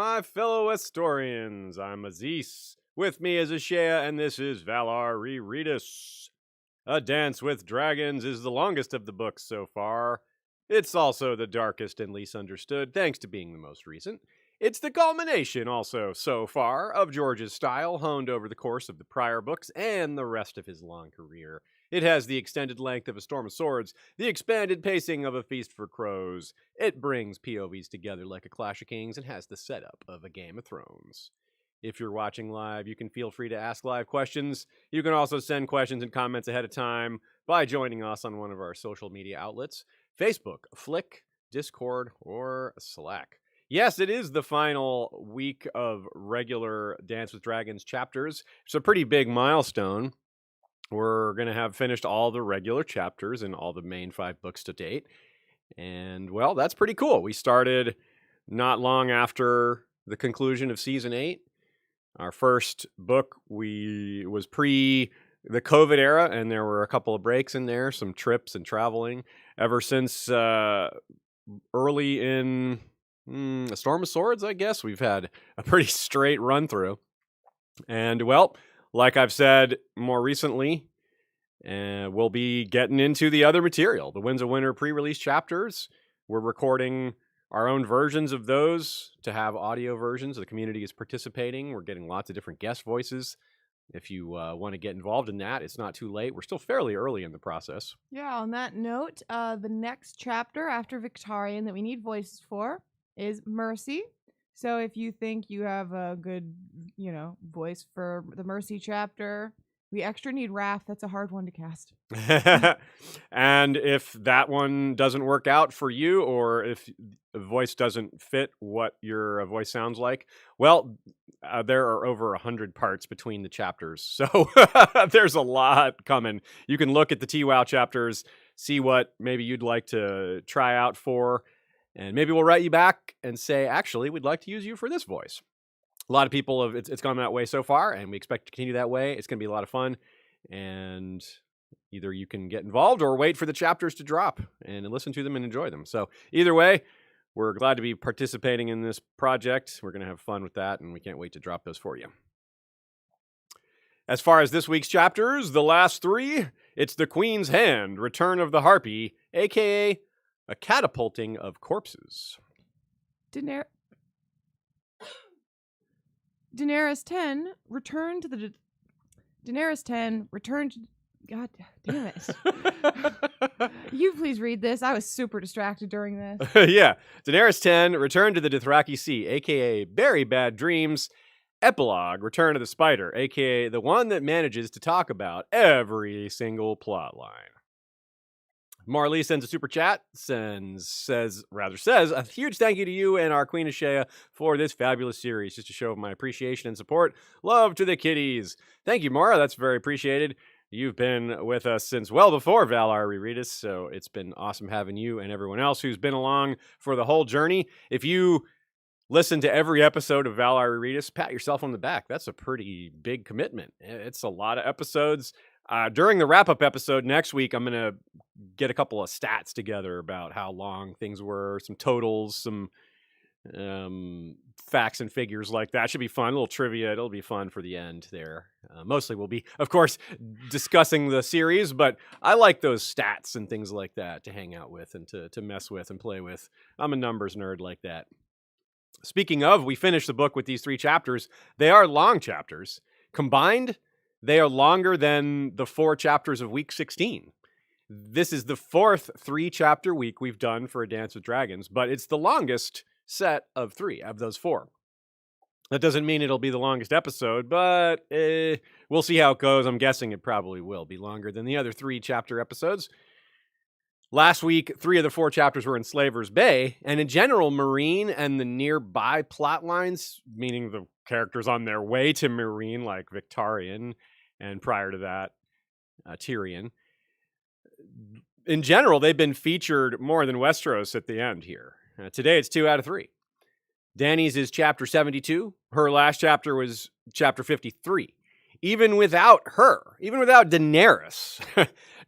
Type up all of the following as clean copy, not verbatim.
my fellow Estorians. I'm Aziz. With me is Ashea, and this is Valar Rereadis. A Dance with Dragons is the longest of the books so far. It's also the darkest and least understood, thanks to being the most recent. It's the culmination, also, so far, of George's style, honed over the course of the prior books and the rest of his long career. It has the extended length of A Storm of Swords, the expanded pacing of A Feast for Crows. It brings POVs together like a Clash of Kings and has the setup of a Game of Thrones. If you're watching live, you can feel free to ask live questions. You can also send questions and comments ahead of time by joining us on one of our social media outlets, Facebook, Flick, Discord, or Slack. Yes, it is the final week of regular Dance with Dragons chapters. It's a pretty big milestone. We're going to have finished all the regular chapters in all the main 5 books to date. And, well, that's pretty cool. We started not long after the conclusion of Season 8. Our first book was pre the COVID era, and there were a couple of breaks in there, some trips and traveling. Ever since early in A Storm of Swords, I guess, we've had a pretty straight run through. And, well, like I've said more recently, we'll be getting into the other material, the Winds of Winter pre-release chapters. We're recording our own versions of those to have audio versions. The community is participating. We're getting lots of different guest voices. If you want to get involved in that, it's not too late. We're still fairly early in the process. Yeah, on that note, the next chapter after Victarion that we need voices for is Mercy. So if you think you have a good, voice for the Mercy chapter, we extra need Raph. That's a hard one to cast. And if that one doesn't work out for you, or if the voice doesn't fit what your voice sounds like, well, there are over 100 parts between the chapters. So there's a lot coming. You can look at the TWOW chapters, see what maybe you'd like to try out for, and maybe we'll write you back and say, actually, we'd like to use you for this voice. A lot of people have, it's gone that way so far, and we expect to continue that way. It's going to be a lot of fun, and either you can get involved or wait for the chapters to drop and listen to them and enjoy them. So either way, we're glad to be participating in this project. We're going to have fun with that, and we can't wait to drop those for you. As far as this week's chapters, the last 3, it's The Queen's Hand, Return of the Harpy, a.k.a. a catapulting of corpses. Daenerys 10 returned to the Daenerys 10 returned to God damn it. You please read this. I was super distracted during this. Yeah. Daenerys 10 returned to the Dothraki Sea, aka Very Bad Dreams. Epilogue, Return of the Spider, aka the one that manages to talk about every single plot line. Marley sends a super chat, says a huge thank you to you and our Queen Ashea for this fabulous series, just to show my appreciation and support. Love to the kiddies. Thank you, Mara. That's very appreciated. You've been with us since well before Valar Rereadis, so it's been awesome having you and everyone else who's been along for the whole journey. If you listen to every episode of Valar Rereadis, pat yourself on the back. That's a pretty big commitment. It's a lot of episodes. During the wrap-up episode next week, I'm going to get a couple of stats together about how long things were, some totals, some facts and figures like that. Should be fun. A little trivia. It'll be fun for the end there. Mostly we'll be, of course, discussing the series, but I like those stats and things like that to hang out with and to mess with and play with. I'm a numbers nerd like that. Speaking of, we finished the book with these 3 chapters. They are long chapters. Combined, they are longer than the 4 chapters of week 16. This is the 4th 3-chapter week we've done for A Dance with Dragons, but it's the longest set of 3 of those 4. That doesn't mean it'll be the longest episode, but we'll see how it goes. I'm guessing it probably will be longer than the other 3-chapter episodes. Last week, 3 of the 4 chapters were in Slaver's Bay, and in general, Meereen and the nearby plot lines, meaning the characters on their way to Meereen, like Victarion, and prior to that, Tyrion. In general, they've been featured more than Westeros at the end here. Today, it's 2 out of 3. Dany's is chapter 72. Her last chapter was chapter 53. Even without her, even without Daenerys,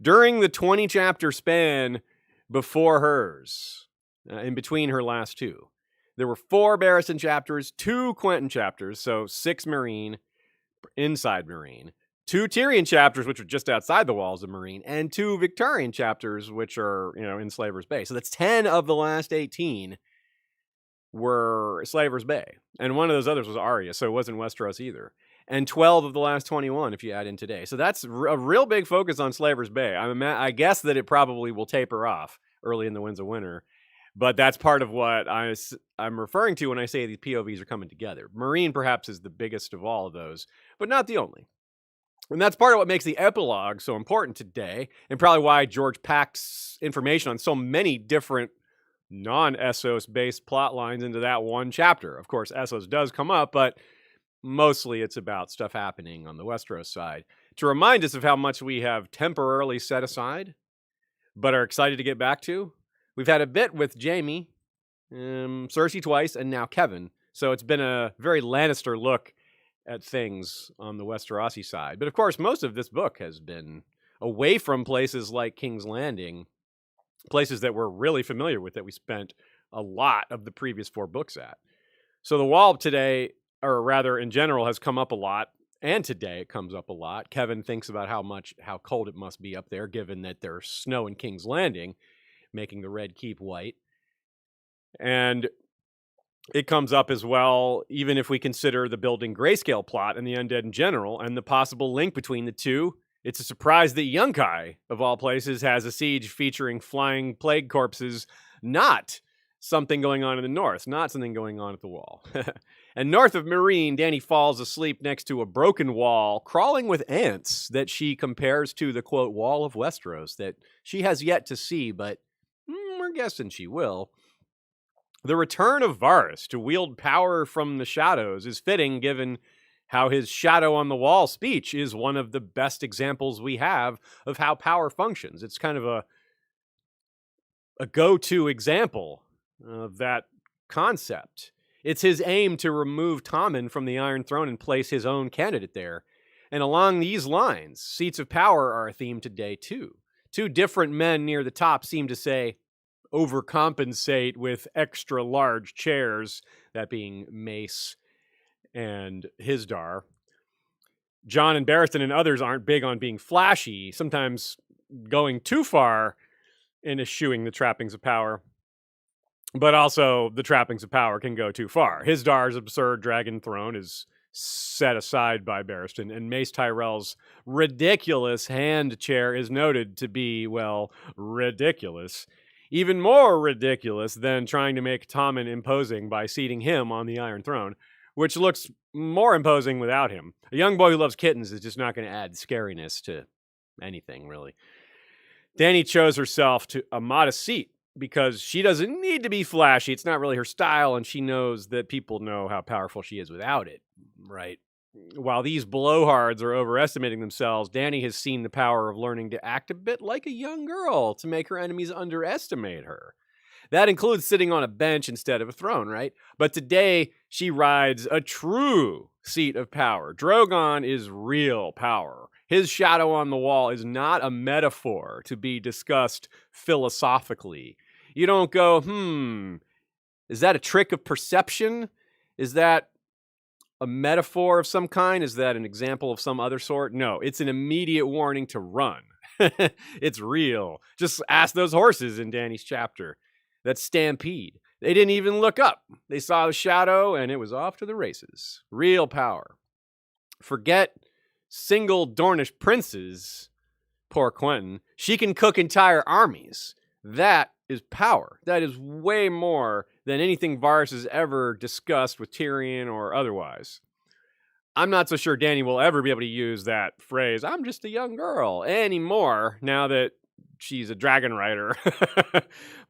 during the 20-chapter span before hers, in between her last 2, There were 4 Barristan chapters, 2 Quentyn chapters, so 6 Meereen, inside Meereen, 2 Tyrion chapters, which are just outside the walls of Meereen, and 2 Victarion chapters, which are, in Slaver's Bay. So that's 10 of the last 18 were Slaver's Bay. And one of those others was Arya, so it wasn't Westeros either. And 12 of the last 21 if you add in today. So that's a real big focus on Slaver's Bay. I guess that it probably will taper off early in the Winds of Winter. But that's part of what I'm referring to when I say these POVs are coming together. Meereen perhaps is the biggest of all of those, but not the only. And that's part of what makes the epilogue so important today, and probably why George packs information on so many different non-Essos-based plot lines into that one chapter. Of course, Essos does come up, but mostly it's about stuff happening on the Westeros side to remind us of how much we have temporarily set aside, but are excited to get back to. We've had a bit with Jaime, Cersei twice, and now Kevin. So it's been a very Lannister look at things on the Westerosi side. But of course, most of this book has been away from places like King's Landing, places that we're really familiar with, that we spent a lot of the previous 4 books at. So the Wall today, or rather in general, has come up a lot. And today it comes up a lot. Kevin thinks about how cold it must be up there, given that there's snow in King's Landing, making the Red Keep white. And it comes up as well, even if we consider the building grayscale plot and the undead in general, and the possible link between the two. It's a surprise that Yunkai, of all places, has a siege featuring flying plague corpses, not something going on in the north, not something going on at the Wall. And north of Meereen, Dany falls asleep next to a broken wall, crawling with ants that she compares to the, quote, Wall of Westeros, that she has yet to see, but we're guessing she will. The return of Varys to wield power from the shadows is fitting, given how his shadow on the wall speech is one of the best examples we have of how power functions. It's kind of a go-to example of that concept. It's his aim to remove Tommen from the Iron Throne and place his own candidate there. And along these lines, seats of power are a theme today too. 2 different men near the top seem to say, overcompensate with extra large chairs, that being Mace and Hisdar. Jon and Barristan and others aren't big on being flashy, sometimes going too far in eschewing the trappings of power. But also, the trappings of power can go too far. Hisdar's absurd dragon throne is set aside by Barristan, and Mace Tyrell's ridiculous hand chair is noted to be, well, ridiculous. Even more ridiculous than trying to make Tommen imposing by seating him on the Iron Throne, which looks more imposing without him. A young boy who loves kittens is just not going to add scariness to anything, really. Dany chose herself to a modest seat because she doesn't need to be flashy. It's not really her style, and she knows that people know how powerful she is without it, right? While these blowhards are overestimating themselves, Dany has seen the power of learning to act a bit like a young girl to make her enemies underestimate her. That includes sitting on a bench instead of a throne, right? But today, she rides a true seat of power. Drogon is real power. His shadow on the wall is not a metaphor to be discussed philosophically. You don't go, is that a trick of perception? Is that a metaphor of some kind? Is that an example of some other sort? No, it's an immediate warning to run. It's real. Just ask those horses in Dany's chapter. That stampede. They didn't even look up. They saw the shadow and it was off to the races. Real power. Forget single Dornish princes, poor Quentyn. She can cook entire armies. That is power. That is way more than anything Varys has ever discussed with Tyrion or otherwise. I'm not so sure Dany will ever be able to use that phrase, I'm just a young girl, anymore, now that she's a dragon rider.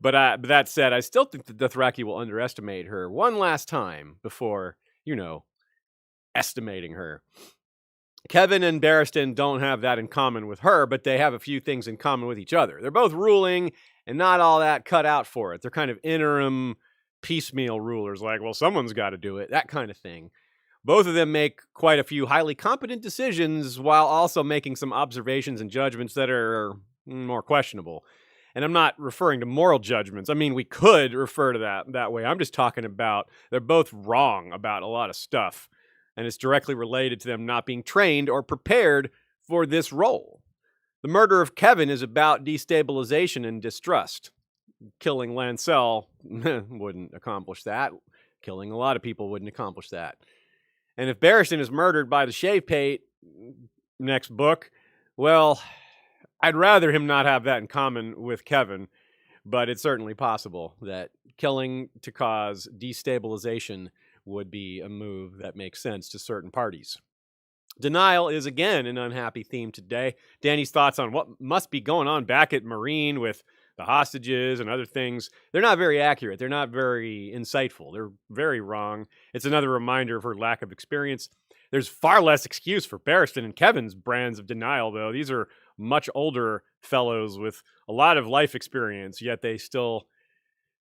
But that said, I still think the Dothraki will underestimate her one last time before, estimating her. Kevin and Barristan don't have that in common with her, but they have a few things in common with each other. They're both ruling and not all that cut out for it. They're kind of interim piecemeal rulers, like, well, someone's got to do it, that kind of thing. Both of them make quite a few highly competent decisions while also making some observations and judgments that are more questionable. And I'm not referring to moral judgments. I mean, we could refer to that way. I'm just talking about they're both wrong about a lot of stuff. And it's directly related to them not being trained or prepared for this role. The murder of Kevin is about destabilization and distrust. Killing Lancel wouldn't accomplish that. Killing a lot of people wouldn't accomplish that. And if Barristan is murdered by the Shave Pate next book, well, I'd rather him not have that in common with Kevin, but it's certainly possible that killing to cause destabilization would be a move that makes sense to certain parties. Denial is again an unhappy theme today. Dany's thoughts on what must be going on back at Marine with the hostages and other things, they're not very accurate. They're not very insightful. They're very wrong. It's another reminder of her lack of experience. There's far less excuse for Barristan and Kevin's brands of denial, though. These are much older fellows with a lot of life experience, yet they still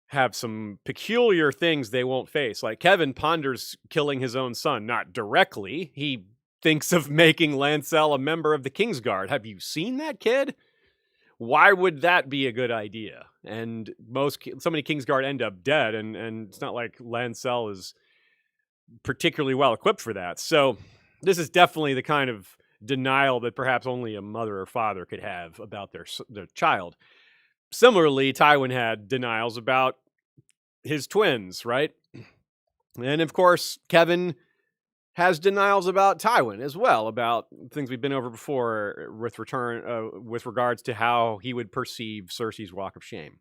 have some peculiar things they won't face. Like Kevin ponders killing his own son, not directly. He thinks of making Lancel a member of the Kingsguard. Have you seen that kid? Why would that be a good idea? And so many Kingsguard end up dead, and it's not like Lancel is particularly well equipped for that. So this is definitely the kind of denial that perhaps only a mother or father could have about their child. Similarly, Tywin had denials about his twins, right? And of course, Kevin has denials about Tywin as well, about things we've been over before with regards to how he would perceive Cersei's walk of shame.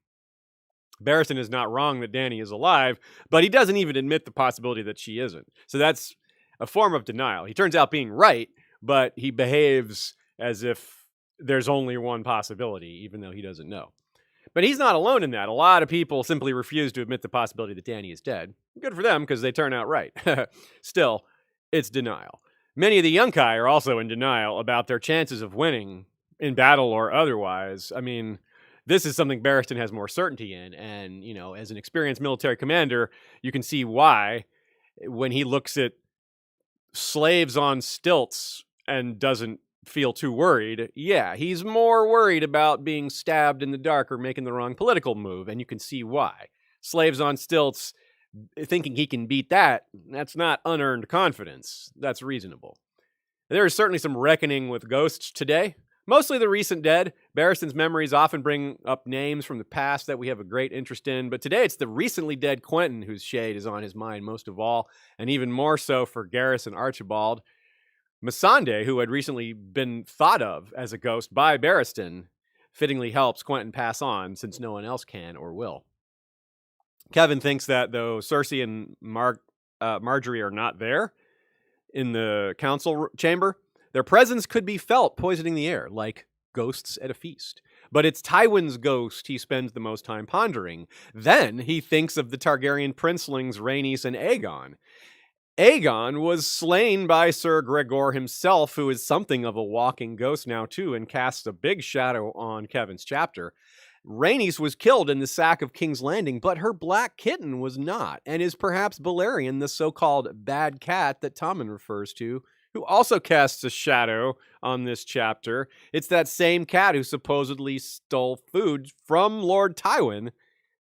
Barristan is not wrong that Dany is alive, but he doesn't even admit the possibility that she isn't. So that's a form of denial. He turns out being right, but he behaves as if there's only one possibility, even though he doesn't know. But he's not alone in that. A lot of people simply refuse to admit the possibility that Dany is dead. Good for them, because they turn out right. Still, it's denial. Many of the Yunkai are also in denial about their chances of winning in battle or otherwise. I mean, this is something Barristan has more certainty in, and, you know, as an experienced military commander, you can see why when he looks at slaves on stilts and doesn't feel too worried. Yeah, he's more worried about being stabbed in the dark or making the wrong political move, and you can see why. Slaves on stilts, thinking he can beat that's not unearned confidence. That's reasonable. There is certainly some reckoning with ghosts today. Mostly the recent dead. Barristan's memories often bring up names from the past that we have a great interest in, but today it's the recently dead Quentyn whose shade is on his mind most of all, and even more so for Garrus and Archibald. Missandei, who had recently been thought of as a ghost by Barristan, fittingly helps Quentyn pass on since no one else can or will. Kevin thinks that though Cersei and Marjorie are not there in the council chamber, their presence could be felt poisoning the air, like ghosts at a feast. But it's Tywin's ghost he spends the most time pondering. Then he thinks of the Targaryen princelings Rhaenys and Aegon. Aegon was slain by Sir Gregor himself, who is something of a walking ghost now too, and casts a big shadow on Kevin's chapter. Rhaenys was killed in the sack of King's Landing, but her black kitten was not, and is perhaps Balerion, the so-called bad cat that Tommen refers to, who also casts a shadow on this chapter. It's that same cat who supposedly stole food from Lord Tywin,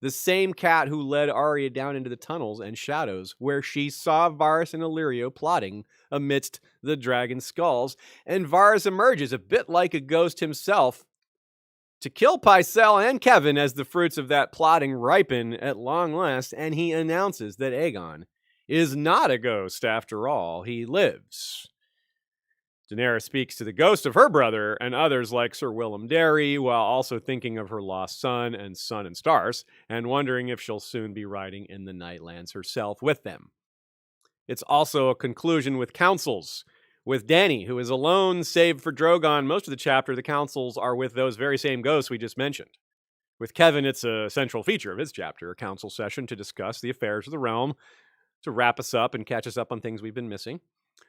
the same cat who led Arya down into the tunnels and shadows, where she saw Varys and Illyrio plotting amidst the dragon skulls, and Varys emerges a bit like a ghost himself to kill Pycelle and Kevin as the fruits of that plotting ripen at long last, and he announces that Aegon is not a ghost after all. He lives. Daenerys speaks to the ghost of her brother and others like Sir Willem Darry, while also thinking of her lost son and Stars, and wondering if she'll soon be riding in the Nightlands herself with them. It's also a conclusion with councils. With Dany, who is alone, save for Drogon, most of the chapter, the councils are with those very same ghosts we just mentioned. With Kevin, it's a central feature of his chapter, a council session to discuss the affairs of the realm, to wrap us up and catch us up on things we've been missing.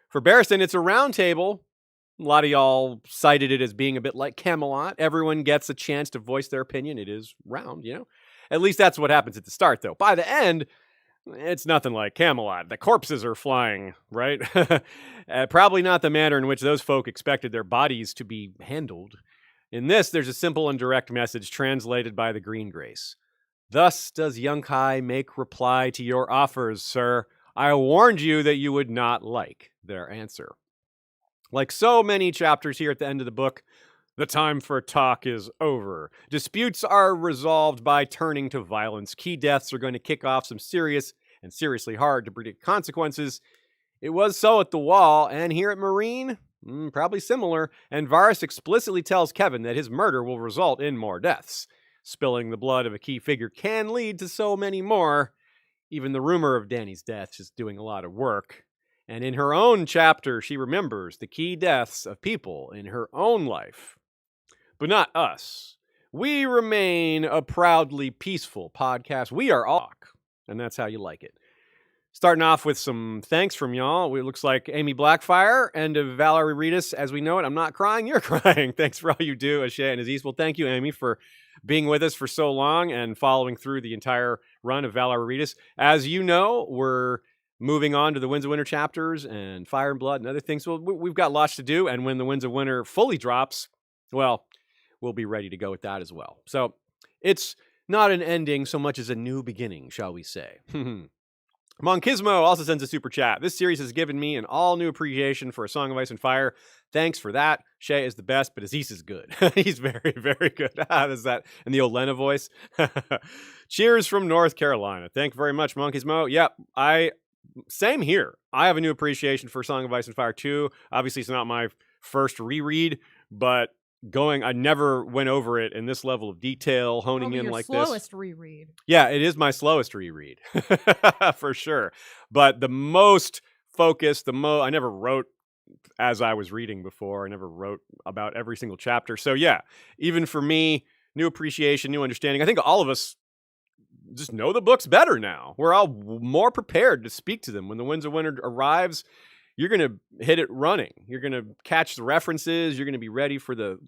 For Barristan, it's a round table. A lot of y'all cited it as being a bit like Camelot. Everyone gets a chance to voice their opinion. It is round, you know? At least that's what happens at the start, though. By the end, it's nothing like Camelot. The corpses are flying, right? Probably not the manner in which those folk expected their bodies to be handled. In this, there's a simple and direct message translated by the Green Grace. Thus does Yunkai make reply to your offers, sir. I warned you that you would not like their answer. Like so many chapters here at the end of the book, the time for talk is over. Disputes are resolved by turning to violence. Key deaths are going to kick off some serious and seriously hard to predict consequences. It was so at the Wall, and here at Marine, probably similar, and Varys explicitly tells Kevin that his murder will result in more deaths. Spilling the blood of a key figure can lead to so many more. Even the rumor of Dany's death is doing a lot of work. And in her own chapter, she remembers the key deaths of people in her own life. But not us. We remain a proudly peaceful podcast. We are all, and that's how you like it. Starting off with some thanks from y'all. It looks like Amy Blackfire and Valar Rereadis, as we know it. I'm not crying, you're crying. Thanks for all you do, Ashay and Aziz. Well, thank you, Amy, for being with us for so long and following through the entire run of Valar Rereadis. As you know, we're moving on to the Winds of Winter chapters and Fire and Blood and other things. Well, we've got lots to do, and when the Winds of Winter fully drops, well, we'll be ready to go with that as well. So it's not an ending so much as a new beginning, shall we say. Monkismo also sends a super chat. This series has given me an all-new appreciation for A Song of Ice and Fire. Thanks for that. Shay is the best, but Aziz is good. He's very, very good. Is that in the Olenna voice? Cheers from North Carolina. Thank you very much, Monkismo. Yep, same here. I have a new appreciation for Song of Ice and Fire too. Obviously, it's not my first reread, but I never went over it in this level of detail, honing in like this. Your slowest reread. Yeah, it is my slowest reread, for sure. But the most focused, I never wrote as I was reading before. I never wrote about every single chapter. So yeah, even for me, new appreciation, new understanding. I think all of us just know the books better now. We're all more prepared to speak to them. When the Winds of Winter arrives, you're going to hit it running. You're going to catch the references. You're going to be ready for the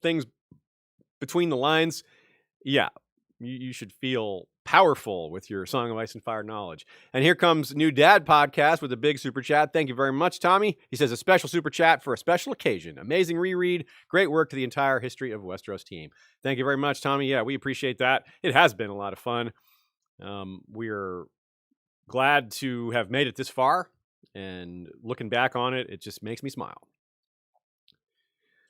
things between the lines. Yeah, you should feel powerful with your Song of Ice and Fire knowledge. And here comes New Dad Podcast with a big super chat. Thank you very much, Tommy. He says, a special super chat for a special occasion. Amazing reread. Great work to the entire History of Westeros team. Thank you very much, Tommy. Yeah, we appreciate that. It has been a lot of fun. We're glad to have made it this far. And looking back on it, it just makes me smile.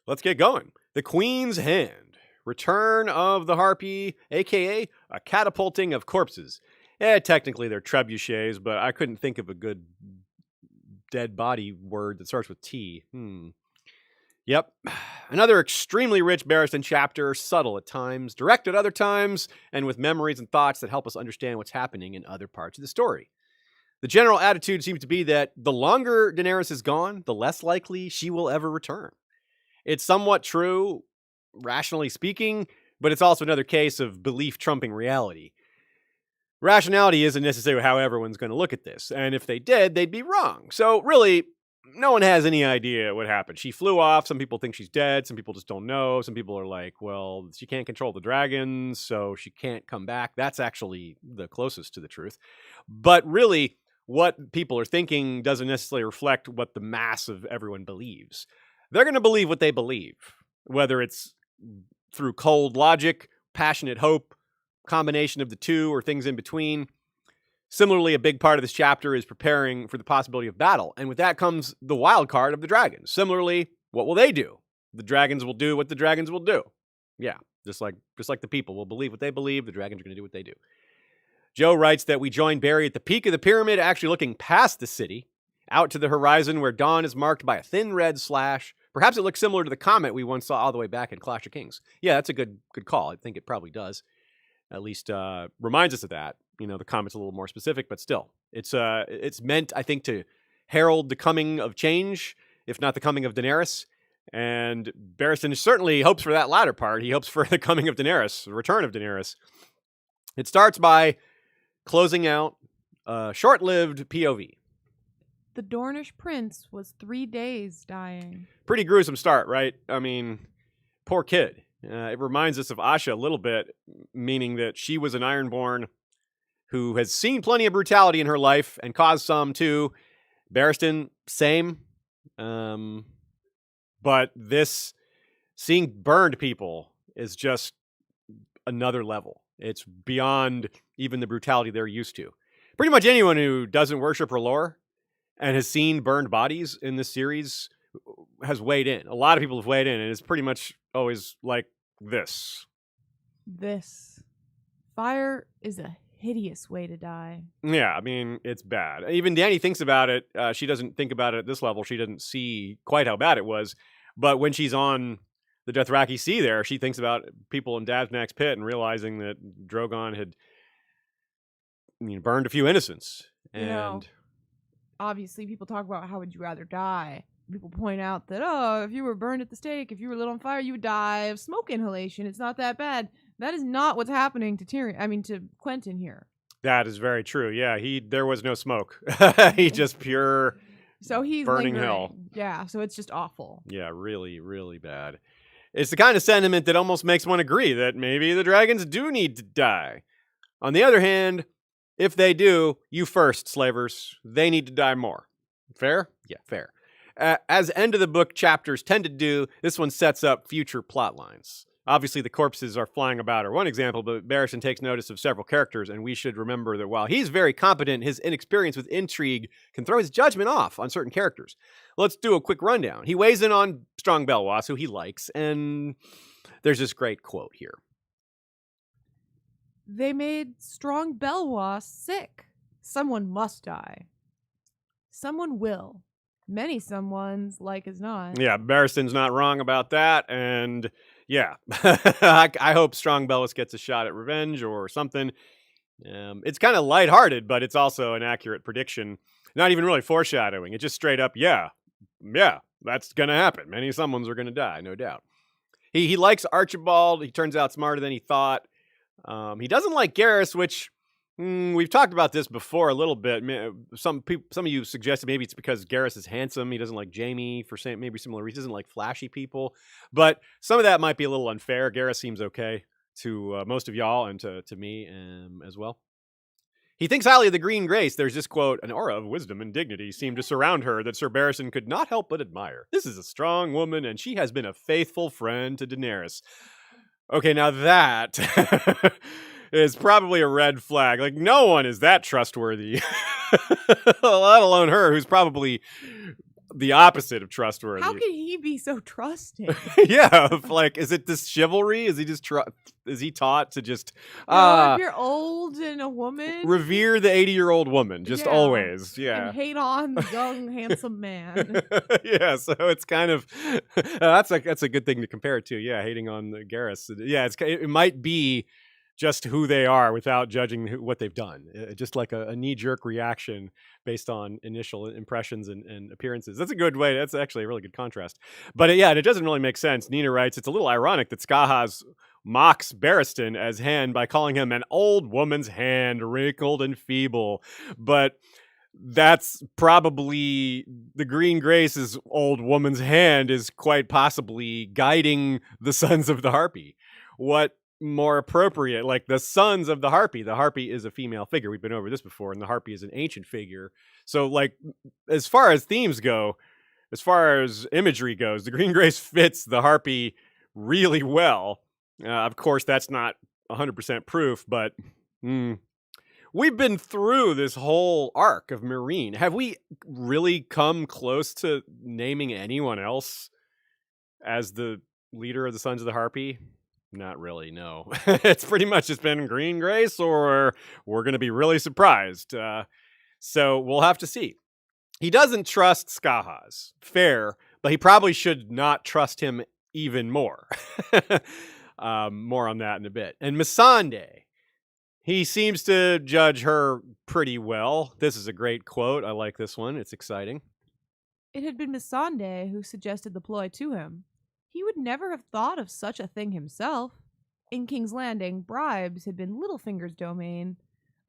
Let's get going. The Queen's Hand. Return of the Harpy, a.k.a. a catapulting of corpses. Technically they're trebuchets, but I couldn't think of a good dead body word that starts with T. Yep. Another extremely rich Barristan chapter, subtle at times, direct at other times, and with memories and thoughts that help us understand what's happening in other parts of the story. The general attitude seems to be that the longer Daenerys is gone, the less likely she will ever return. It's somewhat true, rationally speaking, but it's also another case of belief trumping reality. Rationality isn't necessarily how everyone's going to look at this, and if they did, they'd be wrong. So really, no one has any idea what happened. She flew off. Some people think she's dead. Some people just don't know. Some people are like, well, she can't control the dragons, so she can't come back. That's actually the closest to the truth. But really, what people are thinking doesn't necessarily reflect what the mass of everyone believes. They're going to believe what they believe, whether it's through cold logic, passionate hope, combination of the two, or things in between. Similarly, a big part of this chapter is preparing for the possibility of battle, and with that comes the wild card of the dragons. Similarly, what will they do? The dragons will do what the dragons will do. Yeah, just like the people will believe what they believe, the dragons are going to do what they do. Joe writes that we join Barry at the peak of the pyramid, actually looking past the city, out to the horizon where dawn is marked by a thin red slash. Perhaps it looks similar to the comet we once saw all the way back in Clash of Kings. Yeah, that's a good call. I think it probably does. At least reminds us of that. You know, the comet's a little more specific, but still. It's meant, I think, to herald the coming of change, if not the coming of Daenerys. And Barristan certainly hopes for that latter part. He hopes for the coming of Daenerys, the return of Daenerys. It starts by closing out a short-lived POV. The Dornish prince was 3 days dying. Pretty gruesome start, right? I mean, poor kid. It reminds us of Asha a little bit, meaning that she was an Ironborn who has seen plenty of brutality in her life and caused some too. Barristan, same. But this seeing burned people is just another level. It's beyond even the brutality they're used to. Pretty much anyone who doesn't worship her lore and has seen burned bodies in this series has weighed in. A lot of people have weighed in, and it's pretty much always like this. Fire is a hideous way to die. Yeah, I mean, it's bad. Even Dany thinks about it. She doesn't think about it at this level. She doesn't see quite how bad it was. But when she's on the Dothraki Sea there, she thinks about people in Davnak's pit and realizing that Drogon had burned a few innocents. And obviously people talk about how would you rather die. People point out that, oh, if you were burned at the stake, if you were lit on fire, you would die of smoke inhalation. It's not that bad. That is not what's happening to to Quentin here. That is very true. Yeah, there was no smoke. He just pure so he's burning lingering. hell. Yeah, so it's just awful. Yeah, really, really bad. It's the kind of sentiment that almost makes one agree that maybe the dragons do need to die. On the other hand, if they do, you first, slavers. They need to die more. Fair? Yeah, fair. As end of the book chapters tend to do, this one sets up future plot lines. Obviously, the corpses are flying about are one example, but Barristan takes notice of several characters, and we should remember that while he's very competent, his inexperience with intrigue can throw his judgment off on certain characters. Let's do a quick rundown. He weighs in on Strong Belwas, who he likes, and there's this great quote here. They made Strong Belwas sick. Someone must die. Someone will. Many someones, like as not. Yeah, Barristan's not wrong about that, and yeah, I hope Strong Belwas gets a shot at revenge or something. It's kind of lighthearted, but it's also an accurate prediction. Not even really foreshadowing. It's just straight up, yeah, that's going to happen. Many someones are going to die, no doubt. He likes Archibald. He turns out smarter than he thought. He doesn't like Garrus, which we've talked about this before a little bit. Some of you suggested maybe it's because Garrus is handsome. He doesn't like Jaime for maybe similar reasons. He doesn't like flashy people. But some of that might be a little unfair. Garrus seems okay to most of y'all and to me as well. He thinks highly of the Green Grace. There's this quote, an aura of wisdom and dignity seemed to surround her that Sir Barristan could not help but admire. This is a strong woman, and she has been a faithful friend to Daenerys. Okay, now that is probably a red flag. Like, no one is that trustworthy, let alone her, who's probably the opposite of trustworthy. How can he be so trusting? Yeah, like, is it this chivalry? Is he just is he taught to just if you're old and a woman, revere the 80-year-old woman, just always, and hate on the young handsome man? Yeah, so it's kind of that's a good thing to compare it to. Yeah, hating on Garrus. Yeah, it might be just who they are without judging what they've done. Just like a knee-jerk reaction based on initial impressions and appearances. That's a good way. That's actually a really good contrast. But it doesn't really make sense. Nina writes, it's a little ironic that Skahaz mocks Barristan as hand by calling him an old woman's hand, wrinkled and feeble. But that's probably the Green Grace's old woman's hand is quite possibly guiding the Sons of the Harpy. What more appropriate, like the Sons of the Harpy. The Harpy is a female figure. We've been over this before, and the Harpy is an ancient figure. So, like, as far as themes go, as far as imagery goes, the Green Grace fits the Harpy really well. Of course, that's not 100% proof, but we've been through this whole arc of Meereen. Have we really come close to naming anyone else as the leader of the Sons of the Harpy? Not really, no. It's pretty much just been Green Grace, or we're going to be really surprised. So we'll have to see. He doesn't trust Skahaz. Fair, but he probably should not trust him even more. More on that in a bit. And Missandei, he seems to judge her pretty well. This is a great quote. I like this one. It's exciting. It had been Missandei who suggested the ploy to him. He would never have thought of such a thing himself. In King's Landing, bribes had been Littlefinger's domain,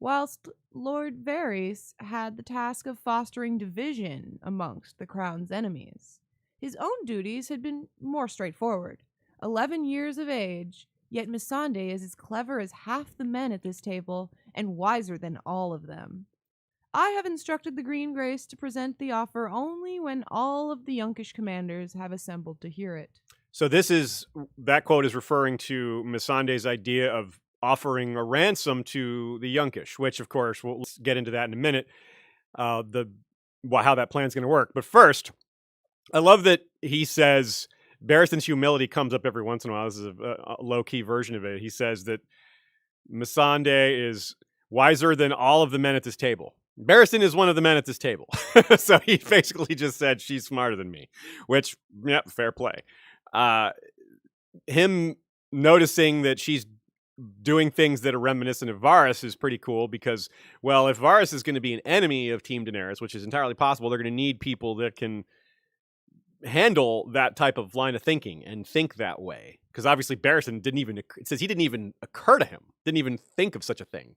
whilst Lord Varys had the task of fostering division amongst the crown's enemies. His own duties had been more straightforward. 11 years of age, yet Missandei is as clever as half the men at this table and wiser than all of them. I have instructed the Green Grace to present the offer only when all of the Yunkish commanders have assembled to hear it. So that quote is referring to Missandei's idea of offering a ransom to the Yunkish, which of course we'll get into that in a minute. How that plan's going to work. But first, I love that he says Barristan's humility comes up every once in a while. This is a low-key version of it. He says that Missandei is wiser than all of the men at this table. Barristan is one of the men at this table. So he basically just said she's smarter than me, which, yeah, fair play. Him noticing that she's doing things that are reminiscent of Varys is pretty cool because, well, if Varys is going to be an enemy of Team Daenerys, which is entirely possible, they're going to need people that can handle that type of line of thinking and think that way. Because obviously Barristan it says he didn't even occur to him, didn't even think of such a thing.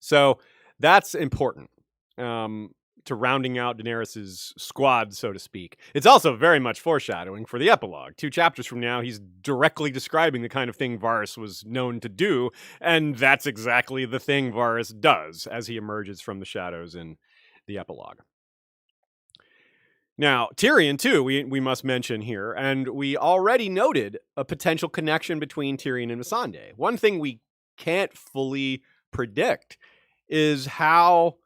So that's important to rounding out Daenerys' squad, so to speak. It's also very much foreshadowing for the epilogue. 2 chapters from now, he's directly describing the kind of thing Varys was known to do, and that's exactly the thing Varys does as he emerges from the shadows in the epilogue. Now, Tyrion, too, we must mention here, and we already noted a potential connection between Tyrion and Missandei. One thing we can't fully predict is how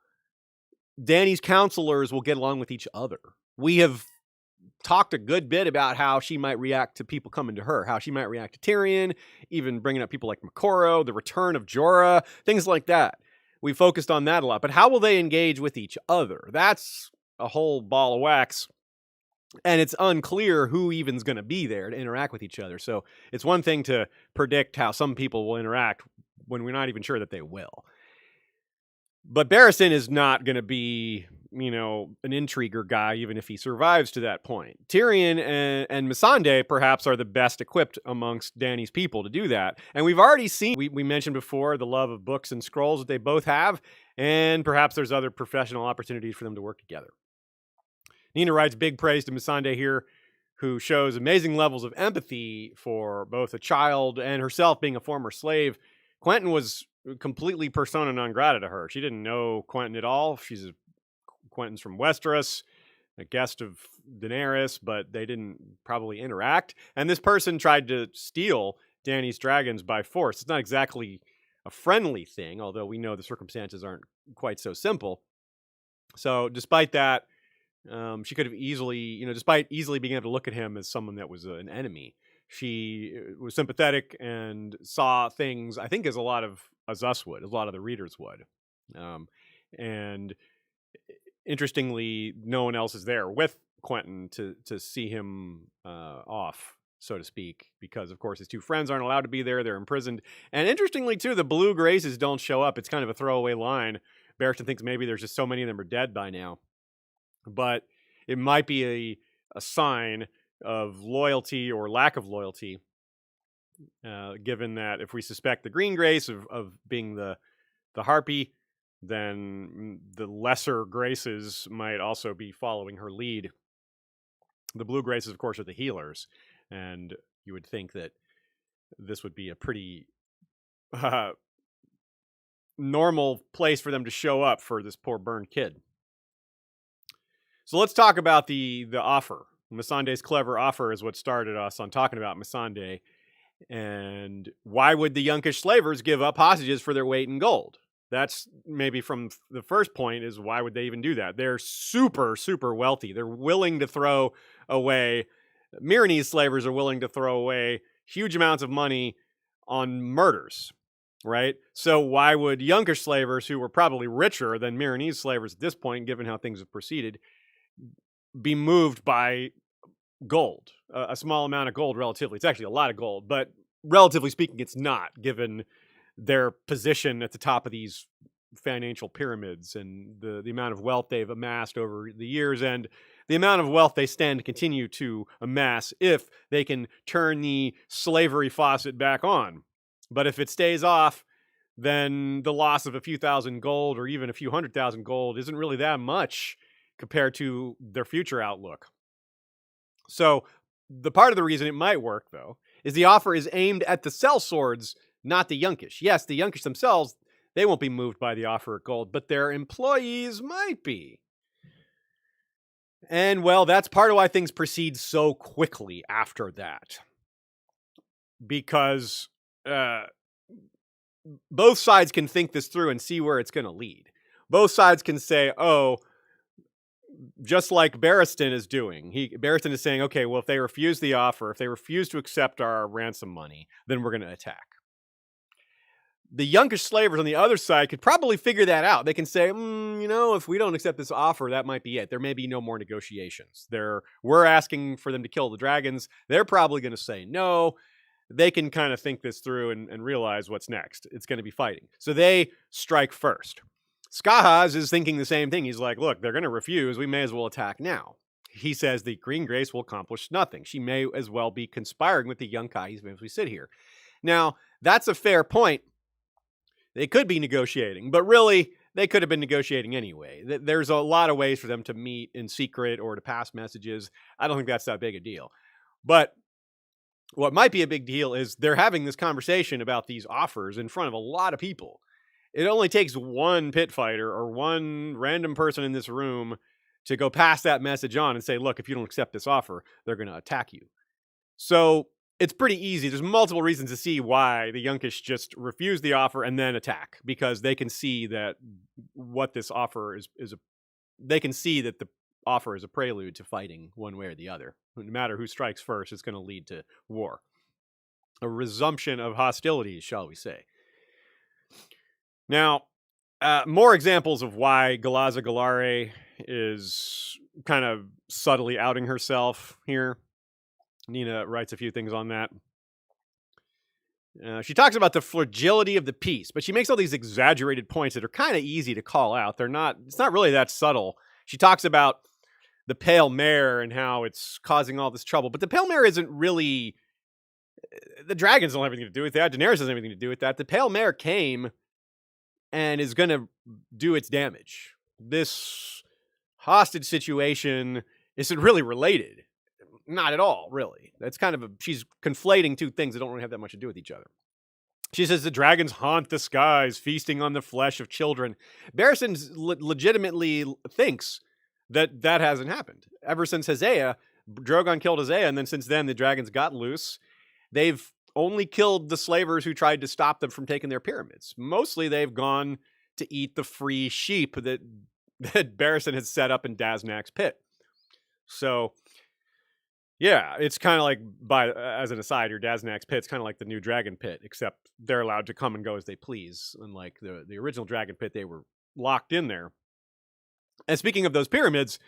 Dany's counselors will get along with each other. We have talked a good bit about how she might react to people coming to her, how she might react to Tyrion, even bringing up people like Makoro, the return of Jorah, things like that. We focused on that a lot, but how will they engage with each other? That's a whole ball of wax, and it's unclear who even's going to be there to interact with each other. So it's one thing to predict how some people will interact when we're not even sure that they will. But Barristan is not going to be, an intriguer guy, even if he survives to that point. Tyrion and Missandei perhaps are the best equipped amongst Dany's people to do that. And we've already seen, we mentioned before, the love of books and scrolls that they both have, and perhaps there's other professional opportunities for them to work together. Nina writes big praise to Missandei here, who shows amazing levels of empathy for both a child and herself being a former slave. Quentyn was completely persona non grata to her. She didn't know Quentyn at all. Quentyn's from Westeros, a guest of Daenerys, but they didn't probably interact. And this person tried to steal Dany's dragons by force. It's not exactly a friendly thing, although we know the circumstances aren't quite so simple. So despite that, she could have easily, despite easily being able to look at him as someone that was an enemy, she was sympathetic and saw things, I think, as a lot of the readers would. And interestingly, no one else is there with Quentyn to see him off, so to speak, because, of course, his 2 friends aren't allowed to be there. They're imprisoned. And interestingly, too, the Blue Graces don't show up. It's kind of a throwaway line. Barristan thinks maybe there's just so many of them are dead by now. But it might be a sign of loyalty or lack of loyalty, given that if we suspect the Green Grace of being the Harpy, then the lesser Graces might also be following her lead. The Blue Graces, of course, are the healers, and you would think that this would be a pretty normal place for them to show up for this poor burned kid. So let's talk about the offer. Missandei's clever offer is what started us on talking about Missandei. And why would the Yunkish slavers give up hostages for their weight in gold? That's maybe from the first point, is why would they even do that? They're super, super wealthy. They're willing to throw away, Myronese slavers are willing to throw away huge amounts of money on murders, right? So why would Yunkish slavers, who were probably richer than Myronese slavers at this point, given how things have proceeded, be moved by gold, a small amount of gold relatively? It's actually a lot of gold, but relatively speaking, it's not, given their position at the top of these financial pyramids and the amount of wealth they've amassed over the years, and the amount of wealth they stand to continue to amass if they can turn the slavery faucet back on. But if it stays off, then the loss of a few thousand gold or even a few 100,000 gold isn't really that much compared to their future outlook. So the part of the reason it might work, though, is the offer is aimed at the sellswords, not the Yunkish. Yes, the Yunkish themselves, they won't be moved by the offer of gold, but their employees might be. And, well, that's part of why things proceed so quickly after that. because both sides can think this through and see where it's going to lead. Both sides can say, oh, just like Barristan is doing. Barristan is saying, okay, well, if they refuse the offer, if they refuse to accept our ransom money, then we're going to attack. The youngish slavers on the other side could probably figure that out. They can say, if we don't accept this offer, that might be it. There may be no more negotiations. We're asking for them to kill the dragons. They're probably going to say no. They can kind of think this through and realize what's next. It's going to be fighting. So they strike first. Skahaz is thinking the same thing. He's like, look, they're going to refuse. We may as well attack now. He says the Green Grace will accomplish nothing. She may as well be conspiring with the young Kais as we sit here. Now, that's a fair point. They could be negotiating, but really, they could have been negotiating anyway. There's a lot of ways for them to meet in secret or to pass messages. I don't think that's that big a deal. But what might be a big deal is they're having this conversation about these offers in front of a lot of people. It only takes one pit fighter or one random person in this room to go pass that message on and say, look, if you don't accept this offer, they're going to attack you. So it's pretty easy. There's multiple reasons to see why the Yunkish just refuse the offer and then attack, because they can see that what this offer they can see that the offer is a prelude to fighting one way or the other. No matter who strikes first, it's going to lead to war. A resumption of hostilities, shall we say. Now, more examples of why Galaza Galare is kind of subtly outing herself here. Nina writes a few things on that. She talks about the fragility of the peace, but she makes all these exaggerated points that are kind of easy to call out. It's not really that subtle. She talks about the Pale Mare and how it's causing all this trouble, but the Pale Mare isn't really... The dragons don't have anything to do with that. Daenerys doesn't have anything to do with that. The Pale Mare came and is going to do its damage. This hostage situation isn't really related. Not at all, really. That's kind of she's conflating two things that don't really have that much to do with each other. She says the dragons haunt the skies, feasting on the flesh of children. Barristan legitimately thinks that hasn't happened. Ever since Hosea, Drogon killed Hosea, and then since then the dragons got loose. They've only killed the slavers who tried to stop them from taking their pyramids. Mostly they've gone to eat the free sheep that Barristan has set up in Daznak's pit. So... yeah, it's kind of like, as an aside, your Daznak's pit's kind of like the new Dragon Pit, except they're allowed to come and go as they please. Unlike the original Dragon Pit, they were locked in there. And speaking of those pyramids,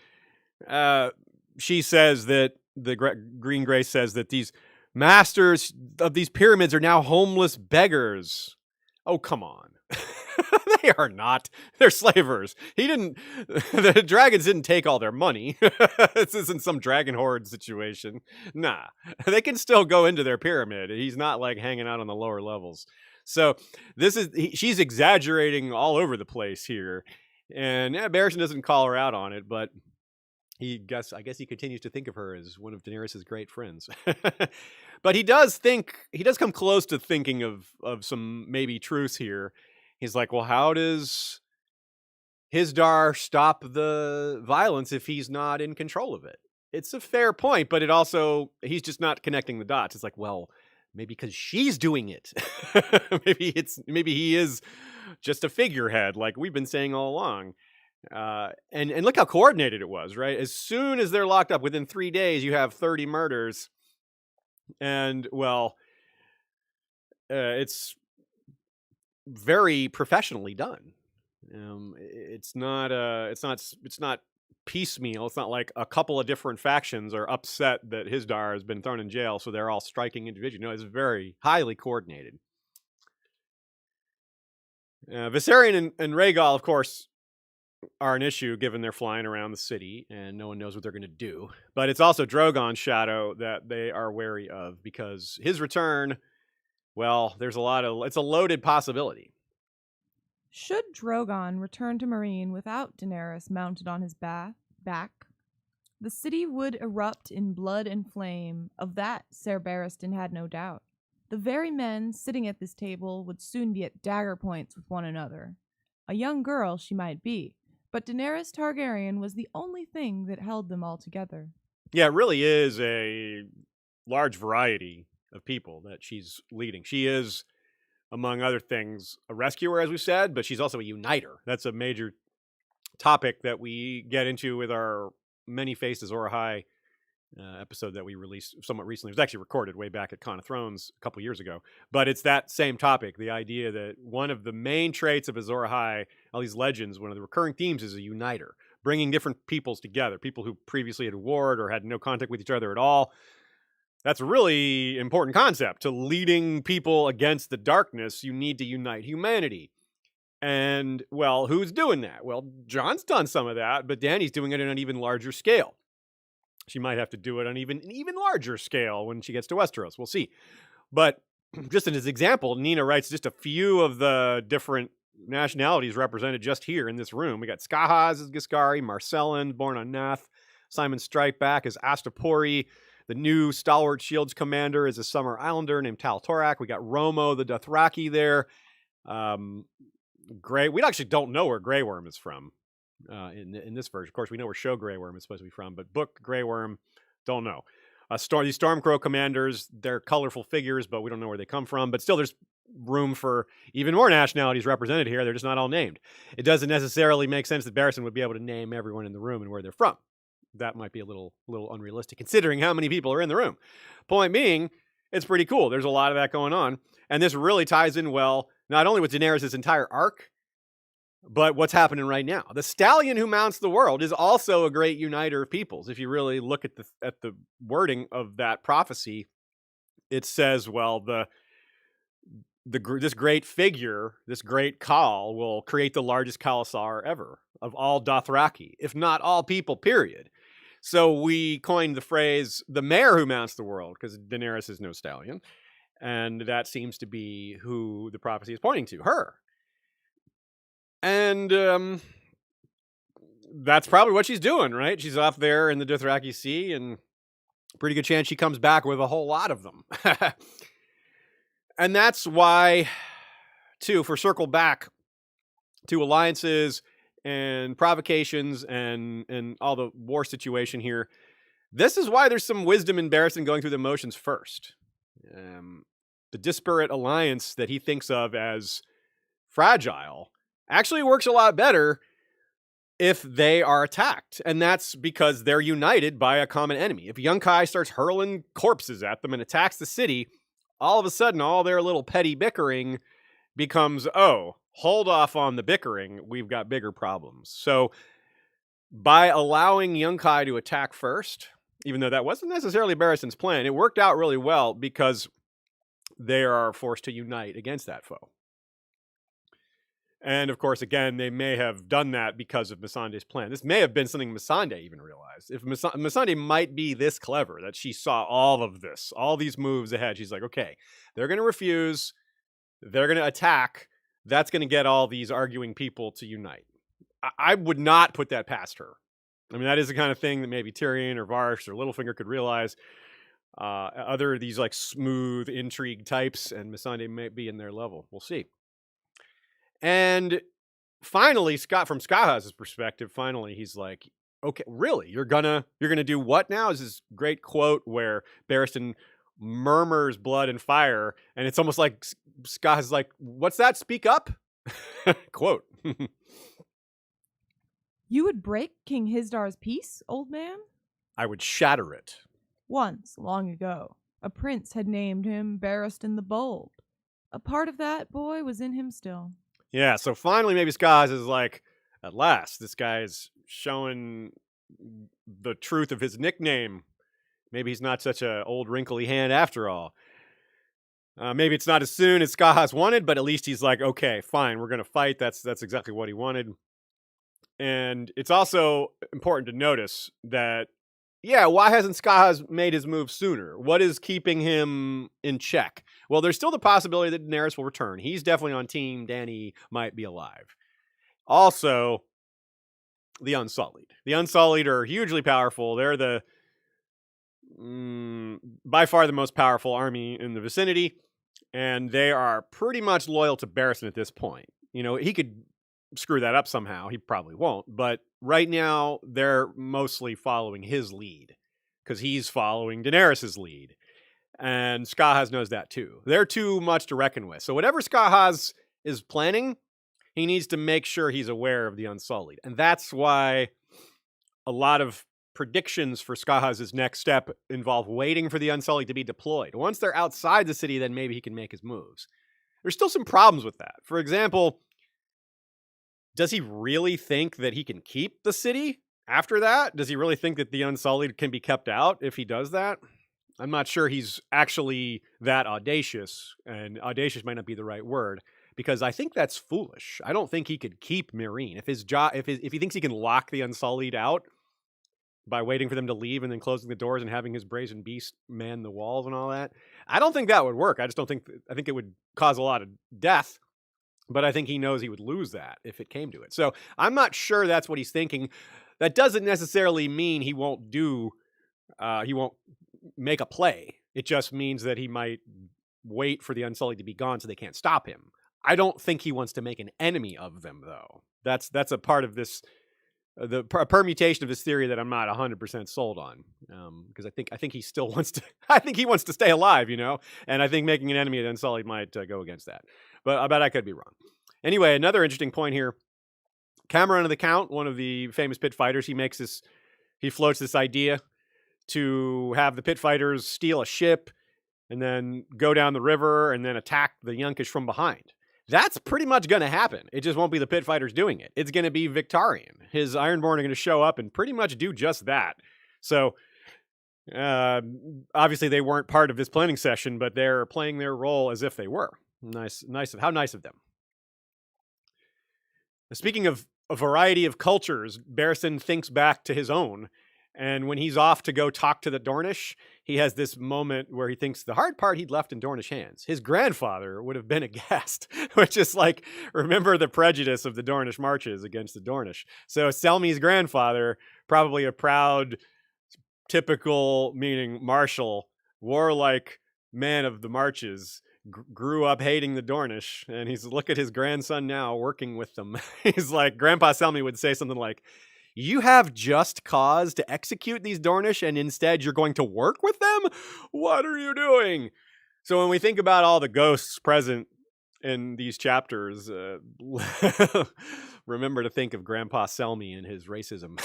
she says that the Green Grace says that these masters of these pyramids are now homeless beggars. Oh, come on. They are not. They're slavers. The dragons didn't take all their money. This isn't some dragon horde situation. Nah, they can still go into their pyramid. He's not like hanging out on the lower levels. So she's exaggerating all over the place here. And Barristan doesn't call her out on it, but I guess he continues to think of her as one of Daenerys' great friends. But he does come close to thinking of some maybe truce here. He's like, well, how does Hizdar stop the violence if he's not in control of it? It's a fair point, but he's just not connecting the dots. It's like, well, maybe because she's doing it. maybe he is just a figurehead, like we've been saying all along. And look how coordinated it was, right? As soon as they're locked up, within 3 days, you have 30 murders. And, well, it's very professionally done. It's not piecemeal. It's not like a couple of different factions are upset that Hizdar has been thrown in jail, so they're all striking individually. No, it's very highly coordinated. Viserion and Rhaegal, of course, are an issue given they're flying around the city and no one knows what they're going to do. But it's also Drogon's shadow that they are wary of, because his return, well, it's a loaded possibility. Should Drogon return to Meereen without Daenerys mounted on his back, the city would erupt in blood and flame. Of that, Ser Barristan had no doubt. The very men sitting at this table would soon be at dagger points with one another. A young girl she might be, but Daenerys Targaryen was the only thing that held them all together. Yeah, it really is a large variety of people that she's leading. She is, among other things, a rescuer, as we said, but she's also a uniter. That's a major topic that we get into with our Many-Faced Azor Ahai episode that we released somewhat recently. It was actually recorded way back at Con of Thrones a couple years ago. But it's that same topic, the idea that one of the main traits of Azor Ahai, all these legends, one of the recurring themes is a uniter, bringing different peoples together, people who previously had warred or had no contact with each other at all. That's a really important concept. To leading people against the darkness, you need to unite humanity. And, well, who's doing that? Well, Jon's done some of that, but Dany's doing it on an even larger scale. She might have to do it on an even larger scale when she gets to Westeros. We'll see. But just as an example, Nina writes just a few of the different nationalities represented just here in this room. We got Skahaz as Giscari, Marcellin, born on Nath, Simon Strikeback as Astapori, the new Stalwart Shields commander is a Summer Islander named Tal Torak. We got Romo, the Dothraki there. We actually don't know where Grey Worm is from. In this version, of course, we know where Show Grey Worm is supposed to be from, but book Grey Worm, don't know. These Stormcrow commanders, they're colorful figures, but we don't know where they come from. But still, there's room for even more nationalities represented here. They're just not all named. It doesn't necessarily make sense that Barristan would be able to name everyone in the room and where they're from. That might be a little unrealistic, considering how many people are in the room. Point being, it's pretty cool. There's a lot of that going on, and this really ties in well, not only with Daenerys' entire arc, but what's happening right now. The stallion who mounts the world is also a great uniter of peoples. If you really look at the wording of that prophecy, it says, well, this great figure, this great Khal, will create the largest Khalasar ever of all Dothraki, if not all people, period. So we coined the phrase, the mare who mounts the world, because Daenerys is no stallion. And that seems to be who the prophecy is pointing to, her. And that's probably what she's doing, right? She's off there in the Dothraki Sea, and pretty good chance she comes back with a whole lot of them. And that's why, too, for circle back to alliances and provocations and all the war situation here, this is why there's some wisdom in Barristan going through the motions first. The disparate alliance that he thinks of as fragile actually works a lot better if they are attacked. And that's because they're united by a common enemy. If Yunkai starts hurling corpses at them and attacks the city, all of a sudden, all their little petty bickering becomes, oh, hold off on the bickering. We've got bigger problems. So by allowing Yunkai to attack first, even though that wasn't necessarily Barristan's plan, it worked out really well because they are forced to unite against that foe. And of course, again, they may have done that because of Missandei's plan. This may have been something Missandei even realized. If Missandei might be this clever that she saw all of this, all these moves ahead. She's like, okay, they're going to refuse. They're going to attack. That's going to get all these arguing people to unite. I would not put that past her. I mean, that is the kind of thing that maybe Tyrion or Varys or Littlefinger could realize. Other these like smooth intrigue types, and Missandei may be in their level. We'll see. And finally, from Skahaz's perspective, finally he's like, okay, really? You're gonna do what now? Is this great quote where Barristan murmurs blood and fire, and it's almost like Skahaz's like, what's that? Speak up? Quote. You would break King Hisdar's peace, old man? I would shatter it. Once, long ago, a prince had named him Barristan the Bold. A part of that boy was in him still. Yeah, so finally maybe Skahaz is like, at last, this guy is showing the truth of his nickname. Maybe he's not such an old wrinkly hand after all. Maybe it's not as soon as Skahaz wanted, but at least he's like, okay, fine, we're going to fight. That's exactly what he wanted. And it's also important to notice that, yeah, why hasn't Skahaz made his move sooner? What is keeping him in check? Well, there's still the possibility that Daenerys will return. He's definitely on team Dany might be alive. Also, the Unsullied. The Unsullied are hugely powerful. They're by far the most powerful army in the vicinity, and they are pretty much loyal to Barristan at this point. You know, he could screw that up somehow. He probably won't, but right now they're mostly following his lead because he's following Daenerys' lead. And Skahaz knows that too. They're too much to reckon with. So whatever Skahaz is planning, he needs to make sure he's aware of the Unsullied. And that's why a lot of predictions for Skahaz's next step involve waiting for the Unsullied to be deployed. Once they're outside the city, then maybe he can make his moves. There's still some problems with that. For example, does he really think that he can keep the city after that? Does he really think that the Unsullied can be kept out if he does that? I'm not sure he's actually that audacious, and audacious might not be the right word, because I think that's foolish. I don't think he could keep Meereen. If he thinks he can lock the Unsullied out by waiting for them to leave and then closing the doors and having his brazen beast man the walls and all that, I don't think that would work. I think it would cause a lot of death, but I think he knows he would lose that if it came to it. So I'm not sure that's what he's thinking. That doesn't necessarily mean he won't make a play. It just means that he might wait for the Unsullied to be gone so they can't stop him. I don't think he wants to make an enemy of them, though. That's a part of this, a permutation of this theory that I'm not 100% sold on, because I think he still wants to. I think he wants to stay alive, and I think making an enemy of the Unsullied might go against that. But I bet I could be wrong. Anyway, another interesting point here. Cameron of the Count, one of the famous pit fighters, he floats this idea to have the pit fighters steal a ship and then go down the river and then attack the Yunkish from behind. That's pretty much going to happen. It just won't be the pit fighters doing it. It's going to be Victarion. His Ironborn are going to show up and pretty much do just that. So, obviously they weren't part of this planning session, but they're playing their role as if they were. How nice of them. Speaking of a variety of cultures, Barristan thinks back to his own. And when he's off to go talk to the Dornish, he has this moment where he thinks the hard part he'd left in Dornish hands. His grandfather would have been aghast, which is like, remember the prejudice of the Dornish marches against the Dornish. So Selmy's grandfather, probably a proud, typical, meaning martial, warlike man of the marches, grew up hating the Dornish. And look at his grandson now working with them. He's like, Grandpa Selmy would say something like, "You have just cause to execute these Dornish, and instead you're going to work with them? What are you doing?" So when we think about all the ghosts present in these chapters, remember to think of Grandpa Selmy and his racism.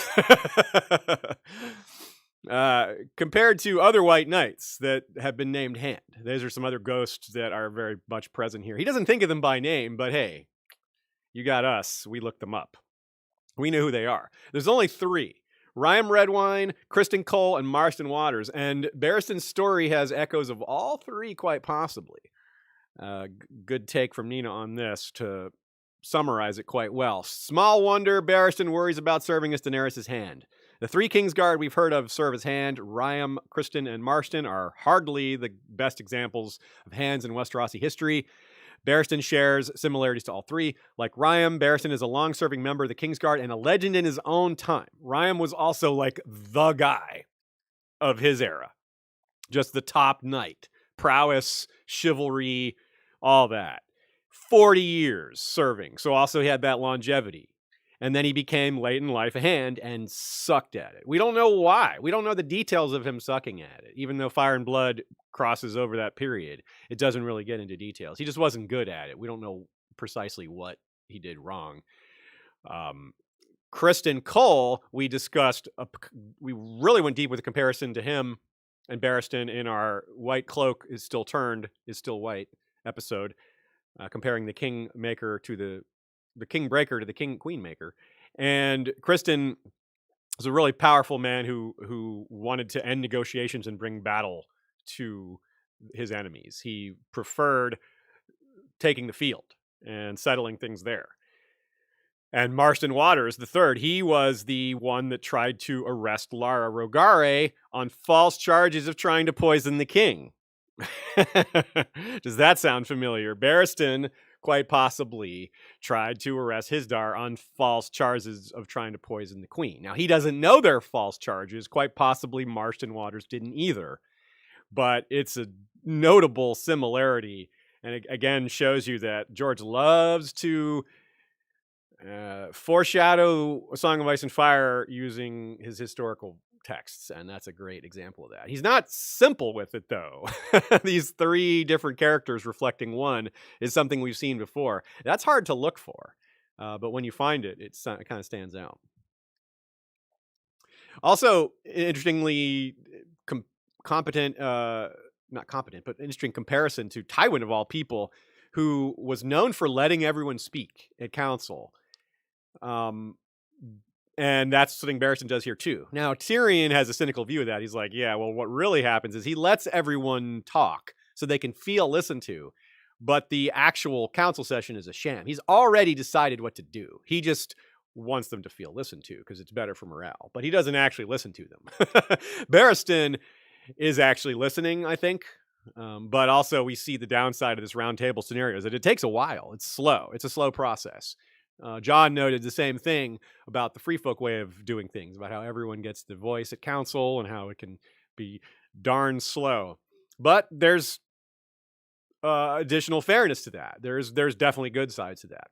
Compared to other white knights that have been named Hand, those are some other ghosts that are very much present here. He doesn't think of them by name, but hey, you got us. We looked them up. We know who they are. There's only 3. Ryam Redwine, Criston Cole, and Marston Waters. And Barristan's story has echoes of all 3, quite possibly. Good take from Nina on this to summarize it quite well. Small wonder Barristan worries about serving as Daenerys' hand. The 3 Kingsguard we've heard of serve as hand. Ryam, Criston, and Marston are hardly the best examples of hands in Westerosi history. Barristan shares similarities to all 3. Like Ryam, Barristan is a long-serving member of the Kingsguard and a legend in his own time. Ryam was also like the guy of his era. Just the top knight. Prowess, chivalry, all that. 40 years serving. So also he had that longevity. And then he became late in life a hand and sucked at it. We don't know why. We don't know the details of him sucking at it. Even though Fire and Blood crosses over that period, it doesn't really get into details. He just wasn't good at it. We don't know precisely what he did wrong. Criston Cole, we discussed, we really went deep with a comparison to him and Barristan in our White Cloak is Still White episode, comparing the Kingmaker to the Kingbreaker to the Queenmaker. And Criston was a really powerful man who wanted to end negotiations and bring battle to his enemies. He preferred taking the field and settling things there. And Marston Waters, the third, he was the one that tried to arrest Lara Rogare on false charges of trying to poison the king. Does that sound familiar? Barristan quite possibly tried to arrest Hisdar on false charges of trying to poison the queen. Now, he doesn't know they're false charges. Quite possibly Marston Waters didn't either. But it's a notable similarity. And it again shows you that George loves to foreshadow A Song of Ice and Fire using his historical texts, and that's a great example of that. He's not simple with it, though. These 3 different characters reflecting one is something we've seen before. That's hard to look for, but when you find it, it kind of stands out. Also, interestingly, competent, not competent, but interesting comparison to Tywin of all people, who was known for letting everyone speak at council. And that's something Barristan does here too. Now, Tyrion has a cynical view of that. He's like, yeah, well, what really happens is he lets everyone talk so they can feel listened to, but the actual council session is a sham. He's already decided what to do. He just wants them to feel listened to because it's better for morale, but he doesn't actually listen to them. Barristan is actually listening, I think. But also we see the downside of this round table scenario is that it takes a while. It's slow. It's a slow process. John noted the same thing about the free folk way of doing things, about how everyone gets the voice at council and how it can be darn slow. But there's additional fairness to that. There's definitely good sides to that.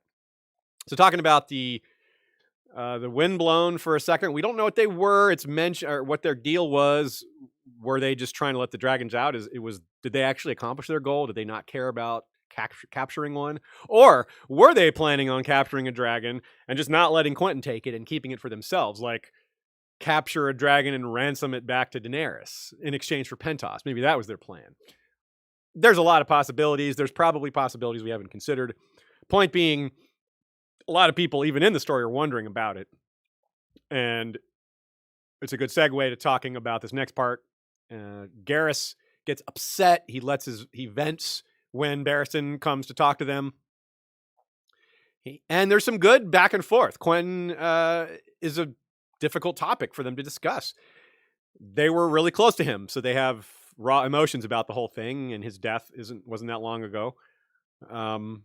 So talking about the windblown for a second, we don't know what they were. It's mentioned or what their deal was. Were they just trying to let the dragons out? Did they actually accomplish their goal? Did they not care about capturing one? Or were they planning on capturing a dragon and just not letting Quentyn take it and keeping it for themselves? Like capture a dragon and ransom it back to Daenerys in exchange for Pentos. Maybe that was their plan. There's a lot of possibilities. There's probably possibilities we haven't considered. Point being, a lot of people, even in the story, are wondering about it. And it's a good segue to talking about this next part. Garrus gets upset. He vents when Barristan comes to talk to them. And there's some good back and forth. Quentyn is a difficult topic for them to discuss. They were really close to him, so they have raw emotions about the whole thing, and his death wasn't that long ago. And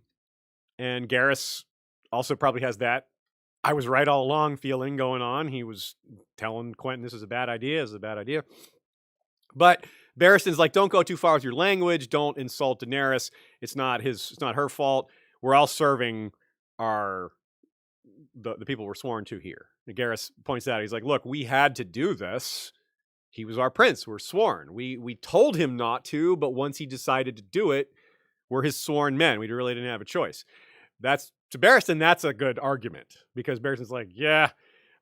Garrus also probably has that I was right all along feeling going on. He was telling Quentyn this is a bad idea, But Barristan's like, don't go too far with your language. Don't insult Daenerys. It's not her fault. We're all serving the people we're sworn to here. And Garrus points out, he's like, look, we had to do this. He was our prince. We're sworn. We told him not to, but once he decided to do it, we're his sworn men. We really didn't have a choice. To Barristan, that's a good argument, because Barristan's like, yeah,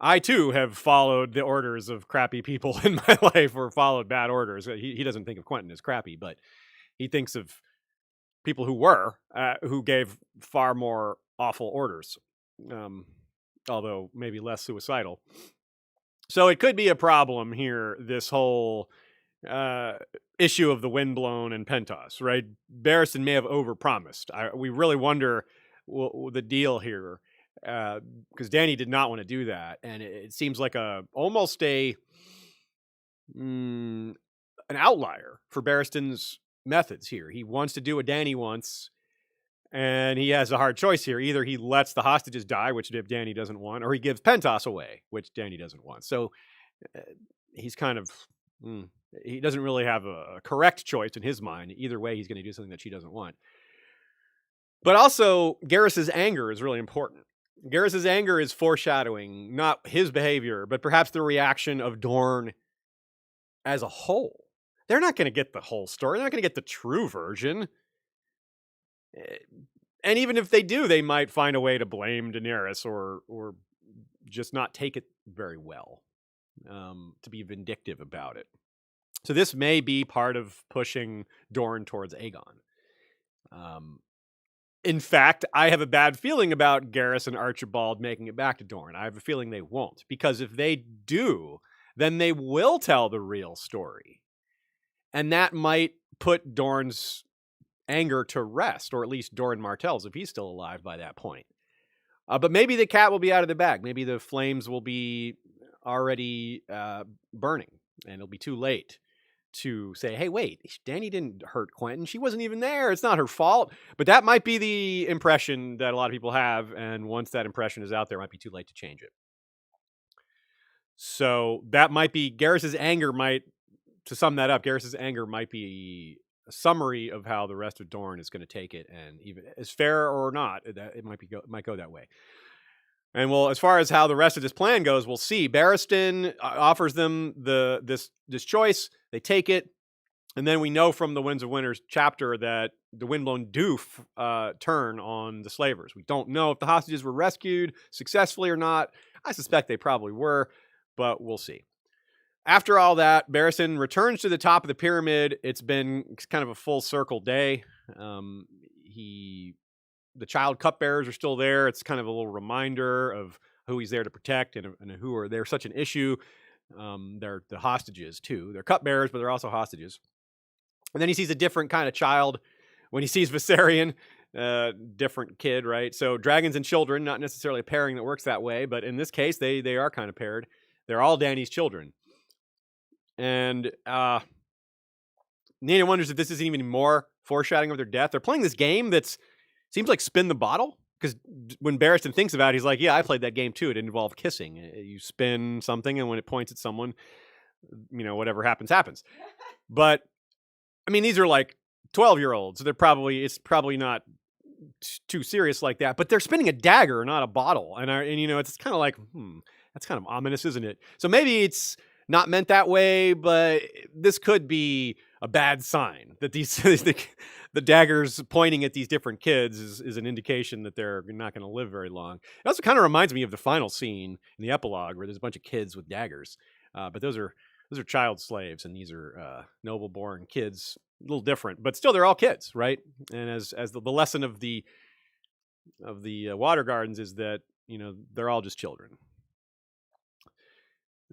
I too have followed the orders of crappy people in my life, or followed bad orders. He doesn't think of Quentyn as crappy, but he thinks of people who gave far more awful orders, although maybe less suicidal. So it could be a problem here, this whole issue of the windblown and Pentos, right? Barristan may have overpromised. We really wonder the deal here, because Dany did not want to do that, and it seems like almost an outlier for Barristan's methods here. He wants to do what Dany wants, and he has a hard choice here. Either he lets the hostages die, which Dany doesn't want, or he gives Pentos away, which Dany doesn't want. So he's kind of he doesn't really have a correct choice in his mind. Either way, he's going to do something that she doesn't want. But also, Garrus's anger is really important. Garrus's anger is foreshadowing not his behavior, but perhaps the reaction of Dorne as a whole. They're not going to get the whole story. They're not going to get the true version. And even if they do, they might find a way to blame Daenerys or just not take it very well, to be vindictive about it. So this may be part of pushing Dorne towards Aegon. In fact, I have a bad feeling about Garrus and Archibald making it back to Dorne. I have a feeling they won't, because if they do, then they will tell the real story. And that might put Dorne's anger to rest, or at least Doran Martell's, if he's still alive by that point. But maybe the cat will be out of the bag. Maybe the flames will be already burning, and it'll be too late to say, hey, wait, Dany didn't hurt Quentyn. She wasn't even there. It's not her fault. But that might be the impression that a lot of people have, and once that impression is out there, it might be too late to change it. So that might be Garrus's anger to sum that up, Garrus's anger might be a summary of how the rest of Dorne is going to take it, and even as fair or not, it might go that way. And well, as far as how the rest of this plan goes, we'll see. Barristan offers them this choice. They take it. And then we know from the Winds of Winter's chapter that the Windblown do turn on the slavers. We don't know if the hostages were rescued successfully or not. I suspect they probably were, but we'll see. After all that, Barristan returns to the top of the pyramid. It's been kind of a full circle day. The child cupbearers are still there. It's kind of a little reminder of who he's there to protect and who are there such an issue. They're the hostages too. They're cupbearers, but they're also hostages. And then he sees a different kind of child when he sees Viserion, different kid, right? So dragons and children, not necessarily a pairing that works that way, but in this case, they are kind of paired. They're all Dany's children. And Nina wonders if this isn't even more foreshadowing of their death. They're playing this game that seems like spin the bottle. Because when Barristan thinks about it, he's like, yeah, I played that game too. It involved kissing. You spin something, and when it points at someone, whatever happens. But I mean, these are like 12-year-olds. So it's probably not too serious like that. But they're spinning a dagger, not a bottle. And it's kind of like, that's kind of ominous, isn't it? So maybe it's not meant that way, but this could be a bad sign that the daggers pointing at these different kids is an indication that they're not going to live very long. It also kind of reminds me of the final scene in the epilogue where there's a bunch of kids with daggers. But those are child slaves, and these are noble-born kids. A little different, but still they're all kids, right? And as the lesson of the Water Gardens is that they're all just children.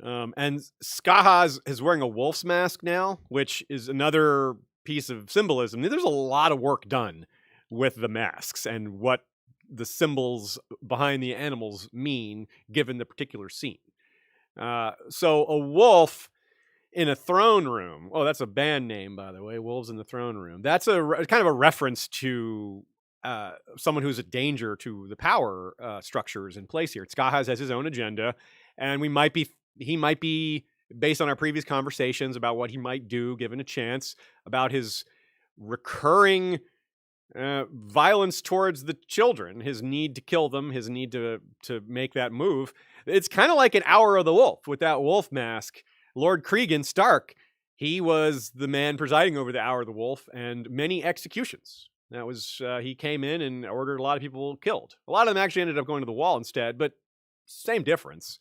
And Skahaz is wearing a wolf's mask now, which is another piece of symbolism. There's a lot of work done with the masks and what the symbols behind the animals mean given the particular scene. So a wolf in a throne room. Oh, that's a band name, by the way. Wolves in the Throne Room. That's kind of a reference to someone who's a danger to the power structures in place here. Skahaz has his own agenda, and he might be, based on our previous conversations about what he might do given a chance, about his recurring violence towards the children, his need to kill them, his need to make that move. It's kind of like an Hour of the Wolf with that wolf mask. Lord Cregan Stark, he was the man presiding over the Hour of the Wolf and many executions. That was, he came in and ordered a lot of people killed. A lot of them actually ended up going to the wall instead, but same difference.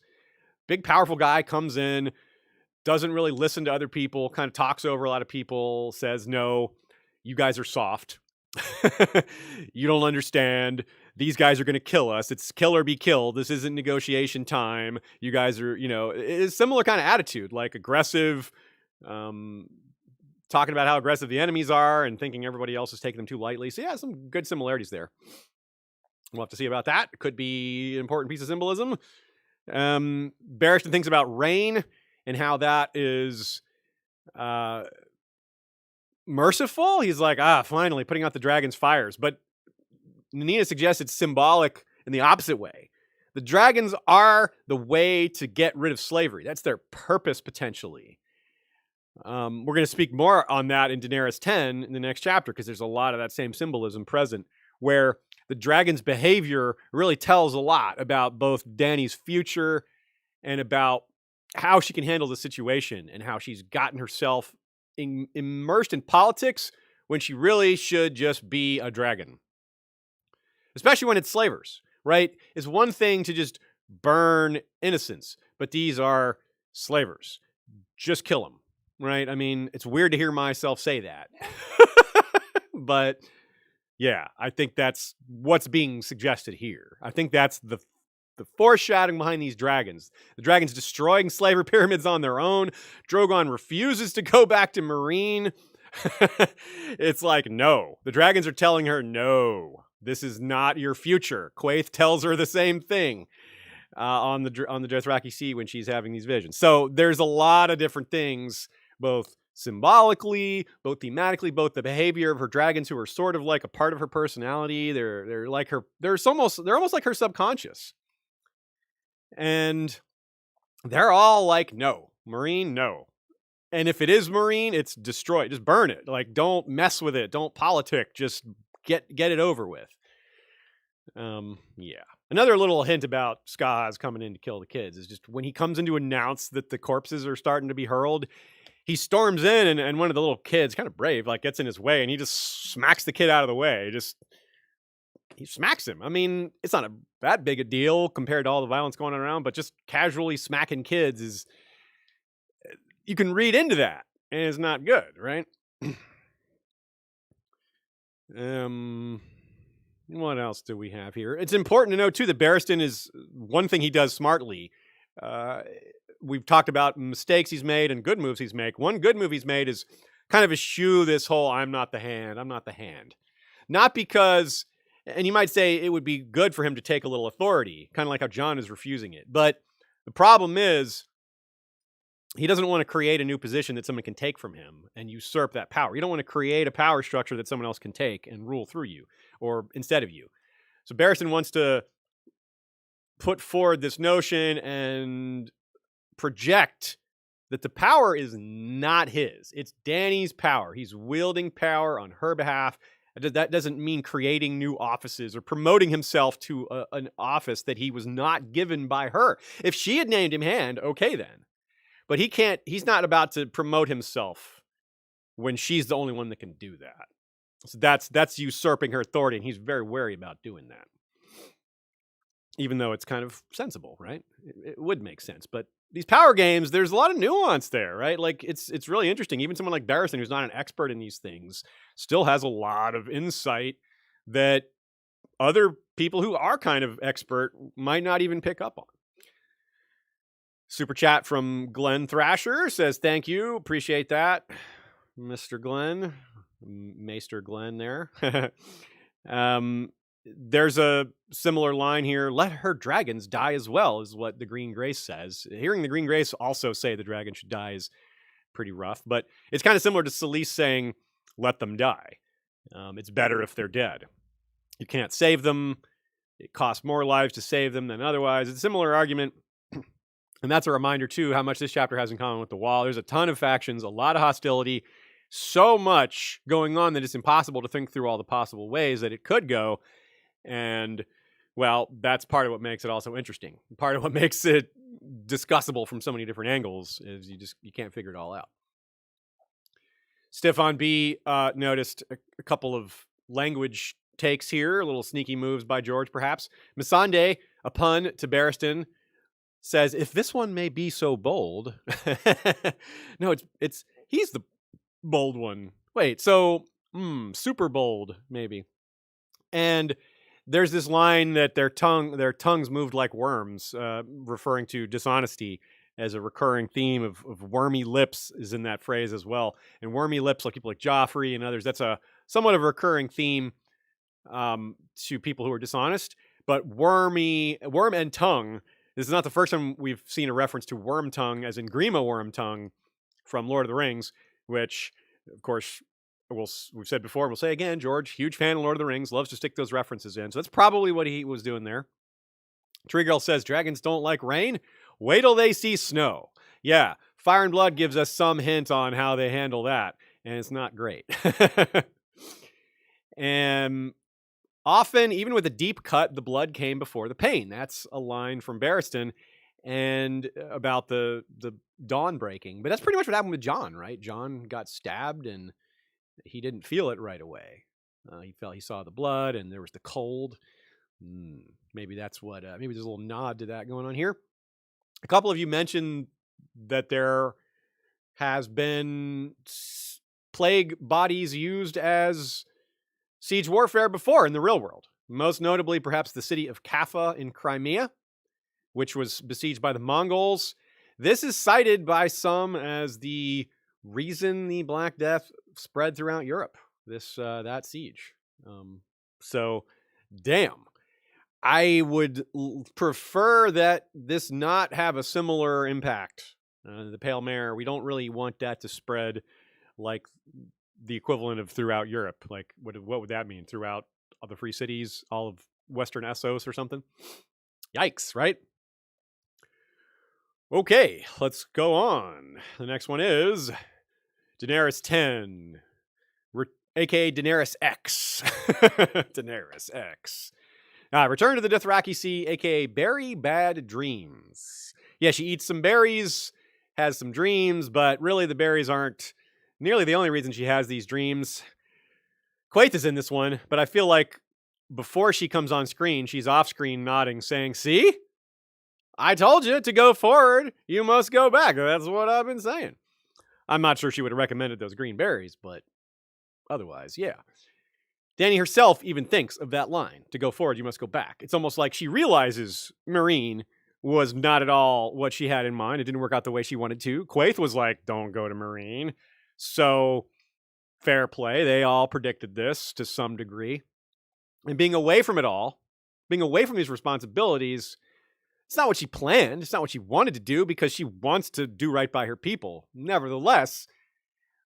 Big, powerful guy comes in, doesn't really listen to other people, kind of talks over a lot of people, says, no, you guys are soft. You don't understand. These guys are going to kill us. It's kill or be killed. This isn't negotiation time. You guys are, it's similar kind of attitude, like aggressive, talking about how aggressive the enemies are and thinking everybody else is taking them too lightly. So yeah, some good similarities there. We'll have to see about that. It could be an important piece of symbolism. Barristan thinks about rain and how that is merciful. He's like, finally putting out the dragon's fires. But Nina suggests it's symbolic in the opposite way. The dragons are the way to get rid of slavery. That's their purpose, potentially. We're going to speak more on that in Daenerys 10 in the next chapter, because there's a lot of that same symbolism present, where the dragon's behavior really tells a lot about both Dany's future and about how she can handle the situation and how she's gotten herself immersed in politics when she really should just be a dragon. Especially when it's slavers, right? It's one thing to just burn innocents, but these are slavers. Just kill them, right? I mean, it's weird to hear myself say that. But yeah, I think that's what's being suggested here. I think that's the foreshadowing behind these dragons. The dragons destroying slaver pyramids on their own. Drogon refuses to go back to Meereen. It's like, no. The dragons are telling her, no, this is not your future. Quaithe tells her the same thing on the Dothraki Sea when she's having these visions. So there's a lot of different things, both symbolically, both thematically, both the behavior of her dragons, who are sort of like a part of her personality. They're like her. They're almost like her subconscious, and they're all like, no, Meereen, no. And if it is Meereen, it's destroyed. Just burn it. Like, don't mess with it. Don't politic. Just get it over with. Yeah. Another little hint about Skaz coming in to kill the kids is just when he comes in to announce that the corpses are starting to be hurled, he storms in and one of the little kids, kind of brave, like gets in his way and he just smacks the kid out of the way. He smacks him. I mean, it's not that big a deal compared to all the violence going on around, but just casually smacking kids is, you can read into that and it's not good, right? What else do we have here? It's important to know too that Barristan is one thing he does smartly. We've talked about mistakes he's made and good moves he's made. One good move he's made is kind of eschew this whole I'm not the hand. Not because, and you might say it would be good for him to take a little authority, kind of like how Jon is refusing it. But the problem is he doesn't want to create a new position that someone can take from him and usurp that power. You don't want to create a power structure that someone else can take and rule through you or instead of you. So Barristan wants to put forward this notion and project that the power is not his. It's Dany's power. He's wielding power on her behalf. That doesn't mean creating new offices or promoting himself to an office that he was not given by her. If she had named him hand, okay then. But he can't, he's not about to promote himself when she's the only one that can do that. So that's usurping her authority, and he's very wary about doing that. Even though it's kind of sensible, right? It would make sense. But these power games, there's a lot of nuance there, right? Like it's really interesting. Even someone like Barristan, who's not an expert in these things, still has a lot of insight that other people who are kind of expert might not even pick up on. Super chat from Glenn Thrasher says, thank you. Appreciate that, Mr. Glenn. Maester Glenn there. There's a similar line here. Let her dragons die as well, is what the Green Grace says. Hearing the Green Grace also say the dragon should die is pretty rough, but it's kind of similar to Selyse saying, let them die. It's better if they're dead. You can't save them. It costs more lives to save them than otherwise. It's a similar argument. And that's a reminder, too, how much this chapter has in common with The Wall. There's a ton of factions, a lot of hostility, so much going on that it's impossible to think through all the possible ways that it could go. And, well, that's part of what makes it also interesting. Part of what makes it discussable from so many different angles is you can't figure it all out. Stefan B. Noticed a couple of language takes here, little sneaky moves by George, perhaps. Missandei, a pun to Barristan, says, if this one may be so bold. No, it's he's the bold one. Wait, so super bold, maybe. And there's this line that their tongues moved like worms, referring to dishonesty as a recurring theme of wormy lips is in that phrase as well. And wormy lips, like people like Joffrey and others, that's a somewhat of a recurring theme to people who are dishonest. But worm and tongue, this is not the first time we've seen a reference to worm tongue, as in Grima worm tongue from Lord of the Rings, which, of course, we've said before, we'll say again, George, huge fan of Lord of the Rings, loves to stick those references in. So that's probably what he was doing there. Tree Girl says, dragons don't like rain? Wait till they see snow. Yeah, Fire and Blood gives us some hint on how they handle that, and it's not great. And often, even with a deep cut, the blood came before the pain. That's a line from Barristan and about the dawn breaking. But that's pretty much what happened with Jon, right? Jon got stabbed and he didn't feel it right away. He saw the blood and there was the cold. Maybe that's what, maybe there's a little nod to that going on here. A couple of you mentioned that there has been plague bodies used as siege warfare before in the real world. Most notably, perhaps the city of Kaffa in Crimea, which was besieged by the Mongols. This is cited by some as the reason the Black Death spread throughout Europe, that siege. So, damn. I would prefer that this not have a similar impact. The Pale Mare, we don't really want that to spread like the equivalent of throughout Europe. Like, what would that mean? Throughout all the free cities, all of Western Essos or something? Yikes, right? Okay, let's go on. The next one is Daenerys 10, aka Daenerys X. Daenerys X. Return to the Dothraki Sea, aka Berry Bad Dreams. Yeah, she eats some berries, has some dreams, but really the berries aren't nearly the only reason she has these dreams. Quaithe is in this one, but I feel like before she comes on screen, she's off screen nodding, saying, "See? I told you to go forward. You must go back." That's what I've been saying. I'm not sure she would have recommended those green berries, but otherwise, yeah. Dany herself even thinks of that line, to go forward, you must go back. It's almost like she realizes Meereen was not at all what she had in mind. It didn't work out the way she wanted to. Quaithe was like, don't go to Meereen. So, fair play. They all predicted this to some degree. And being away from it all, being away from these responsibilities, it's not what she planned. It's not what she wanted to do because she wants to do right by her people. Nevertheless,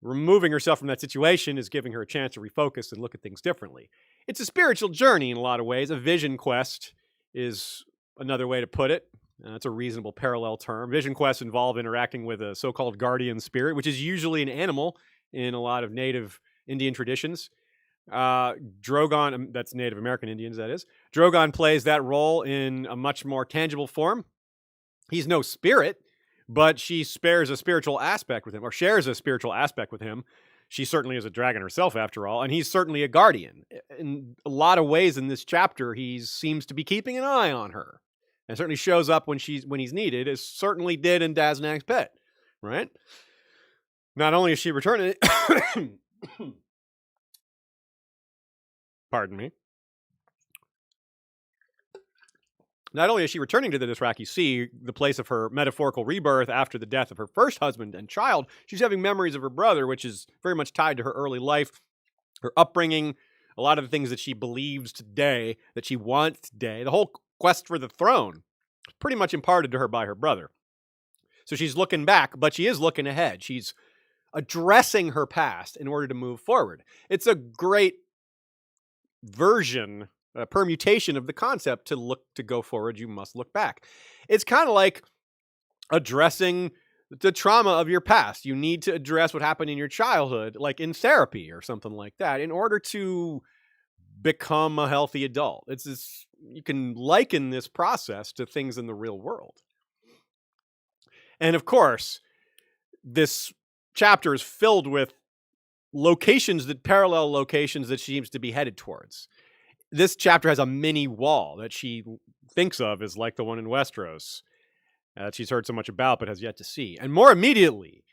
removing herself from that situation is giving her a chance to refocus and look at things differently. It's a spiritual journey in a lot of ways. A vision quest is another way to put it. It's a reasonable parallel term. Vision quests involve interacting with a so-called guardian spirit, which is usually an animal in a lot of native Indian traditions. Drogon, that's Native American Indians, that is. Drogon plays that role in a much more tangible form. He's no spirit, but she shares a spiritual aspect with him. She certainly is a dragon herself, after all, and he's certainly a guardian. In a lot of ways in this chapter, he seems to be keeping an eye on her, and certainly shows up when he's needed, as certainly did in Daznak's Pit, right? Not only is she returning, pardon me. Not only is she returning to the Dothraki Sea, the place of her metaphorical rebirth after the death of her first husband and child, she's having memories of her brother, which is very much tied to her early life, her upbringing, a lot of the things that she believes today, that she wants today. The whole quest for the throne is pretty much imparted to her by her brother. So she's looking back, but she is looking ahead. She's addressing her past in order to move forward. It's a great version, a permutation of the concept to go forward, you must look back. It's kind of like addressing the trauma of your past. You need to address what happened in your childhood, like in therapy or something like that, in order to become a healthy adult. You can liken this process to things in the real world. And of course, this chapter is filled with parallel locations that she seems to be headed towards. This chapter has a mini wall that she thinks of as like the one in Westeros that she's heard so much about but has yet to see. And more immediately,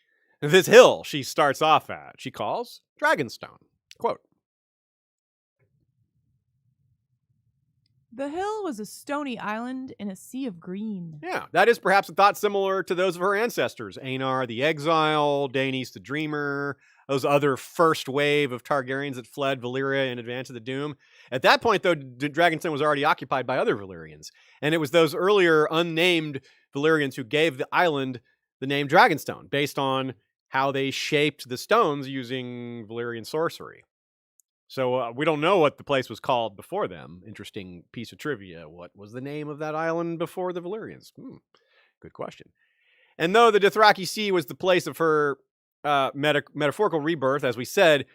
this hill she starts off at, she calls Dragonstone. Quote, "The hill was a stony island in a sea of green." Yeah, that is perhaps a thought similar to those of her ancestors. Aenar the Exile, Daenerys the Dreamer, those other first wave of Targaryens that fled Valyria in advance of the Doom. At that point, though, Dragonstone was already occupied by other Valyrians. And it was those earlier unnamed Valyrians who gave the island the name Dragonstone, based on how they shaped the stones using Valyrian sorcery. So we don't know what the place was called before them. Interesting piece of trivia. What was the name of that island before the Valyrians? Good question. And though the Dothraki Sea was the place of her metaphorical rebirth, as we said,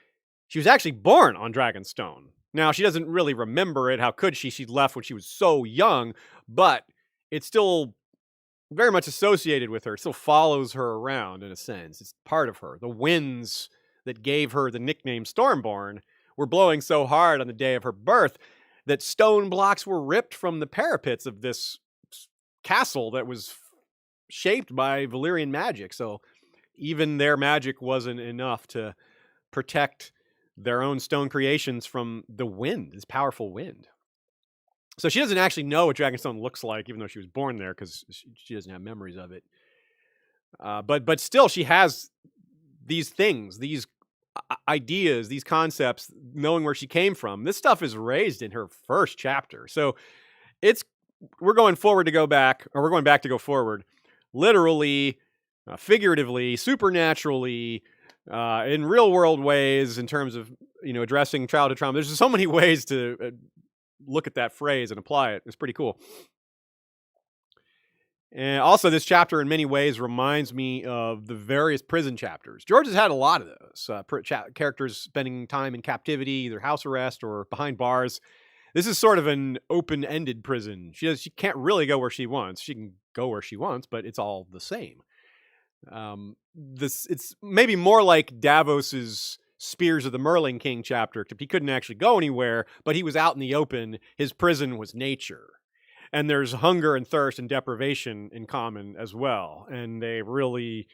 she was actually born on Dragonstone. Now, she doesn't really remember it. How could she? She left when she was so young, but it's still very much associated with her. It still follows her around in a sense. It's part of her. The winds that gave her the nickname Stormborn were blowing so hard on the day of her birth that stone blocks were ripped from the parapets of this castle that was shaped by Valyrian magic. So even their magic wasn't enough to protect their own stone creations from the wind, this powerful wind. So she doesn't actually know what Dragonstone looks like, even though she was born there, because she doesn't have memories of it. But still, she has these things, these ideas, these concepts, knowing where she came from. This stuff is raised in her first chapter. So we're going forward to go back, or we're going back to go forward, literally, figuratively, supernaturally, in real world ways, in terms of addressing childhood trauma. There's so many ways to look at that phrase and apply it. It's pretty cool. And also, this chapter in many ways reminds me of the various prison chapters. George has had a lot of those. Characters spending time in captivity, either house arrest or behind bars. This is sort of an open-ended prison. She can't really go where she wants. She can go where she wants, but it's all the same. It's maybe more like Davos's Spears of the Merling King chapter, except he couldn't actually go anywhere, but he was out in the open. His prison was nature. And there's hunger and thirst and deprivation in common as well. And they really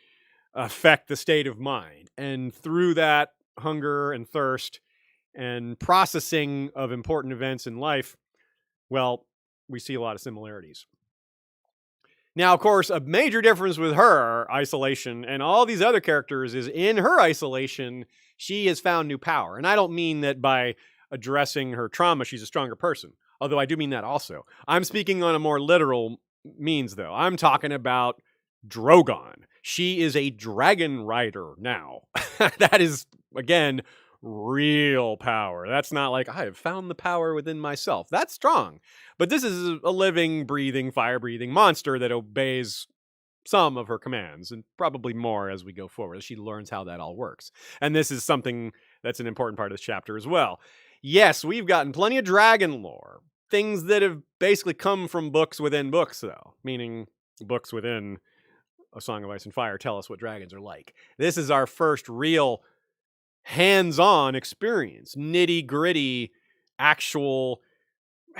affect the state of mind. And through that hunger and thirst and processing of important events in life, well, we see a lot of similarities. Now, of course, a major difference with her isolation and all these other characters is in her isolation, she has found new power. And I don't mean that by addressing her trauma, she's a stronger person. Although I do mean that also. I'm speaking on a more literal means, though. I'm talking about Drogon. She is a dragon rider now. That is, again, real power. That's not like, I have found the power within myself. That's strong. But this is a living, breathing, fire-breathing monster that obeys some of her commands, and probably more as we go forward, as she learns how that all works. And this is something that's an important part of this chapter as well. Yes, we've gotten plenty of dragon lore. Things that have basically come from books within books, though. Meaning books within A Song of Ice and Fire tell us what dragons are like. This is our first real hands-on experience. Nitty-gritty, actual,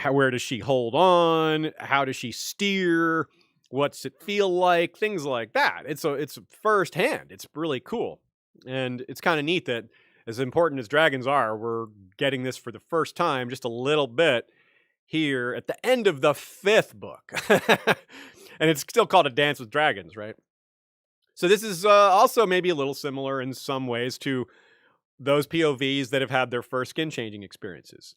where does she hold on? How does she steer? What's it feel like? Things like that. It's firsthand. It's really cool. And it's kind of neat that as important as dragons are, we're getting this for the first time, just a little bit, here at the end of the 5th book. And it's still called A Dance with Dragons, right? So this is also maybe a little similar in some ways to those POVs that have had their first skin-changing experiences.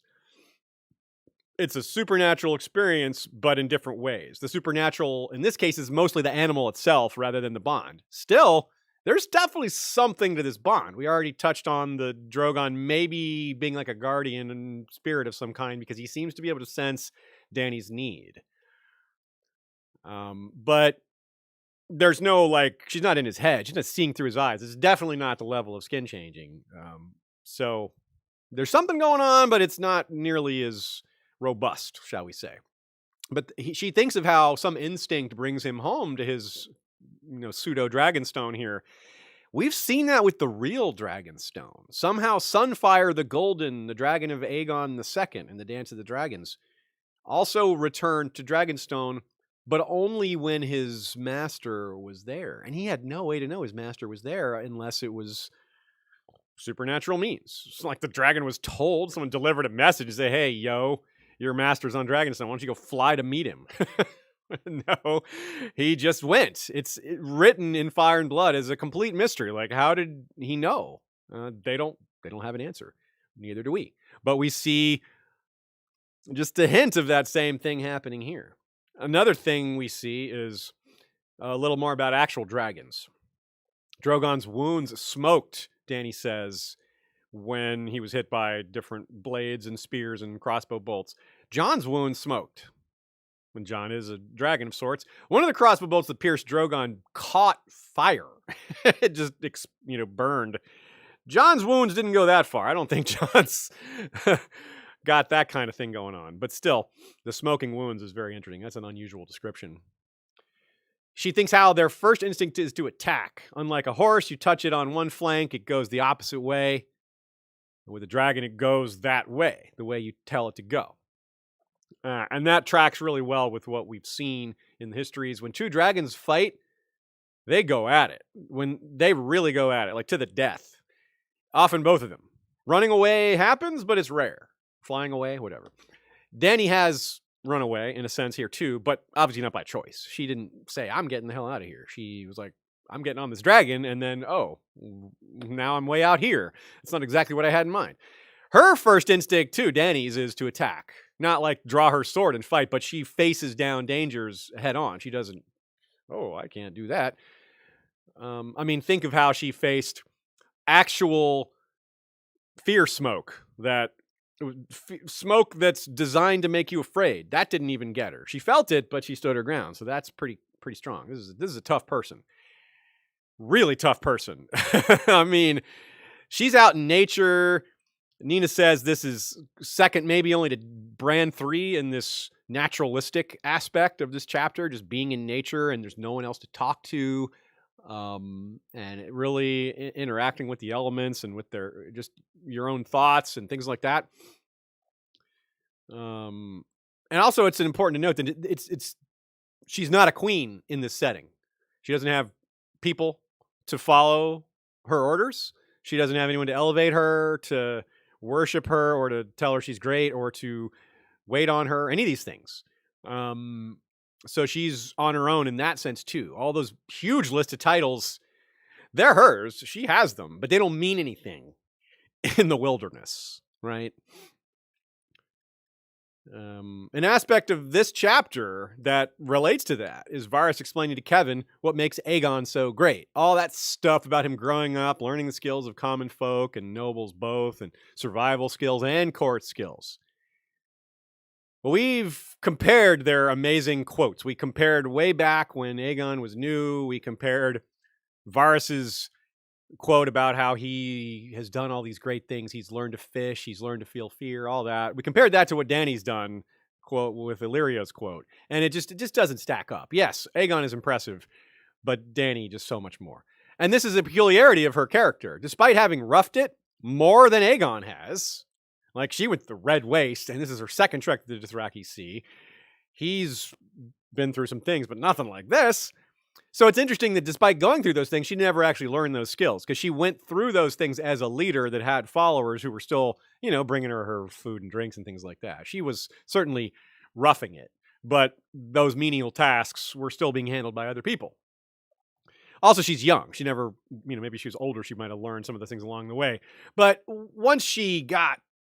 It's a supernatural experience, but in different ways. The supernatural, in this case, is mostly the animal itself rather than the bond. Still, there's definitely something to this bond. We already touched on the Drogon maybe being like a guardian and spirit of some kind because he seems to be able to sense Dany's need. But there's no, like, she's not in his head. She's not seeing through his eyes. It's definitely not the level of skin changing. So there's something going on, but it's not nearly as robust, shall we say. But she thinks of how some instinct brings him home to his pseudo Dragonstone here. We've seen that with the real Dragonstone. Somehow Sunfire the Golden, the dragon of Aegon II in the Dance of the Dragons, also returned to Dragonstone, but only when his master was there. And he had no way to know his master was there unless it was supernatural means. It's like the dragon was told, someone delivered a message and say, hey, yo, your master's on Dragonstone. Why don't you go fly to meet him? No, he just went. It's written in Fire and Blood as a complete mystery. Like, how did he know? They don't have an answer. Neither do we. But we see just a hint of that same thing happening here. Another thing we see is a little more about actual dragons. Drogon's wounds smoked, Dany says, when he was hit by different blades and spears and crossbow bolts. Jon's wounds smoked. When Jon is a dragon of sorts. One of the crossbow bolts that pierced Drogon caught fire. It just, burned. Jon's wounds didn't go that far. I don't think Jon's got that kind of thing going on. But still, the smoking wounds is very interesting. That's an unusual description. She thinks how their first instinct is to attack. Unlike a horse, you touch it on one flank, it goes the opposite way. With a dragon, it goes that way, the way you tell it to go. And that tracks really well with what we've seen in the histories. When two dragons fight, they go at it. When they really go at it, like to the death. Often both of them. Running away happens, but it's rare. Flying away, whatever. Dany has run away in a sense here too, but obviously not by choice. She didn't say, I'm getting the hell out of here. She was like, I'm getting on this dragon, and then, now I'm way out here. It's not exactly what I had in mind. Her first instinct too, Dany's, is to attack. Not like draw her sword and fight, but she faces down dangers head on. She doesn't, I can't do that. Think of how she faced actual fear smoke, smoke that's designed to make you afraid. That didn't even get her. She felt it, but she stood her ground. So that's pretty strong. This is a tough person. Really tough person. She's out in nature. Nina says this is second, maybe only to Brand 3 in this naturalistic aspect of this chapter, just being in nature and there's no one else to talk to. And it really interacting with the elements and with their just your own thoughts and things like that. And also it's important to note that it's she's not a queen in this setting. She doesn't have people to follow her orders. She doesn't have anyone to elevate her, to worship her, or to tell her she's great, or to wait on her, any of these things. So she's on her own in that sense too. All those huge list of titles, they're hers. She has them, but they don't mean anything in the wilderness, right? An aspect of this chapter that relates to that is Varys explaining to Kevin what makes Aegon so great. All that stuff about him growing up, learning the skills of common folk and nobles both, and survival skills and court skills. Well, we've compared their amazing quotes. We compared way back when Aegon was new. We compared Varys's quote about how he has done all these great things. He's learned to fish. He's learned to feel fear, all that. We compared that to what Dany's done, quote, with Illyria's quote. And it just doesn't stack up. Yes, Aegon is impressive, but Dany just so much more. And this is a peculiarity of her character. Despite having roughed it more than Aegon has, like she went to the Red Waste, and this is her second trek to the Dothraki Sea. He's been through some things, but nothing like this. So it's interesting that despite going through those things, she never actually learned those skills because she went through those things as a leader that had followers who were still, bringing her food and drinks and things like that. She was certainly roughing it, but those menial tasks were still being handled by other people. Also, she's young. She never, maybe she was older. She might have learned some of the things along the way. But once she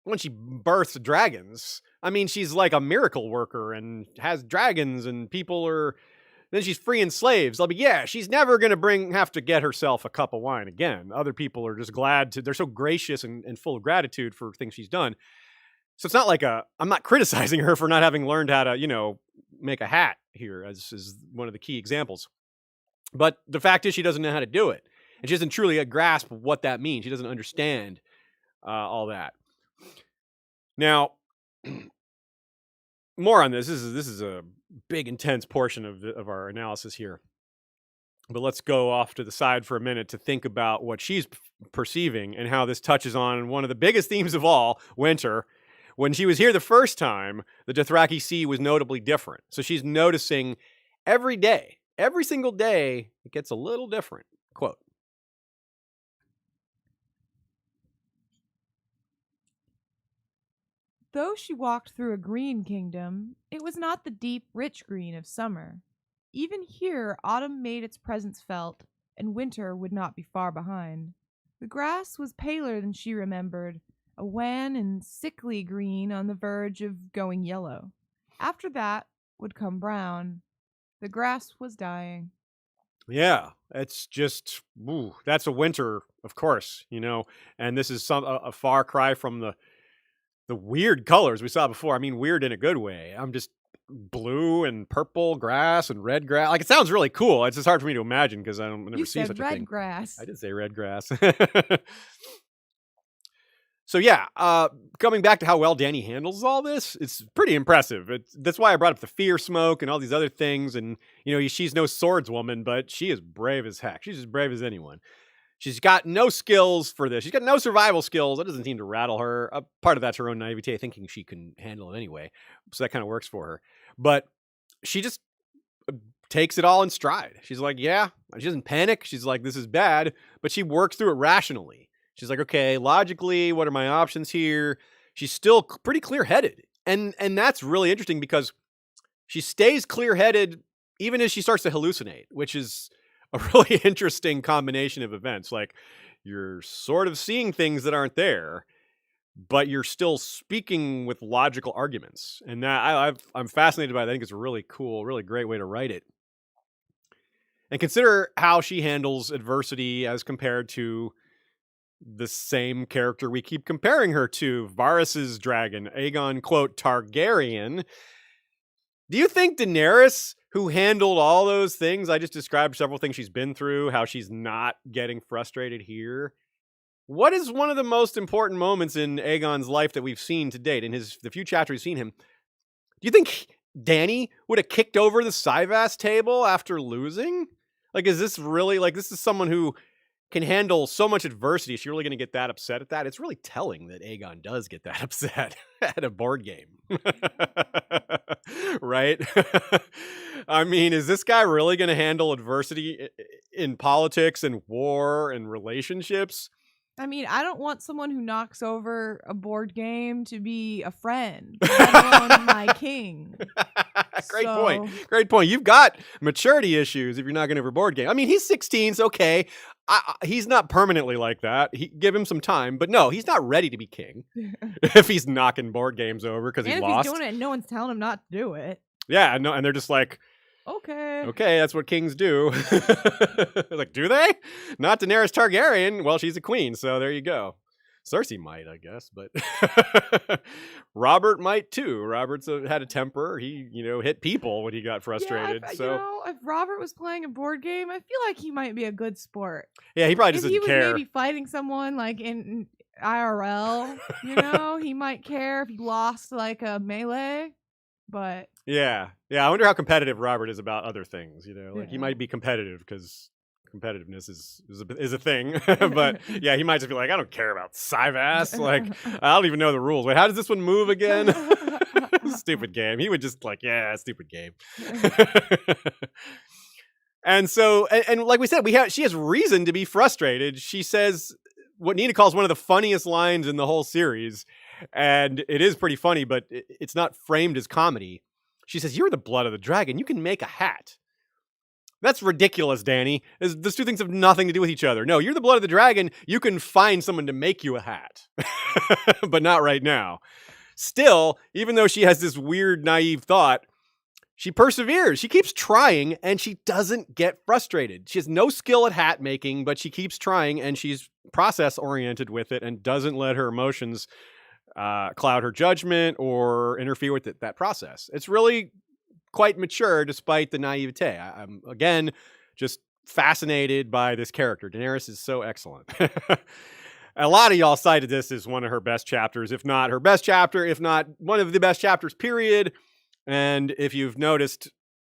births dragons, I mean, she's like a miracle worker and has dragons and people are... Then she's freeing slaves. I'll be, she's never going to have to get herself a cup of wine again. Other people are just they're so gracious and full of gratitude for things she's done. So it's not like I'm not criticizing her for not having learned how to, make a hat here, as is one of the key examples. But the fact is she doesn't know how to do it. And she doesn't truly grasp what that means. She doesn't understand all that. Now, more on this. This is a big, intense portion of our analysis here. But let's go off to the side for a minute to think about what she's perceiving and how this touches on one of the biggest themes of all, winter. When she was here the first time, the Dothraki Sea was notably different. So she's noticing every day, every single day, it gets a little different. Quote. Though she walked through a green kingdom, it was not the deep, rich green of summer. Even here, autumn made its presence felt, and winter would not be far behind. The grass was paler than she remembered, a wan and sickly green on the verge of going yellow. After that would come brown. The grass was dying. Yeah, it's just, that's a winter, of course, and this is a far cry from the weird colors we saw before. I mean, weird in a good way. I'm just blue and purple grass and red grass. Like, it sounds really cool. It's just hard for me to imagine because I never see such a thing. You said red grass. I did say red grass. So coming back to how well Dany handles all this, it's pretty impressive. That's why I brought up the fear smoke and all these other things. And, she's no swordswoman, but she is brave as heck. She's as brave as anyone. She's got no skills for this. She's got no survival skills. That doesn't seem to rattle her. Part of that's her own naivete, thinking she can handle it anyway. So that kind of works for her. But she just takes it all in stride. She's like, she doesn't panic. She's like, this is bad. But she works through it rationally. She's like, okay, logically, what are my options here? She's still pretty clear-headed. And that's really interesting because she stays clear-headed even as she starts to hallucinate, which is a really interesting combination of events. Like, you're sort of seeing things that aren't there, but you're still speaking with logical arguments. And that I'm fascinated by that. I think it's a really cool, really great way to write it. And consider how she handles adversity as compared to the same character we keep comparing her to, Varys's dragon, Aegon, quote, Targaryen. Do you think Daenerys, who handled all those things, I just described several things she's been through, how she's not getting frustrated here, What is one of the most important moments in Aegon's life that we've seen to date? In the few chapters we've seen him, do you think Dany would have kicked over the Syvas table after losing? Like, is this really, like, this is someone who can handle so much adversity. Is she really going to get that upset at that? It's really telling that Aegon does get that upset at a board game. Right? I mean, is this guy really going to handle adversity in politics and war and relationships? I mean, I don't want someone who knocks over a board game to be a friend, let alone my king. Great point. Great point. You've got maturity issues if you're not going to have a board game. I mean, he's 16, so okay. He's not permanently like that. Give him some time, but no, he's not ready to be king if he's knocking board games over because he lost. And if he's doing it and no one's telling him not to do it. Yeah, no, and they're just like, okay, that's what kings do. Like, do they? Not Daenerys Targaryen. Well, she's a queen, so there you go. Cersei might, I guess, but Robert might too. Robert's had a temper. He, hit people when he got frustrated. Yeah, if Robert was playing a board game, I feel like he might be a good sport. Yeah, he probably doesn't care. If he was maybe fighting someone like in IRL, he might care if he lost like a melee. But yeah, I wonder how competitive Robert is about other things. He might be competitive because competitiveness is a thing. But yeah, he might just be like, I don't care about Syvas. Like, I don't even know the rules. Wait, how does this one move again? Stupid game. He would just like, yeah, stupid game. And so, and like we said, she has reason to be frustrated. She says what Nina calls one of the funniest lines in the whole series. And it is pretty funny, but it's not framed as comedy. She says, "You're the blood of the dragon. You can make a hat." That's ridiculous, Dany. Those two things have nothing to do with each other. No, you're the blood of the dragon. You can find someone to make you a hat. But not right now. Still, even though she has this weird, naive thought, she perseveres. She keeps trying, and she doesn't get frustrated. She has no skill at hat making, but she keeps trying, and she's process-oriented with it and doesn't let her emotions cloud her judgment or interfere with that process. It's really quite mature despite the naivete. I'm, again, just fascinated by this character. Daenerys is so excellent. A lot of y'all cited this as one of her best chapters, if not her best chapter, if not one of the best chapters, period. And if you've noticed,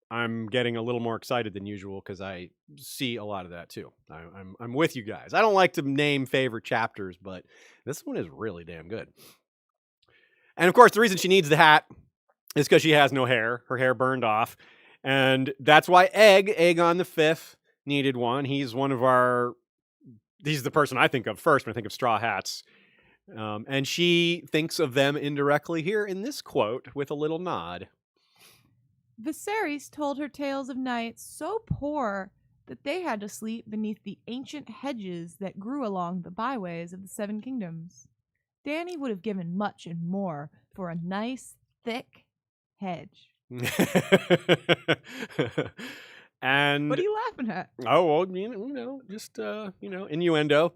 I'm getting a little more excited than usual because I see a lot of that too. I'm with you guys. I don't like to name favorite chapters, but this one is really damn good. And of course, the reason she needs the hat is because she has no hair. Her hair burned off. And that's why Aegon V, needed one. He's the person I think of first when I think of straw hats. And she thinks of them indirectly here in this quote with a little nod. Viserys told her tales of nights so poor that they had to sleep beneath the ancient hedges that grew along the byways of the Seven Kingdoms. Dany would have given much and more for a nice, thick hedge. And what are you laughing at? Oh, well, just innuendo.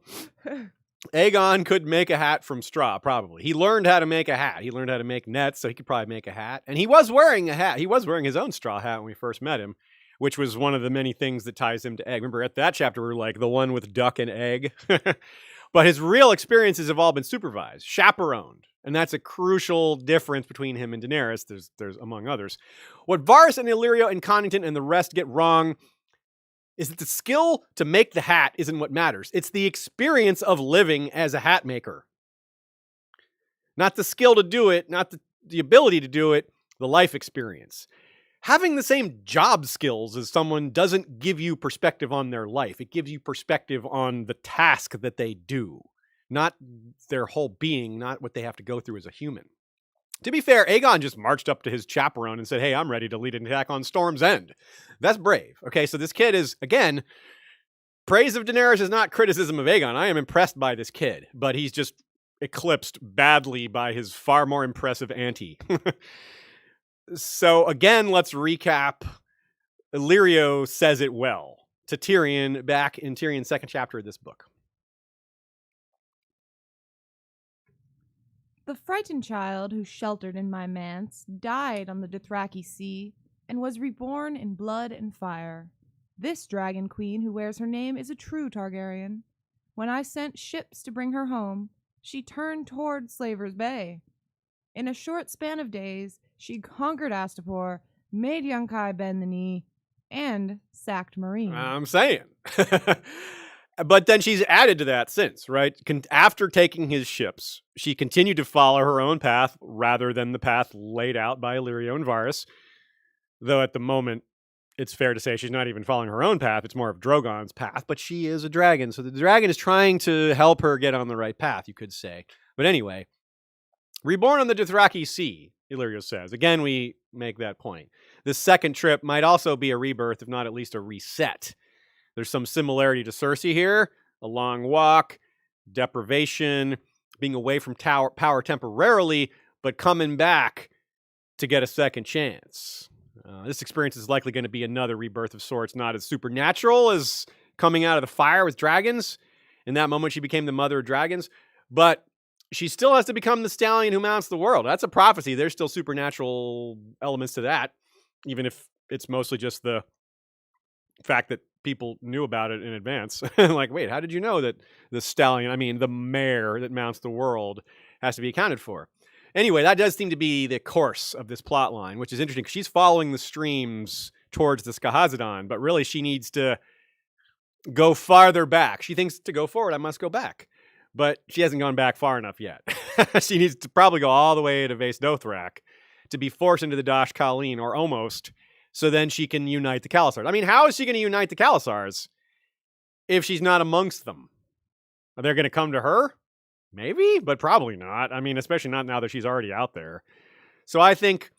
Aegon could make a hat from straw, probably. He learned how to make a hat. He learned how to make nets, so he could probably make a hat. And he was wearing a hat. He was wearing his own straw hat when we first met him, which was one of the many things that ties him to egg. Remember, at that chapter, we were like, the one with duck and egg. But his real experiences have all been supervised, chaperoned. And that's a crucial difference between him and Daenerys. There's among others. What Varys and Illyrio and Connington and the rest get wrong is that the skill to make the hat isn't what matters. It's the experience of living as a hat maker. Not the skill to do it, not the ability to do it, the life experience. Having the same job skills as someone doesn't give you perspective on their life. It gives you perspective on the task that they do, not their whole being, not what they have to go through as a human. To be fair, Aegon just marched up to his chaperone and said, "Hey, I'm ready to lead an attack on Storm's End." That's brave. Okay, so this kid is, again, praise of Daenerys is not criticism of Aegon. I am impressed by this kid, but he's just eclipsed badly by his far more impressive auntie. So again, let's recap. Illyrio says it well to Tyrion back in Tyrion's second chapter of this book. The frightened child who sheltered in my manse died on the Dothraki sea and was reborn in blood and fire. This dragon queen who wears her name is a true Targaryen. When I sent ships to bring her home, she turned toward Slaver's Bay. In a short span of days, she conquered Astapor, made Yunkai bend the knee, and sacked Marine. I'm saying. But then she's added to that since, right? After taking his ships, she continued to follow her own path rather than the path laid out by Illyrio and Varys. Though at the moment, it's fair to say she's not even following her own path. It's more of Drogon's path, but she is a dragon. So the dragon is trying to help her get on the right path, you could say. But anyway, reborn on the Dothraki Sea, Illyrio says. Again, we make that point. This second trip might also be a rebirth, if not at least a reset. There's some similarity to Cersei here. A long walk, deprivation, being away from power temporarily, but coming back to get a second chance. This experience is likely going to be another rebirth of sorts, not as supernatural as coming out of the fire with dragons. In that moment, she became the mother of dragons. But she still has to become the stallion who mounts the world. That's a prophecy. There's still supernatural elements to that, even if it's mostly just the fact that people knew about it in advance. Like, wait, how did you know that the stallion, the mare that mounts the world, has to be accounted for? Anyway, that does seem to be the course of this plot line, which is interesting because she's following the streams towards the Skahazadon, but really she needs to go farther back. She thinks to go forward, I must go back. But she hasn't gone back far enough yet. She needs to probably go all the way to Vaes Dothrak to be forced into the Dash Khaleen, or almost, so then she can unite the Khalasars. How is she going to unite the Khalasars if she's not amongst them? Are they going to come to her? Maybe, but probably not. Especially not now that she's already out there. So I think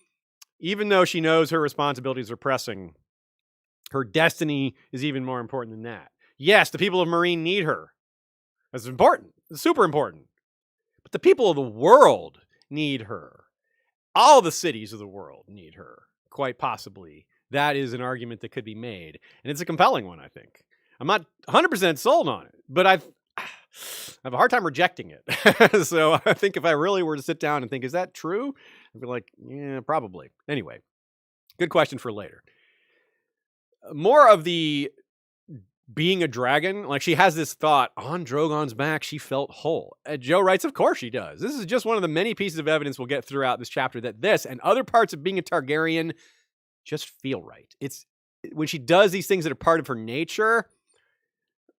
even though she knows her responsibilities are pressing, her destiny is even more important than that. Yes, the people of Marine need her. That's important. It's super important. But the people of the world need her. All the cities of the world need her. Quite possibly. That is an argument that could be made. And it's a compelling one, I think. I'm not 100% sold on it, but I have a hard time rejecting it. So I think if I really were to sit down and think, is that true? I'd be like, yeah, probably. Anyway, good question for later. More of the being a dragon, like she has this thought, on Drogon's back, she felt whole. Joe writes, of course she does. This is just one of the many pieces of evidence we'll get throughout this chapter that this and other parts of being a Targaryen just feel right. It's when she does these things that are part of her nature,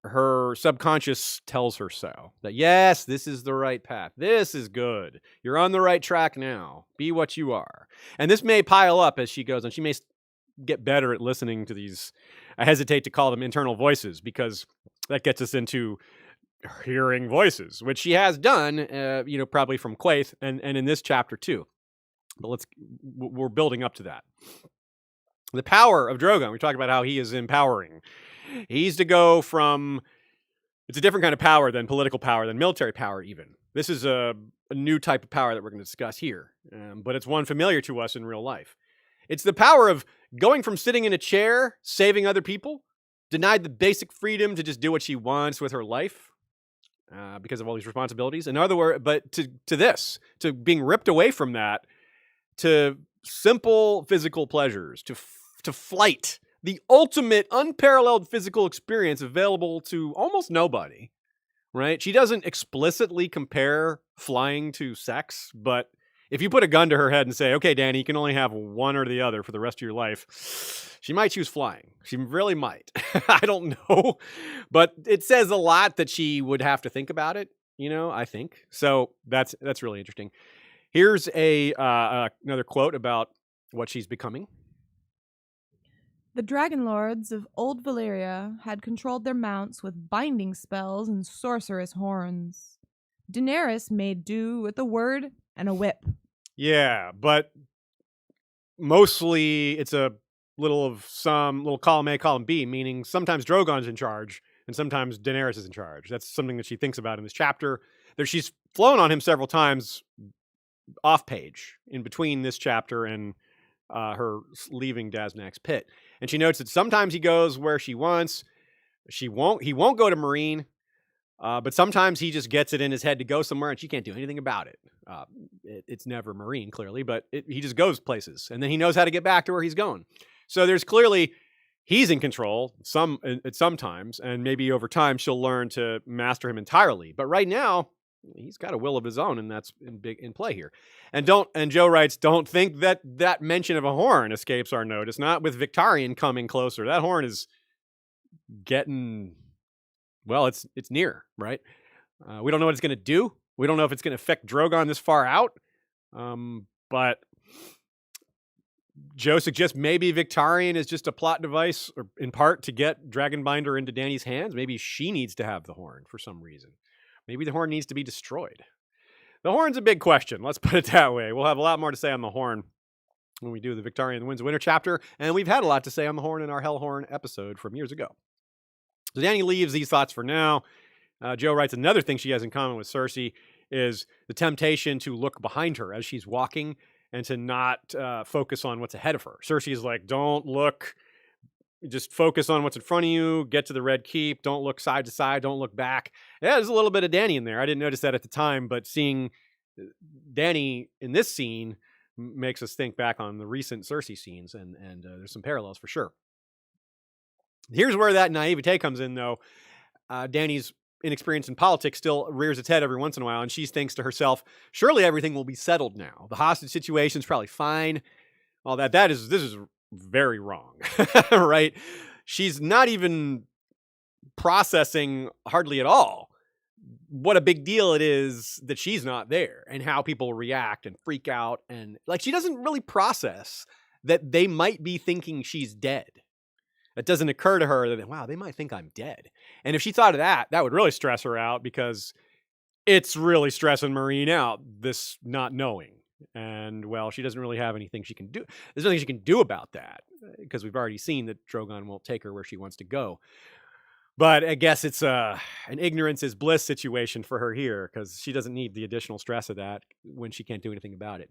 her subconscious tells her so. That yes, this is the right path. This is good. You're on the right track now. Be what you are. And this may pile up as she goes on. She may get better at listening to these. I hesitate to call them internal voices because that gets us into hearing voices, which she has done, probably from Quaithe and in this chapter too. But we're building up to that. The power of Drogon. We talked about how he is empowering. He's to go from, it's a different kind of power than political power, than military power even. This is a new type of power that we're going to discuss here, but it's one familiar to us in real life. It's the power of going from sitting in a chair, saving other people, denied the basic freedom to just do what she wants with her life because of all these responsibilities. In other words, but to this, to being ripped away from that, to simple physical pleasures, to flight, the ultimate unparalleled physical experience available to almost nobody, right? She doesn't explicitly compare flying to sex, but if you put a gun to her head and say, okay, Danny, you can only have one or the other for the rest of your life, she might choose flying. She really might. I don't know. But it says a lot that she would have to think about it, I think. So that's really interesting. Here's another quote about what she's becoming. The dragon lords of old Valyria had controlled their mounts with binding spells and sorceress horns. Daenerys made do with a word and a whip. Yeah, but mostly it's a little column A, column B, meaning sometimes Drogon's in charge and sometimes Daenerys is in charge. That's something that she thinks about in this chapter. She's flown on him several times off page in between this chapter and her leaving Daznak's pit. And she notes that sometimes he goes where she wants. He won't go to Marine. But sometimes he just gets it in his head to go somewhere and she can't do anything about it. It's never Marine, clearly, but he just goes places and then he knows how to get back to where he's going. So there's clearly he's in control at sometimes, and maybe over time she'll learn to master him entirely. But right now, he's got a will of his own, and that's in play here. And Joe writes, don't think that mention of a horn escapes our notice. Not with Victarion coming closer. That horn is getting, well, it's near, right? We don't know what it's going to do. We don't know if it's going to affect Drogon this far out. But Joe suggests maybe Victarion is just a plot device, or in part to get Dragonbinder into Dany's hands. Maybe she needs to have the horn for some reason. Maybe the horn needs to be destroyed. The horn's a big question. Let's put it that way. We'll have a lot more to say on the horn when we do the Victarion Wins Winter chapter, and we've had a lot to say on the horn in our Hellhorn episode from years ago. So Dany leaves these thoughts for now. Joe writes, another thing she has in common with Cersei is the temptation to look behind her as she's walking and to not focus on what's ahead of her. Cersei is like, don't look, just focus on what's in front of you, get to the Red Keep, don't look side to side, don't look back. Yeah, there's a little bit of Dany in there. I didn't notice that at the time, but seeing Dany in this scene makes us think back on the recent Cersei scenes, and there's some parallels for sure. Here's where that naivete comes in, though. Dany's inexperience in politics still rears its head every once in a while, and she thinks to herself, surely everything will be settled now. The hostage situation's probably fine. All that. This is very wrong, right? She's not even processing hardly at all what a big deal it is that she's not there and how people react and freak out. And like, she doesn't really process that they might be thinking she's dead. It doesn't occur to her that, wow, they might think I'm dead. And if she thought of that, that would really stress her out, because it's really stressing Marine out, this not knowing. And, well, she doesn't really have anything she can do. There's nothing she can do about that, because we've already seen that Drogon won't take her where she wants to go. But I guess it's an ignorance is bliss situation for her here, because she doesn't need the additional stress of that when she can't do anything about it.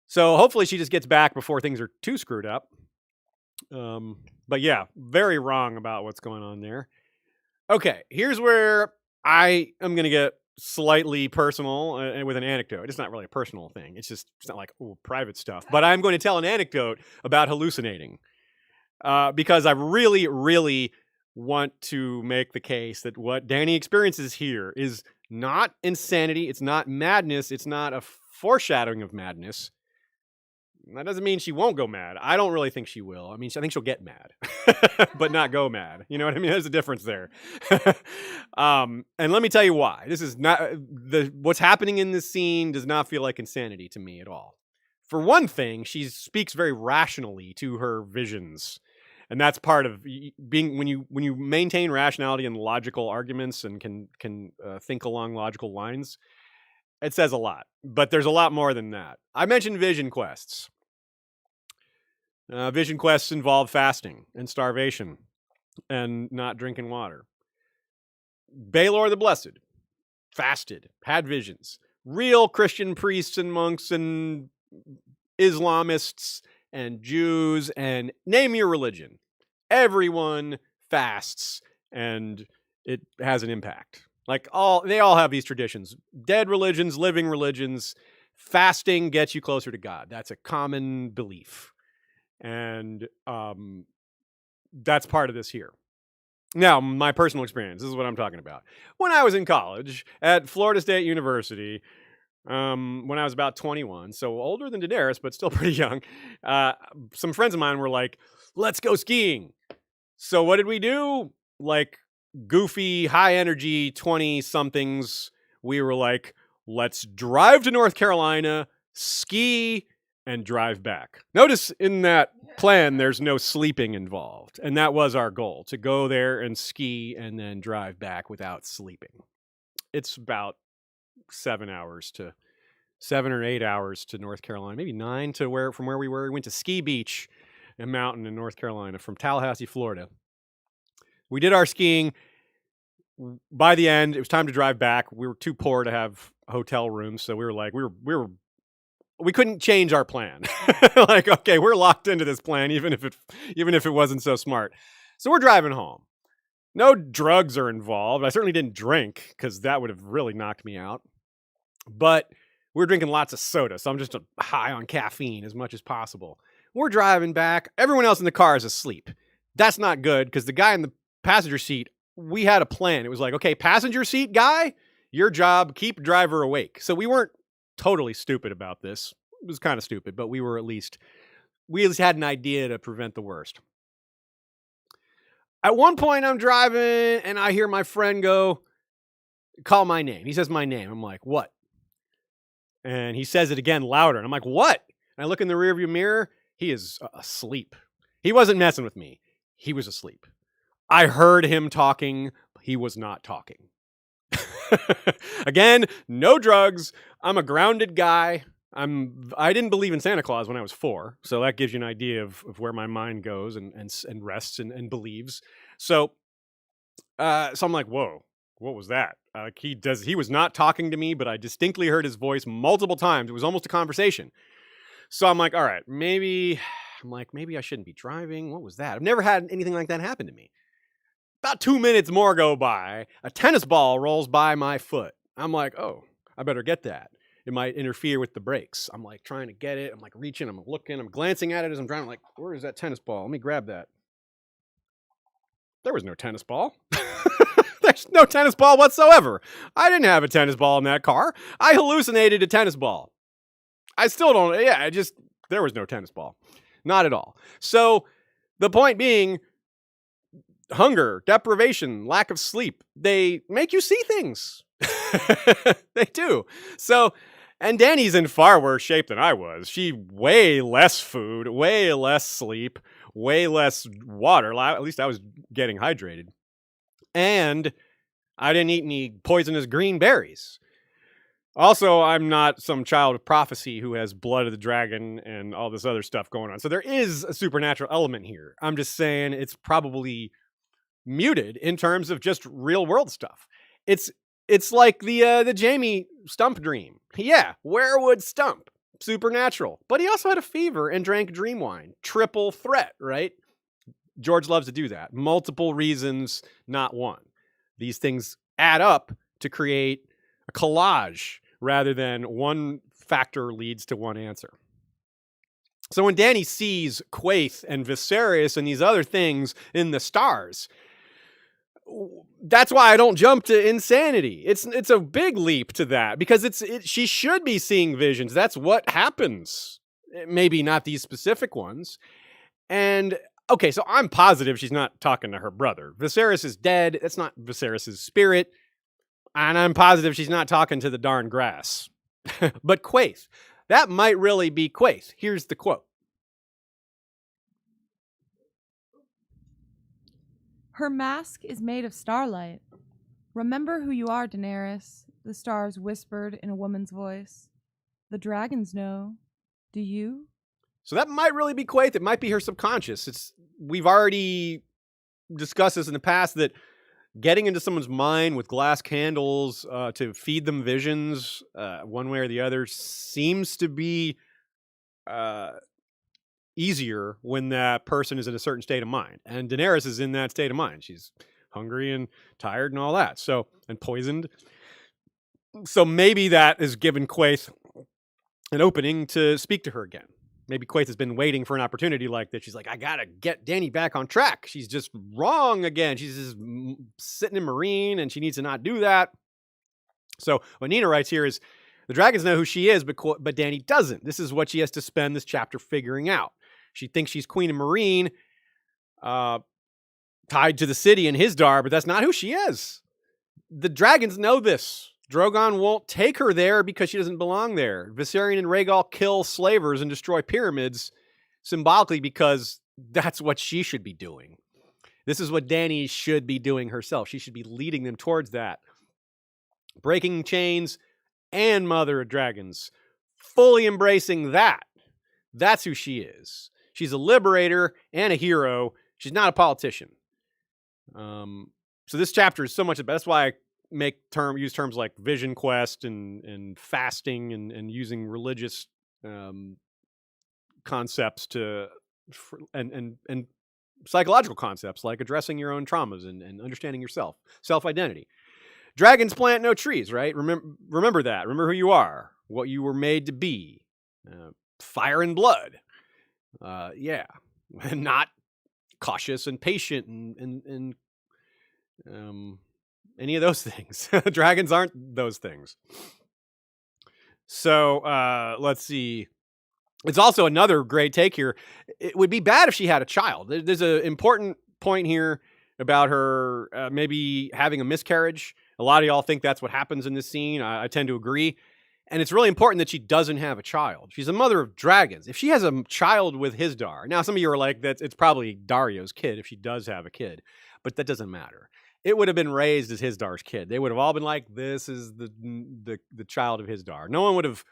So hopefully she just gets back before things are too screwed up. But yeah, very wrong about what's going on there. Okay, here's where I am going to get slightly personal with an anecdote. It's not really a personal thing. It's not like private stuff. But I'm going to tell an anecdote about hallucinating, because I really, really want to make the case that what Dany experiences here is not insanity. It's not madness. It's not a foreshadowing of madness. That doesn't mean she won't go mad. I don't really think she will. I mean, I think she'll get mad, but not go mad. You know what I mean? There's a difference there. And let me tell you why. This is not what's happening in this scene does not feel like insanity to me at all. For one thing, she speaks very rationally to her visions. And that's part of being when you maintain rationality and logical arguments and can think along logical lines. It says a lot, but there's a lot more than that. I mentioned vision quests. Vision quests involve fasting and starvation and not drinking water. Baelor the Blessed fasted, had visions. Real Christian priests and monks and Islamists and Jews and name your religion. Everyone fasts, and it has an impact. Like they all have these traditions. Dead religions, living religions, fasting gets you closer to God. That's a common belief. And that's part of this here. Now, my personal experience, this is what I'm talking about. When I was in college at Florida State University, when I was about 21, so older than Daenerys, but still pretty young, some friends of mine were like, let's go skiing. So what did we do? Like, goofy, high energy 20-somethings, we were like, let's drive to North Carolina, ski, and drive back. Notice in that plan, there's no sleeping involved. And that was our goal, to go there and ski and then drive back without sleeping. It's about 7 or 8 hours to North Carolina, maybe 9 from where we were. We went to Ski Beach, a mountain in North Carolina, from Tallahassee, Florida. We did our skiing. By the end, it was time to drive back. We were too poor to have hotel rooms, so we were like, we couldn't change our plan. Like, okay, we're locked into this plan, even if it wasn't so smart. So we're driving home. No drugs are involved. I certainly didn't drink, because that would have really knocked me out. But we're drinking lots of soda, so I'm just high on caffeine as much as possible. We're driving back. Everyone else in the car is asleep. That's not good because the guy in the passenger seat, we had a plan. It was like, okay, passenger seat guy, your job, keep driver awake. So we weren't totally stupid about this. It was kind of stupid, but we at least had an idea to prevent the worst. At one point, I'm driving and I hear my friend go, call my name. He says my name. I'm like, what? And he says it again louder. And I'm like, what? And I look in the rearview mirror. He is asleep. He wasn't messing with me. He was asleep. I heard him talking. He was not talking. Again, no drugs. I'm a grounded guy. I didn't believe in Santa Claus when I was 4, so that gives you an idea of where my mind goes and rests and believes. So I'm like, whoa, what was that? He was not talking to me, but I distinctly heard his voice multiple times. It was almost a conversation. So I'm like, all right, maybe I shouldn't be driving. What was that? I've never had anything like that happen to me. About 2 minutes more go by. A tennis ball rolls by my foot. I'm like, oh, I better get that. It might interfere with the brakes. I'm like trying to get it. I'm like reaching, I'm looking, I'm glancing at it as I'm driving. I'm like, where is that tennis ball? Let me grab that. There was no tennis ball. There's no tennis ball whatsoever. I didn't have a tennis ball in that car. I hallucinated a tennis ball. I still don't. Yeah, there was no tennis ball. Not at all. So the point being, hunger, deprivation, lack of sleep, they make you see things. They do. So, and Dany's in far worse shape than I was. She way less food, way less sleep, way less water. At least I was getting hydrated. And I didn't eat any poisonous green berries. Also, I'm not some child of prophecy who has blood of the dragon and all this other stuff going on. So there is a supernatural element here. I'm just saying it's probably muted in terms of just real world stuff. It's like the Jaime Stump dream. Yeah, werewood Stump, supernatural. But he also had a fever and drank dream wine. Triple threat, right? George loves to do that. Multiple reasons, not one. These things add up to create a collage rather than one factor leads to one answer. So when Dany sees Quaithe and Viserys and these other things in the stars, that's why I don't jump to insanity. It's a big leap to that because she should be seeing visions. That's what happens. Maybe not these specific ones. And okay, so I'm positive she's not talking to her brother. Viserys is dead. That's not Viserys' spirit. And I'm positive she's not talking to the darn grass. But Quaithe, that might really be Quaithe. Here's the quote. Her mask is made of starlight. Remember who you are, Daenerys, the stars whispered in a woman's voice. The dragons know. Do you? So that might really be Quaithe. It might be her subconscious. We've already discussed this in the past that getting into someone's mind with glass candles to feed them visions, one way or the other, seems to be easier when that person is in a certain state of mind. And Daenerys is in that state of mind. She's hungry and tired and all that. So, and poisoned. So maybe that has given Quaithe an opening to speak to her again. Maybe Quaithe has been waiting for an opportunity like this. She's like, I gotta get Dany back on track. She's just wrong again. She's just sitting in Marine and she needs to not do that. So what Nina writes here is, the dragons know who she is, but Dany doesn't. This is what she has to spend this chapter figuring out. She thinks she's Queen of Marine, tied to the city in Hisdar, but that's not who she is. The dragons know this. Drogon won't take her there because she doesn't belong there. Viserion and Rhaegal kill slavers and destroy pyramids symbolically because that's what she should be doing. This is what Dany should be doing herself. She should be leading them towards that. Breaking chains and Mother of Dragons. Fully embracing that. That's who she is. She's a liberator and a hero. She's not a politician. So this chapter is so much about. That's why I use terms like vision quest and fasting and using religious concepts and psychological concepts like addressing your own traumas and understanding yourself, self-identity. Dragons plant no trees, right? Remember that. Remember who you are, what you were made to be. Fire and blood. Yeah. Not cautious and patient and any of those things. Dragons aren't those things. So let's see. It's also another great take here. It would be bad if she had a child. There's an important point here about her maybe having a miscarriage. A lot of y'all think that's what happens in this scene. I tend to agree. And it's really important that she doesn't have a child. She's a mother of dragons. If she has a child with Hisdar, now some of you are like, that it's probably Dario's kid if she does have a kid, but that doesn't matter. It would have been raised as Hisdar's kid. They would have all been like, this is the child of Hisdar. No one would have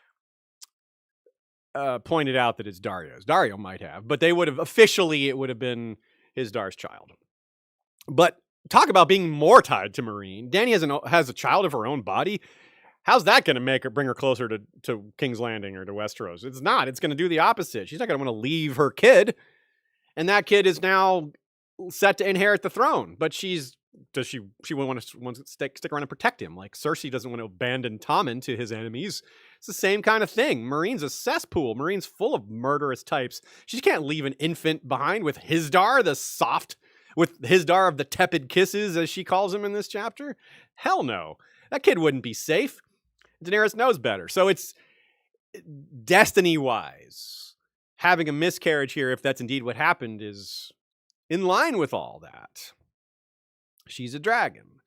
pointed out that it's Dario's. Dario might have, but they would have officially, it would have been Hisdar's child. But talk about being more tied to Meereen. Dany has a child of her own body. How's that going to bring her closer to King's Landing or to Westeros? It's not. It's going to do the opposite. She's not going to want to leave her kid, and that kid is now set to inherit the throne. But she wouldn't want to stick around and protect him, like Cersei doesn't want to abandon Tommen to his enemies. It's the same kind of thing. Meereen's a cesspool. Meereen's full of murderous types. She can't leave an infant behind with Hisdar, with Hisdar of the tepid kisses, as she calls him in this chapter. Hell no. That kid wouldn't be safe. Daenerys knows better. So it's destiny-wise. Having a miscarriage here, if that's indeed what happened, is in line with all that. She's a dragon.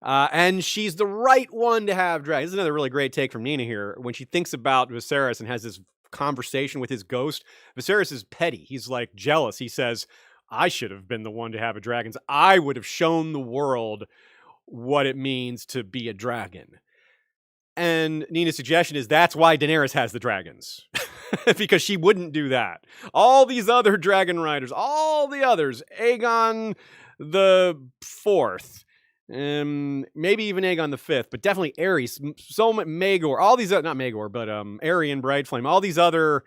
And she's the right one to have dragons. This is another really great take from Nina here. When she thinks about Viserys and has this conversation with his ghost, Viserys is petty. He's like jealous. He says, I should have been the one to have a dragon. I would have shown the world what it means to be a dragon. And Nina's suggestion is that's why Daenerys has the dragons. Because she wouldn't do that. All these other dragon riders, all the others, Aegon the Fourth, maybe even Aegon the Fifth, but definitely Aerys, so much Maegor, all these, not Maegor, but Aerion Brightflame, all these other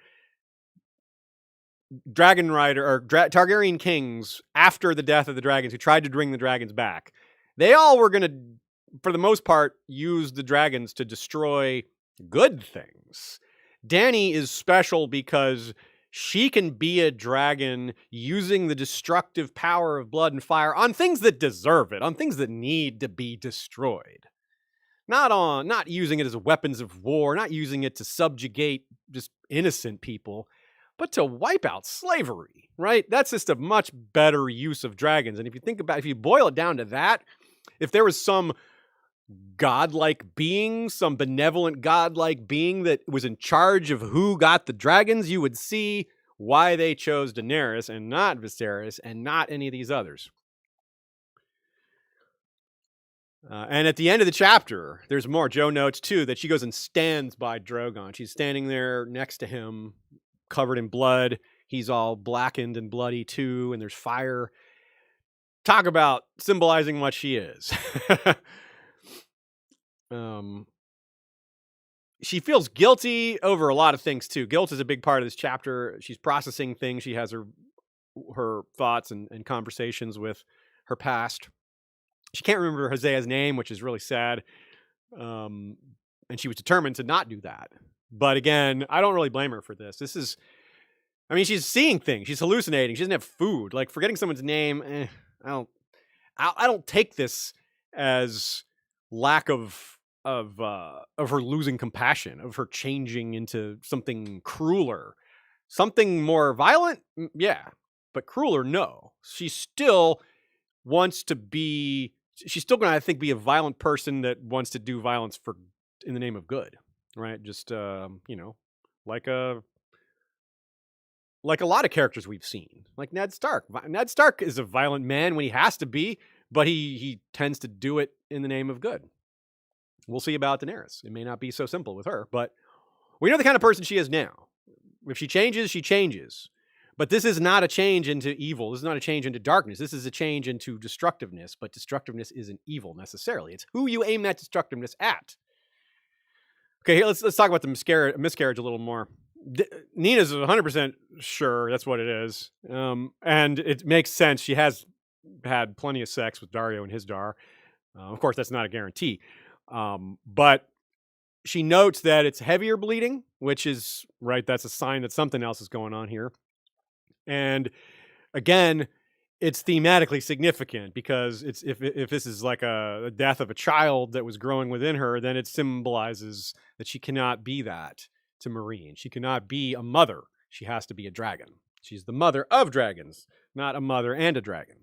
dragon rider or Targaryen kings after the death of the dragons who tried to bring the dragons back. They all were going to, for the most part, use the dragons to destroy good things. Dany is special because she can be a dragon using the destructive power of blood and fire on things that deserve it, on things that need to be destroyed. Not using it as weapons of war, not using it to subjugate just innocent people, but to wipe out slavery, right? That's just a much better use of dragons. And if you boil it down to that, if there was some godlike being, some benevolent godlike being that was in charge of who got the dragons, you would see why they chose Daenerys and not Viserys and not any of these others. And at the end of the chapter, there's more. Joe notes, too, that she goes and stands by Drogon. She's standing there next to him, covered in blood. He's all blackened and bloody, too, and there's fire. Talk about symbolizing what she is. She feels guilty over a lot of things too. Guilt is a big part of this chapter. She's processing things. She has her thoughts and conversations with her past. She can't remember Hosea's name, which is really sad. And she was determined to not do that. But again, I don't really blame her for this. She's seeing things. She's hallucinating. She doesn't have food. Like forgetting someone's name. I don't take this as lack of her losing compassion, of her changing into something crueler, something more violent. Yeah, but crueler. No, she still wants to be. She's still going to, I think, be a violent person that wants to do violence in the name of good, right? Just like a lot of characters we've seen, like Ned Stark. Ned Stark is a violent man when he has to be, but he tends to do it in the name of good. We'll see about Daenerys. It may not be so simple with her, but we know the kind of person she is now. If she changes, she changes. But this is not a change into evil. This is not a change into darkness. This is a change into destructiveness, but destructiveness isn't evil necessarily. It's who you aim that destructiveness at. Okay, here, let's talk about the miscarriage a little more. Nina's 100% sure that's what it is. And it makes sense. She has had plenty of sex with Dario and Hisdar. Of course, that's not a guarantee. But she notes that it's heavier bleeding, which is, right, that's a sign that something else is going on here. And again, it's thematically significant because it's if this is like a death of a child that was growing within her, then it symbolizes that she cannot be that to Meereen. She cannot be a mother. She has to be a dragon. She's the mother of dragons, not a mother and a dragon.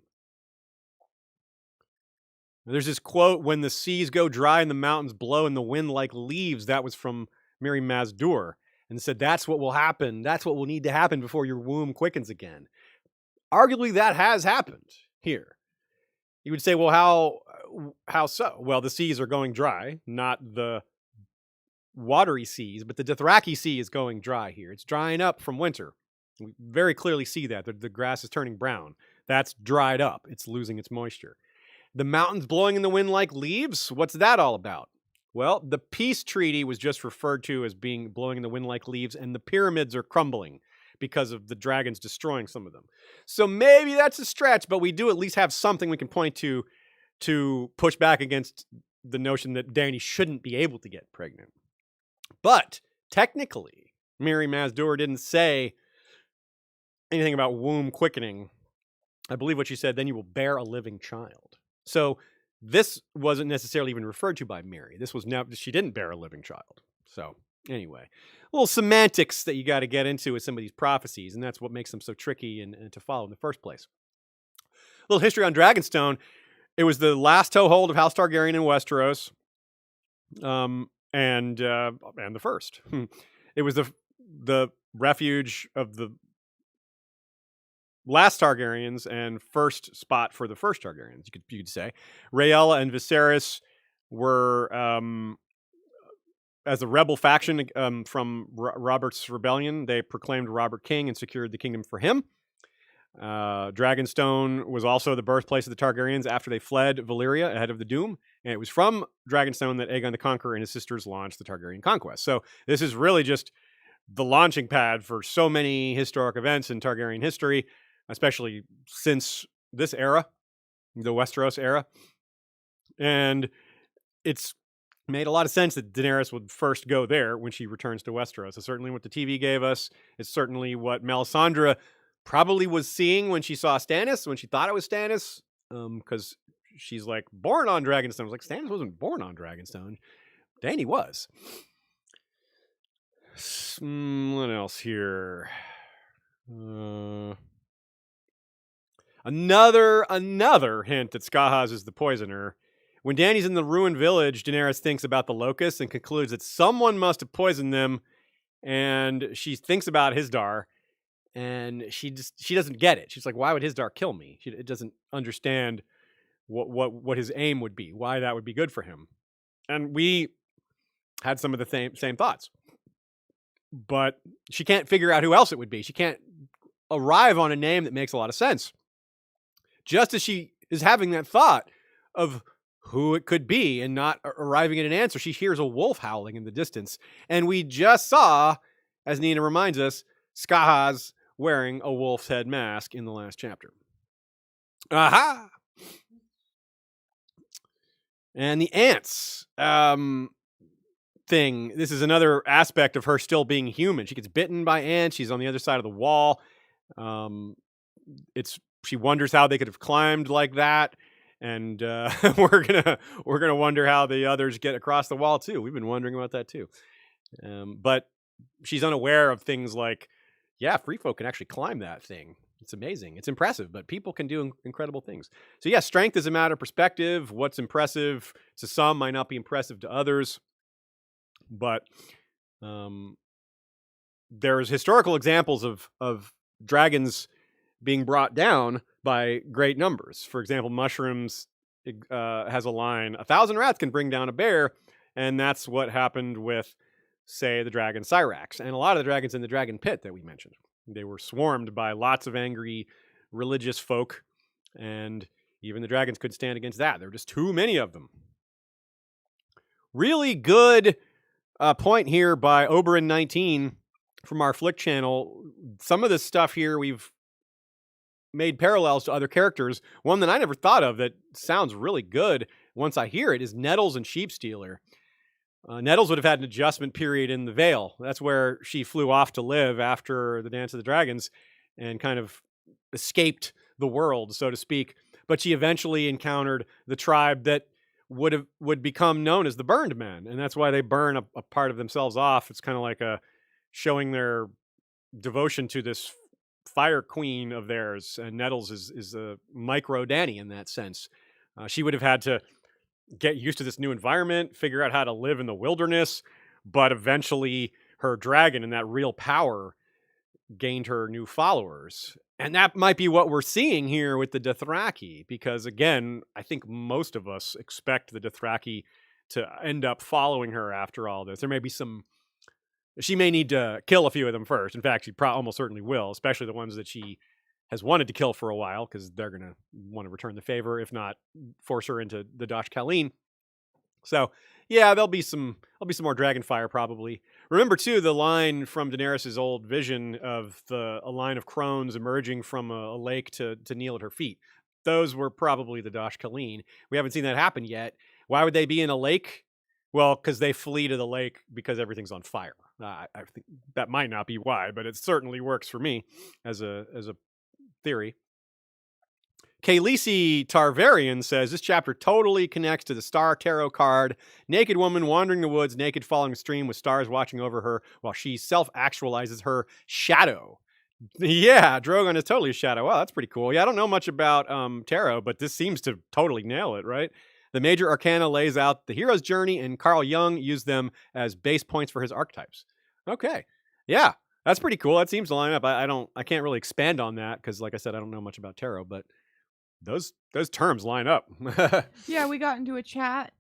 There's this quote, "When the seas go dry and the mountains blow and the wind like leaves," that was from Mirri Maz Duur, and said that's what will happen. That's what will need to happen before your womb quickens again. Arguably, that has happened here. You would say, well, how so? Well, the seas are going dry, not the watery seas, but the Dothraki Sea is going dry here. It's drying up from winter. We very clearly see that. The grass is turning brown. That's dried up. It's losing its moisture. The mountains blowing in the wind like leaves? What's that all about? Well, the peace treaty was just referred to as being blowing in the wind like leaves, and the pyramids are crumbling because of the dragons destroying some of them. So maybe that's a stretch, but we do at least have something we can point to push back against the notion that Dany shouldn't be able to get pregnant. But technically, Mirri Maz Duur didn't say anything about womb quickening. I believe what she said, then you will bear a living child. So this wasn't necessarily even referred to by Mirri. This was she didn't bear a living child. So anyway, little semantics that you got to get into with some of these prophecies, and that's what makes them so tricky and to follow in the first place. A little history on Dragonstone. It was the last toehold of House Targaryen in Westeros, and the first. It was the refuge of the last Targaryens and first spot for the first Targaryens, you could say. Rhaella and Viserys were, as a rebel faction from Robert's rebellion, they proclaimed Robert king and secured the kingdom for him. Dragonstone was also the birthplace of the Targaryens after they fled Valyria ahead of the Doom, and it was from Dragonstone that Aegon the Conqueror and his sisters launched the Targaryen conquest. So this is really just the launching pad for so many historic events in Targaryen history, especially since this era, the Westeros era. And it's made a lot of sense that Daenerys would first go there when she returns to Westeros. It's certainly what the TV gave us. It's certainly what Melisandre probably was seeing when she saw Stannis, when she thought it was Stannis, because she's like, born on Dragonstone. I was like, Stannis wasn't born on Dragonstone. Dany was. What else here? Another hint that Skahaz is the poisoner. When Dany's in the ruined village, Daenerys thinks about the locusts and concludes that someone must have poisoned them, and she thinks about Hizdar, and she doesn't get it. She's like, why would Hizdar kill me? She doesn't understand what his aim would be, why that would be good for him. And we had some of the same thoughts. But she can't figure out who else it would be. She can't arrive on a name that makes a lot of sense. Just as she is having that thought of who it could be and not arriving at an answer, she hears a wolf howling in the distance. And we just saw, as Nina reminds us, Skahaz wearing a wolf's head mask in the last chapter. Aha! And the ants thing. This is another aspect of her still being human. She gets bitten by ants. She's on the other side of the wall. She wonders how they could have climbed like that, and we're gonna wonder how the others get across the wall too. We've been wondering about that too. But she's unaware of things like, yeah, free folk can actually climb that thing. It's amazing. It's impressive, but people can do incredible things. So yeah, strength is a matter of perspective. What's impressive to some might not be impressive to others. But there's historical examples of dragons being brought down by great numbers. For example, Mushrooms has a line, 1,000 rats can bring down a bear, and that's what happened with, say, the dragon Syrax, and a lot of the dragons in the dragon pit that we mentioned. They were swarmed by lots of angry religious folk, and even the dragons couldn't stand against that. There were just too many of them. Really good point here by Oberon19 from our Flick channel. Some of this stuff here we've made parallels to other characters. One that I never thought of that sounds really good once I hear it is Nettles and Sheepstealer. Nettles would have had an adjustment period in the Vale. That's where she flew off to live after the Dance of the Dragons and kind of escaped the world, so to speak. But she eventually encountered the tribe that would become known as the Burned Men, and that's why they burn a part of themselves off. It's kind of like a showing their devotion to this fire queen of theirs, and Nettles is a micro Dany in that sense. She would have had to get used to this new environment, figure out how to live in the wilderness, but eventually her dragon and that real power gained her new followers. And that might be what we're seeing here with the Dothraki, because again, I think most of us expect the Dothraki to end up following her after all this. There may be she may need to kill a few of them first. In fact, she almost certainly will, especially the ones that she has wanted to kill for a while, because they're going to want to return the favor, if not force her into the Dosh Kalin. So, yeah, there'll be some more dragon fire probably. Remember too the line from Daenerys' old vision of a line of crones emerging from a lake to kneel at her feet. Those were probably the Dosh Kalin. We haven't seen that happen yet. Why would they be in a lake? Well, because they flee to the lake because everything's on fire. I think that might not be why, but it certainly works for me as a theory. Khaleesi Targaryen says this chapter totally connects to the Star Tarot card. Naked woman wandering the woods, naked following a stream with stars watching over her while she self-actualizes her shadow. Yeah, Drogon is totally a shadow. Wow, that's pretty cool. Yeah, I don't know much about tarot, but this seems to totally nail it, right? The major arcana lays out the hero's journey, and Carl Jung used them as base points for his archetypes. Okay. Yeah, that's pretty cool. That seems to line up. I can't really expand on that because, like I said, I don't know much about tarot, but those terms line up. Yeah, we got into a chat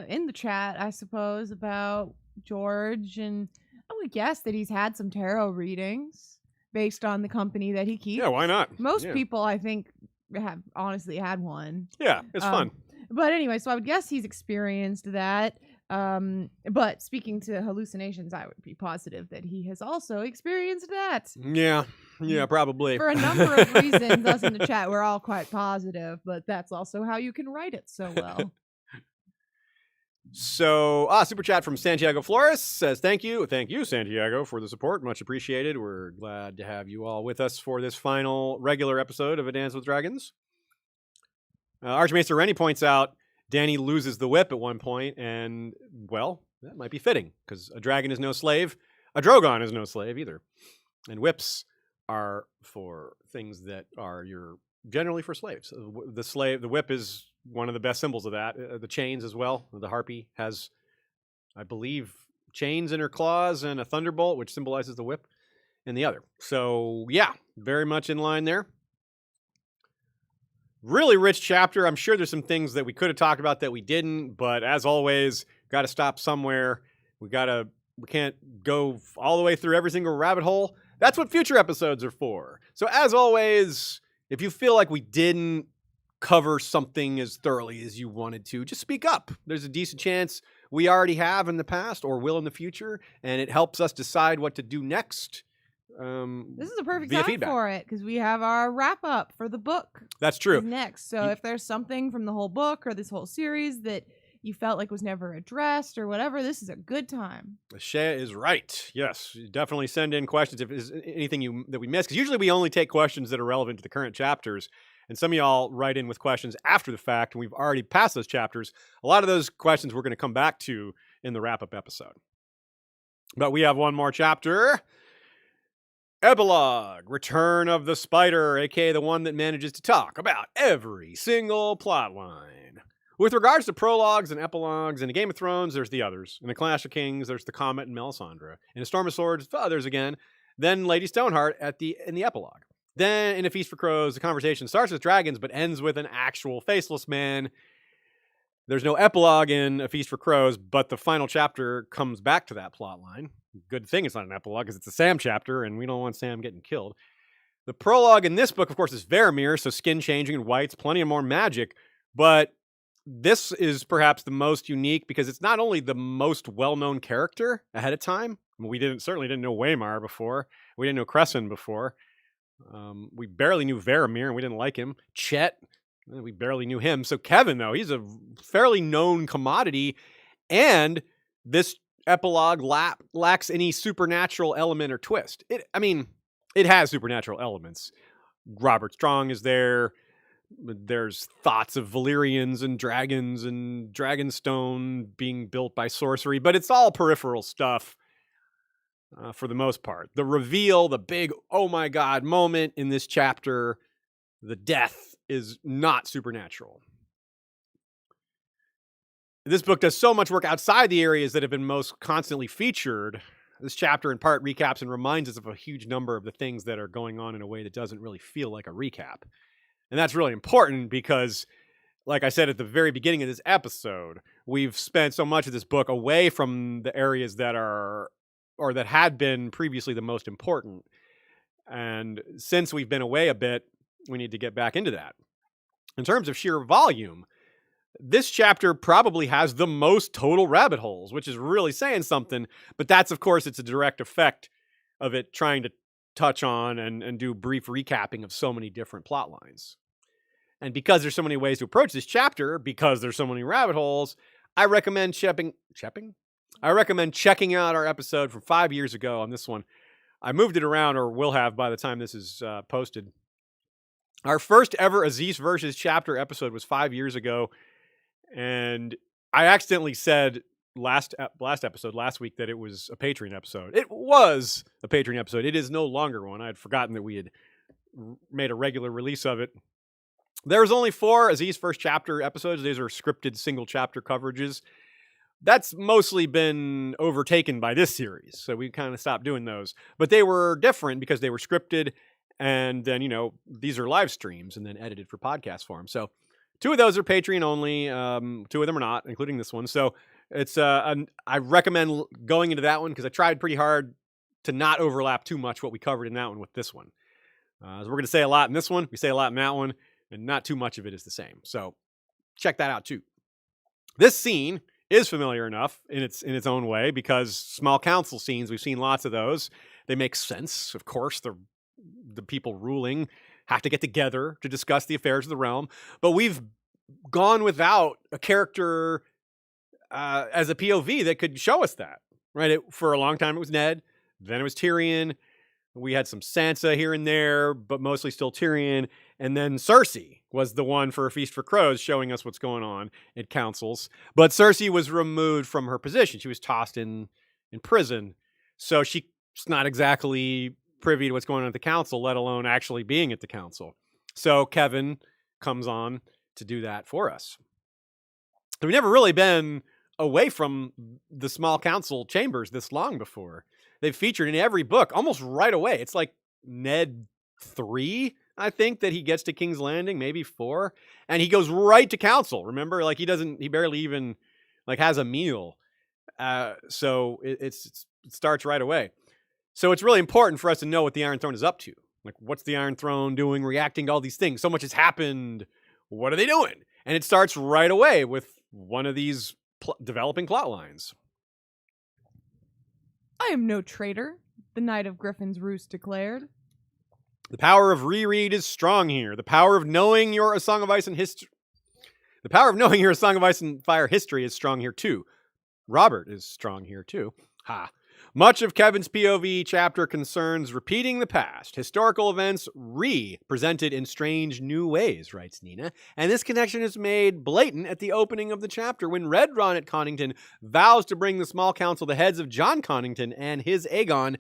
in the chat, I suppose, about George, and I would guess that he's had some tarot readings based on the company that he keeps. Yeah, why not? Most people, I think, have honestly had one. Yeah, it's fun. But anyway, so I would guess he's experienced that. But speaking to hallucinations, I would be positive that he has also experienced that. Yeah, probably. For a number of reasons, us in the chat, we're all quite positive, but that's also how you can write it so well. So, super chat from Santiago Flores says, thank you, Santiago, for the support. Much appreciated. We're glad to have you all with us for this final regular episode of A Dance with Dragons. Archmaester Rennie points out Dany loses the whip at one point, and, well, that might be fitting, because a dragon is no slave. A Drogon is no slave either. And whips are for things that are generally for slaves. The whip is one of the best symbols of that. The chains as well. The Harpy has, I believe, chains in her claws and a thunderbolt, which symbolizes the whip, in the other. So, yeah, very much in line there. Really rich chapter. I'm sure there's some things that we could have talked about that we didn't, but as always, got to stop somewhere. We can't go all the way through every single rabbit hole. That's what future episodes are for. So as always, if you feel like we didn't cover something as thoroughly as you wanted to, just speak up. There's a decent chance we already have in the past or will in the future, and it helps us decide what to do next. This is a perfect time for it because we have our wrap up for the book. That's true. Next. So if there's something from the whole book or this whole series that you felt like was never addressed or whatever, this is a good time. Shea is right. Yes, definitely send in questions if there's anything that we missed, because usually we only take questions that are relevant to the current chapters. And some of y'all write in with questions after the fact, and we've already passed those chapters. A lot of those questions we're going to come back to in the wrap-up episode. But we have one more chapter. Epilogue, Return of the Spider, aka the one that manages to talk about every single plotline. With regards to prologues and epilogues, in A Game of Thrones, there's the others. In A Clash of Kings, there's the Comet and Melisandre. In A Storm of Swords, the others again. Then Lady Stoneheart in the epilogue. Then in A Feast for Crows, the conversation starts with dragons but ends with an actual faceless man. There's no epilogue in A Feast for Crows, but the final chapter comes back to that plot line. Good thing it's not an epilogue because it's a Sam chapter and we don't want Sam getting killed. The prologue in this book, of course, is Varamir, so skin changing and whites, plenty of more magic, but this is perhaps the most unique because it's not only the most well-known character ahead of time. We certainly didn't know Waymar before. We didn't know Crescent before. We barely knew Varamir and we didn't like him. Chet, we barely knew him. So Kevin, though, he's a fairly known commodity, and this epilogue lacks any supernatural element or twist. It has supernatural elements. Robert Strong is there. There's thoughts of Valyrians and dragons and Dragonstone being built by sorcery, but it's all peripheral stuff for the most part. The reveal, the big, oh my God moment in this chapter, the death is not supernatural. This book does so much work outside the areas that have been most constantly featured. This chapter in part recaps and reminds us of a huge number of the things that are going on in a way that doesn't really feel like a recap. And that's really important because, like I said at the very beginning of this episode, we've spent so much of this book away from the areas that are, or that had been previously the most important. And since we've been away a bit, we need to get back into that. In terms of sheer volume, this chapter probably has the most total rabbit holes, which is really saying something. But that's, of course, it's a direct effect of it trying to touch on and do brief recapping of so many different plot lines. And because there's so many ways to approach this chapter, because there's so many rabbit holes, I recommend checking out our episode from 5 years ago on this one. I moved it around, or will have by the time this is posted. Our first ever Aziz versus chapter episode was 5 years ago. And I accidentally said last week that it was a Patreon episode. It was a Patreon episode. It is no longer one. I had forgotten that we had made a regular release of it. There's only 4 Aziz first chapter episodes. These are scripted single chapter coverages. That's mostly been overtaken by this series. So we kind of stopped doing those. But they were different because they were scripted. And then, these are live streams and then edited for podcast form. So 2 of those are Patreon only. 2 of them are not, including this one. So it's I recommend going into that one because I tried pretty hard to not overlap too much what we covered in that one with this one. So we're going to say a lot in this one. We say a lot in that one, and not too much of it is the same. So check that out too. This scene is familiar enough in its own way because small council scenes, we've seen lots of those. They make sense. Of course, the people ruling have to get together to discuss the affairs of the realm. But we've gone without a character as a POV that could show us that, right? For a long time, it was Ned. Then it was Tyrion. We had some Sansa here and there, but mostly still Tyrion. And then Cersei was the one for A Feast for Crows showing us what's going on at councils. But Cersei was removed from her position. She was tossed in prison. So she's not exactly privy to what's going on at the council, let alone actually being at the council. So Kevin comes on to do that for us. And we've never really been away from the small council chambers this long before. They've featured in every book almost right away. It's like Ned 3, I think, that he gets to King's Landing, maybe 4. And he goes right to council. Remember, like he barely even like has a meal. So it starts right away. So it's really important for us to know what the Iron Throne is up to. Like, what's the Iron Throne doing, reacting to all these things? So much has happened. What are they doing? And it starts right away with one of these developing plot lines. I am no traitor, the Knight of Griffin's Roost declared. The power of reread is strong here. The power of knowing your A Song of Ice and history. The power of knowing your A Song of Ice and Fire history is strong here too. Robert is strong here too. Ha. Much of Kevin's POV chapter concerns repeating the past, historical events re-presented in strange new ways, writes Nina. And this connection is made blatant at the opening of the chapter when Redron at Connington vows to bring the small council the heads of John Connington and his Aegon.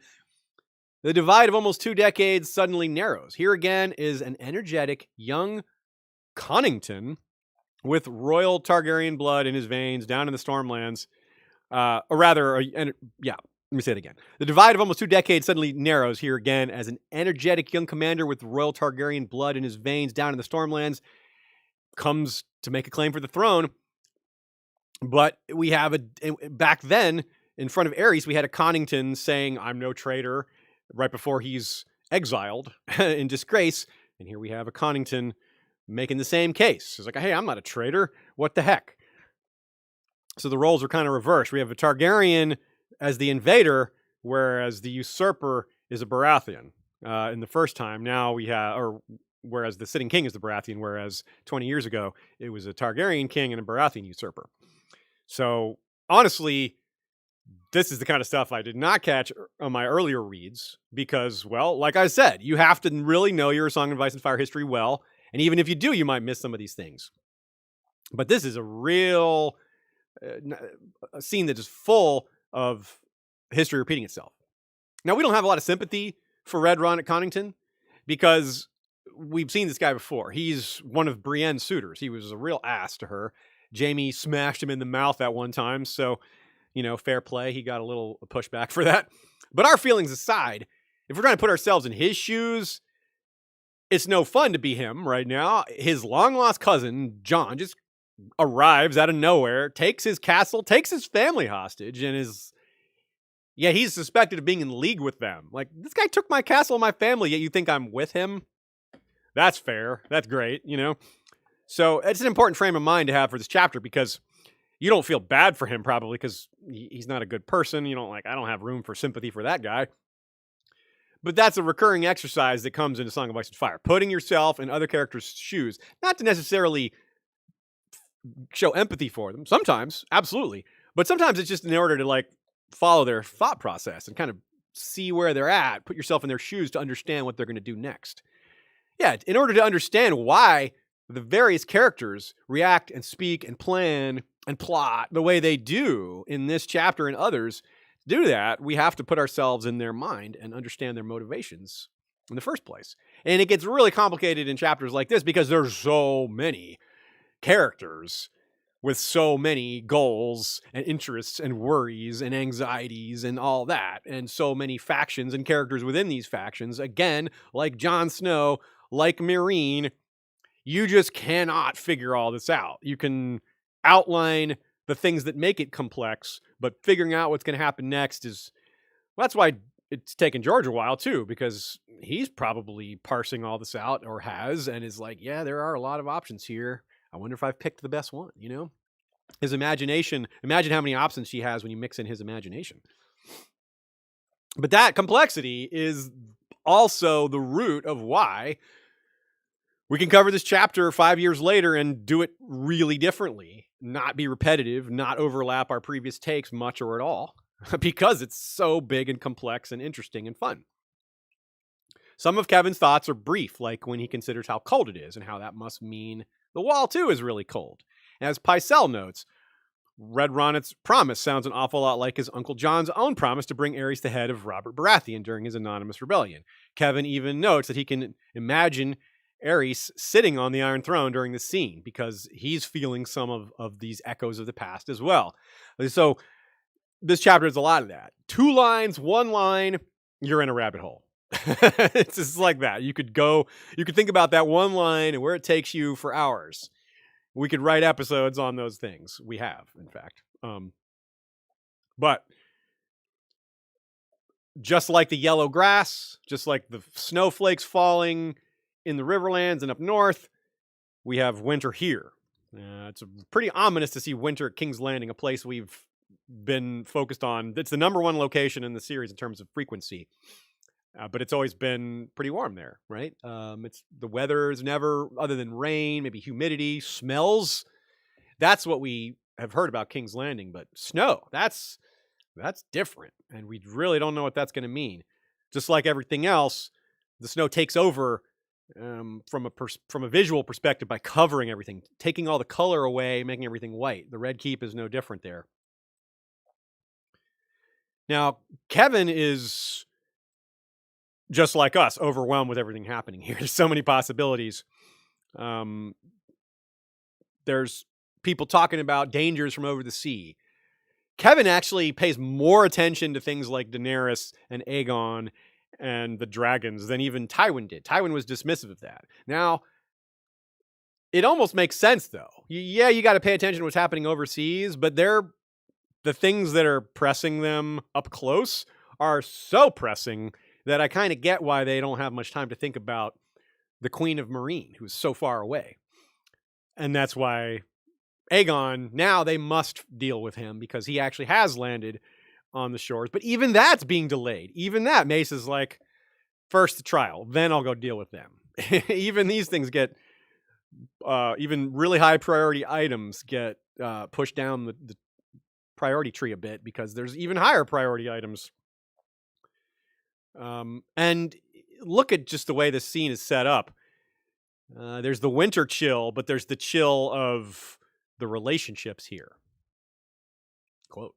The divide of almost 2 decades suddenly narrows. Here again is an energetic young Connington with royal Targaryen blood in his veins down in the Stormlands. Let me say it again. The divide of almost 2 decades suddenly narrows here again as an energetic young commander with royal Targaryen blood in his veins down in the Stormlands comes to make a claim for the throne. But we have back then in front of Aerys, we had a Connington saying, "I'm no traitor," right before he's exiled in disgrace. And here we have a Connington making the same case. It's like, hey, I'm not a traitor. What the heck? So the roles are kind of reversed. We have a Targaryen as the invader, whereas the usurper is a Baratheon in the first time. Now we have, whereas the sitting king is the Baratheon, whereas 20 years ago, it was a Targaryen king and a Baratheon usurper. So honestly, this is the kind of stuff I did not catch on my earlier reads because, well, like I said, you have to really know your Song of Ice and Fire history well. And even if you do, you might miss some of these things. But this is a real a scene that is full of history repeating itself. Now, we don't have a lot of sympathy for Red Ronnet Connington because we've seen this guy before. He's one of Brienne's suitors. He was a real ass to her. Jaime smashed him in the mouth at one time, so, fair play. He got a little pushback for that. But our feelings aside, if we're trying to put ourselves in his shoes, it's no fun to be him right now. His long-lost cousin, Jon, just arrives out of nowhere, takes his castle, takes his family hostage, and he's suspected of being in league with them. Like, this guy took my castle and my family, yet you think I'm with him? That's fair. That's great, So it's an important frame of mind to have for this chapter because you don't feel bad for him probably because he's not a good person. You don't I don't have room for sympathy for that guy. But that's a recurring exercise that comes into Song of Ice and Fire. Putting yourself in other characters' shoes, not to necessarily show empathy for them. Sometimes, absolutely. But sometimes it's just in order to follow their thought process and kind of see where they're at, put yourself in their shoes to understand what they're going to do next. Yeah, in order to understand why the various characters react and speak and plan and plot the way they do in this chapter and others, to do that, we have to put ourselves in their mind and understand their motivations in the first place. And it gets really complicated in chapters like this because there's so many characters with so many goals and interests and worries and anxieties and all that, and so many factions and characters within these factions. Again, like Jon Snow, like Meereen, you just cannot figure all this out. You can outline the things that make it complex, but figuring out what's going to happen next that's why it's taken George a while too, because he's probably parsing all this out or has, and is like, yeah, there are a lot of options here. I wonder if I've picked the best one, His imagination, imagine how many options he has when you mix in his imagination. But that complexity is also the root of why we can cover this chapter 5 years later and do it really differently, not be repetitive, not overlap our previous takes much or at all, because it's so big and complex and interesting and fun. Some of Kevin's thoughts are brief, like when he considers how cold it is and how that must mean the wall, too, is really cold. As Pycelle notes, Red Ronnet's promise sounds an awful lot like his Uncle John's own promise to bring Aerys the head of Robert Baratheon during his anonymous rebellion. Kevin even notes that he can imagine Aerys sitting on the Iron Throne during the scene because he's feeling some of these echoes of the past as well. So this chapter is a lot of that. 2 lines, 1 line, you're in a rabbit hole. It's just like that. You could think about that 1 line and where it takes you for hours. We could write episodes on those things. We have, in fact. But just like the yellow grass, just like the snowflakes falling in the Riverlands and up north, we have winter here. It's pretty ominous to see winter at King's Landing, a place we've been focused on. It's the number 1 location in the series in terms of frequency. But it's always been pretty warm there, right? The weather is never, other than rain, maybe humidity, smells. That's what we have heard about King's Landing, but snow, that's different. And we really don't know what that's going to mean. Just like everything else, the snow takes over from a visual perspective by covering everything, taking all the color away, making everything white. The Red Keep is no different there. Now, Kevin is just like us, overwhelmed with everything happening here. There's so many possibilities. There's people talking about dangers from over the sea. Kevin actually pays more attention to things like Daenerys and Aegon and the dragons than even Tywin did. Tywin was dismissive of that. Now, it almost makes sense, though. You got to pay attention to what's happening overseas, but the things that are pressing them up close are so pressing that I kind of get why they don't have much time to think about the Queen of Meereen, who's so far away. And that's why Aegon, now they must deal with him because he actually has landed on the shores. But even that's being delayed. Even that, Mace is like, first the trial, then I'll go deal with them. Even these things get, even really high priority items get pushed down the priority tree a bit because there's even higher priority items. And look at just the way this scene is set up. There's the winter chill, but there's the chill of the relationships here. Quote.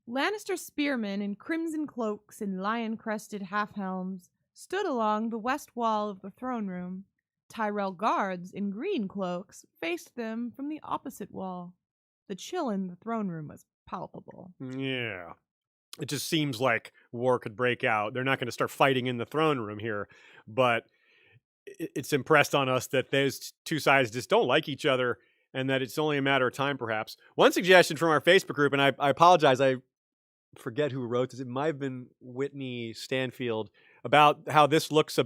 Lannister spearmen in crimson cloaks and lion-crested half-helms stood along the west wall of the throne room. Tyrell guards in green cloaks faced them from the opposite wall. The chill in the throne room was palpable. Yeah. It just seems like war could break out. They're not going to start fighting in the throne room here, but it's impressed on us that those two sides just don't like each other and that it's only a matter of time, perhaps. One suggestion from our Facebook group, and I apologize, I forget who wrote this. It might have been Whitney Stanfield, about how this looks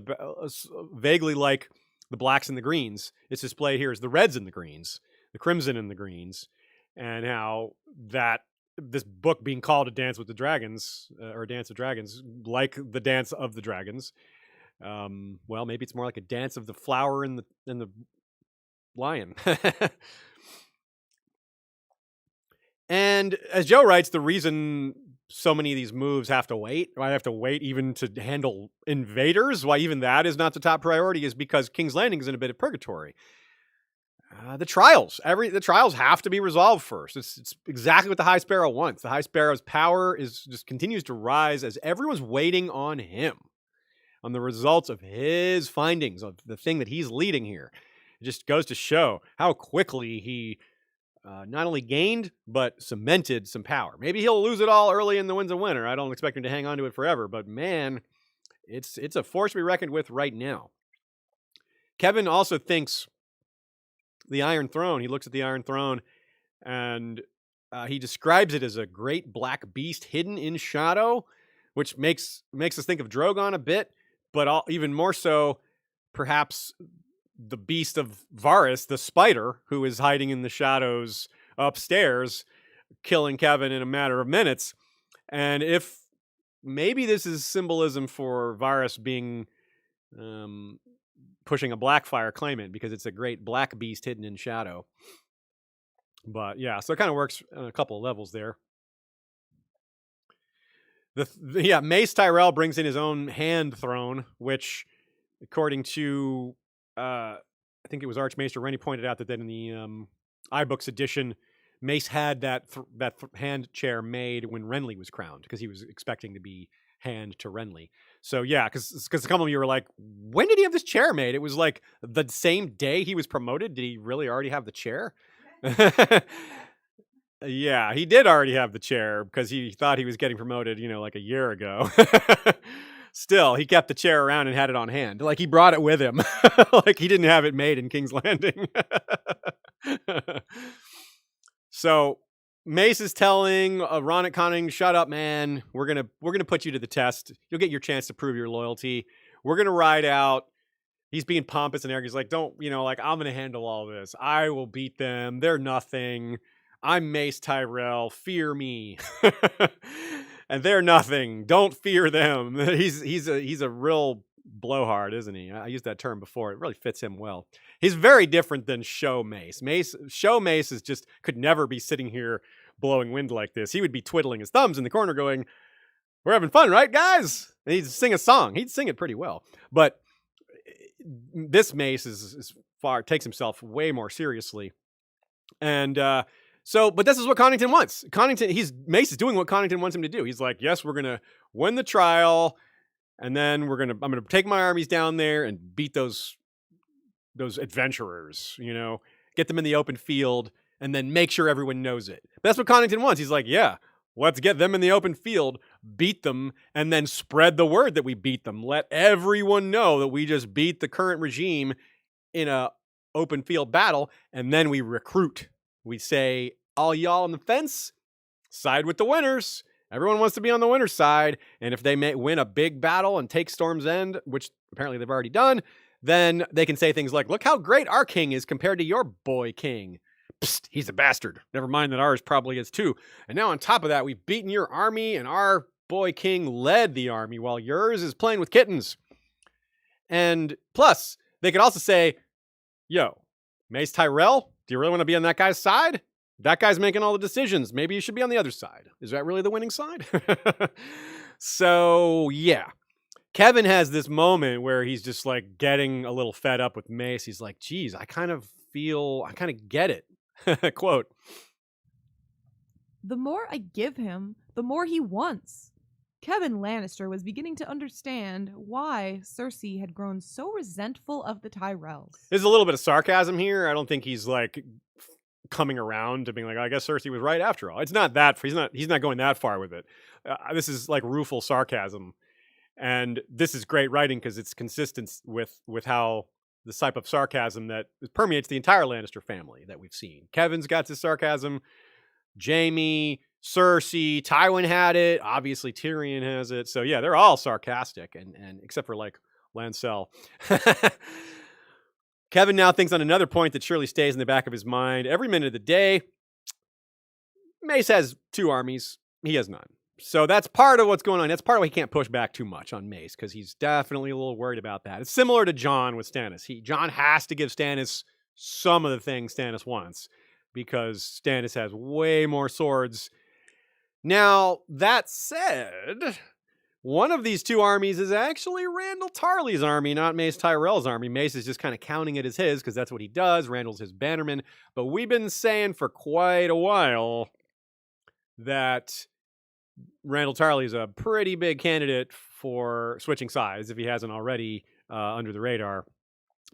vaguely like the blacks and the greens. It's displayed here as the reds and the greens, the crimson and the greens, and how that this book being called A Dance with the Dragons, or A Dance of Dragons, like the Dance of the Dragons. Well, maybe it's more like a dance of the flower and the lion. And as Joe writes, the reason so many of these moves have to wait, why I have to wait even to handle invaders, why even that is not the top priority, is because King's Landing is in a bit of purgatory. The trials have to be resolved first. It's exactly what the High Sparrow wants. The High Sparrow's power just continues to rise as everyone's waiting on him, on the results of his findings, of the thing that he's leading here. It just goes to show how quickly he not only gained, but cemented some power. Maybe he'll lose it all early in the Winds of Winter. I don't expect him to hang on to it forever, but man, it's a force to be reckoned with right now. Kevin also thinks the Iron Throne, he looks at the Iron Throne, and he describes it as a great black beast hidden in shadow, which makes us think of Drogon a bit, but even more so, perhaps the beast of Varys, the spider, who is hiding in the shadows upstairs, killing Kevin in a matter of minutes. And if maybe this is symbolism for Varys being pushing a Blackfire claimant, because it's a great black beast hidden in shadow. But yeah, so it kind of works on a couple of levels there. Mace Tyrell brings in his own hand throne, which, according to I think it was Archmaester Rennie pointed out that in the iBooks edition, Mace had that hand chair made when Renly was crowned, because he was expecting to be hand to Renly. So yeah, because a couple of you were like, when did he have this chair made? It was like the same day he was promoted. Did he really already have the chair? Yeah, he did already have the chair because he thought he was getting promoted, like a year ago. Still, he kept the chair around and had it on hand. Like, he brought it with him. Like, he didn't have it made in King's Landing. So Mace is telling Ronnet Conning, shut up, man. We're gonna put you to the test. You'll get your chance to prove your loyalty. We're gonna ride out. He's being pompous and arrogant. He's like, don't, I'm gonna handle all this. I will beat them. They're nothing. I'm Mace Tyrell. Fear me. And they're nothing. Don't fear them. He's a real blowhard, isn't he? I used that term before. It really fits him well. He's very different than Show Mace. Show Mace could never be sitting here blowing wind like this. He would be twiddling his thumbs in the corner going, we're having fun, right, guys? And he'd sing a song. He'd sing it pretty well. But this Mace takes himself way more seriously. And but this is what Connington wants. Mace is doing what Connington wants him to do. He's like, yes, we're gonna win the trial, and then I'm gonna take my armies down there and beat those adventurers. Get them in the open field, and then make sure everyone knows it. But that's what Connington wants. He's like, yeah, let's get them in the open field, beat them, and then spread the word that we beat them. Let everyone know that we just beat the current regime in a open field battle, and then we recruit. We say, all y'all on the fence, side with the winners. Everyone wants to be on the winner's side. And if they may win a big battle and take Storm's End, which apparently they've already done, then they can say things like, look how great our king is compared to your boy king. Psst, he's a bastard. Never mind that ours probably is too. And now on top of that, we've beaten your army, and our boy king led the army while yours is playing with kittens. And plus, they could also say, yo, Mace Tyrell, do you really want to be on that guy's side? That guy's making all the decisions. Maybe you should be on the other side. Is that really the winning side? So, yeah. Kevin has this moment where he's just like getting a little fed up with Mace. He's like, geez, I kind of get it. Quote, "The more I give him, the more he wants." Kevin Lannister was beginning to understand why Cersei had grown so resentful of the Tyrells. There's a little bit of sarcasm here. I don't think he's like coming around to being like, I guess Cersei was right after all. It's not that. He's not going that far with it. This is like rueful sarcasm. And this is great writing because it's consistent with how the type of sarcasm that permeates the entire Lannister family that we've seen. Kevin's got this sarcasm. Jaime, Cersei, Tywin had it. Obviously, Tyrion has it. So yeah, they're all sarcastic, and except for like Lancel. Kevin now thinks on another point that surely stays in the back of his mind. Every minute of the day, Mace has 2 armies. He has none. So that's part of what's going on. That's part of why he can't push back too much on Mace, because he's definitely a little worried about that. It's similar to Jon with Stannis. Jon has to give Stannis some of the things Stannis wants, because Stannis has way more swords. Now, that said, one of these 2 armies is actually Randall Tarley's army, not Mace Tyrell's army. Mace is just kind of counting it as his, because that's what he does. Randall's his bannerman. But we've been saying for quite a while that Randall Tarley is a pretty big candidate for switching sides if he hasn't already, under the radar,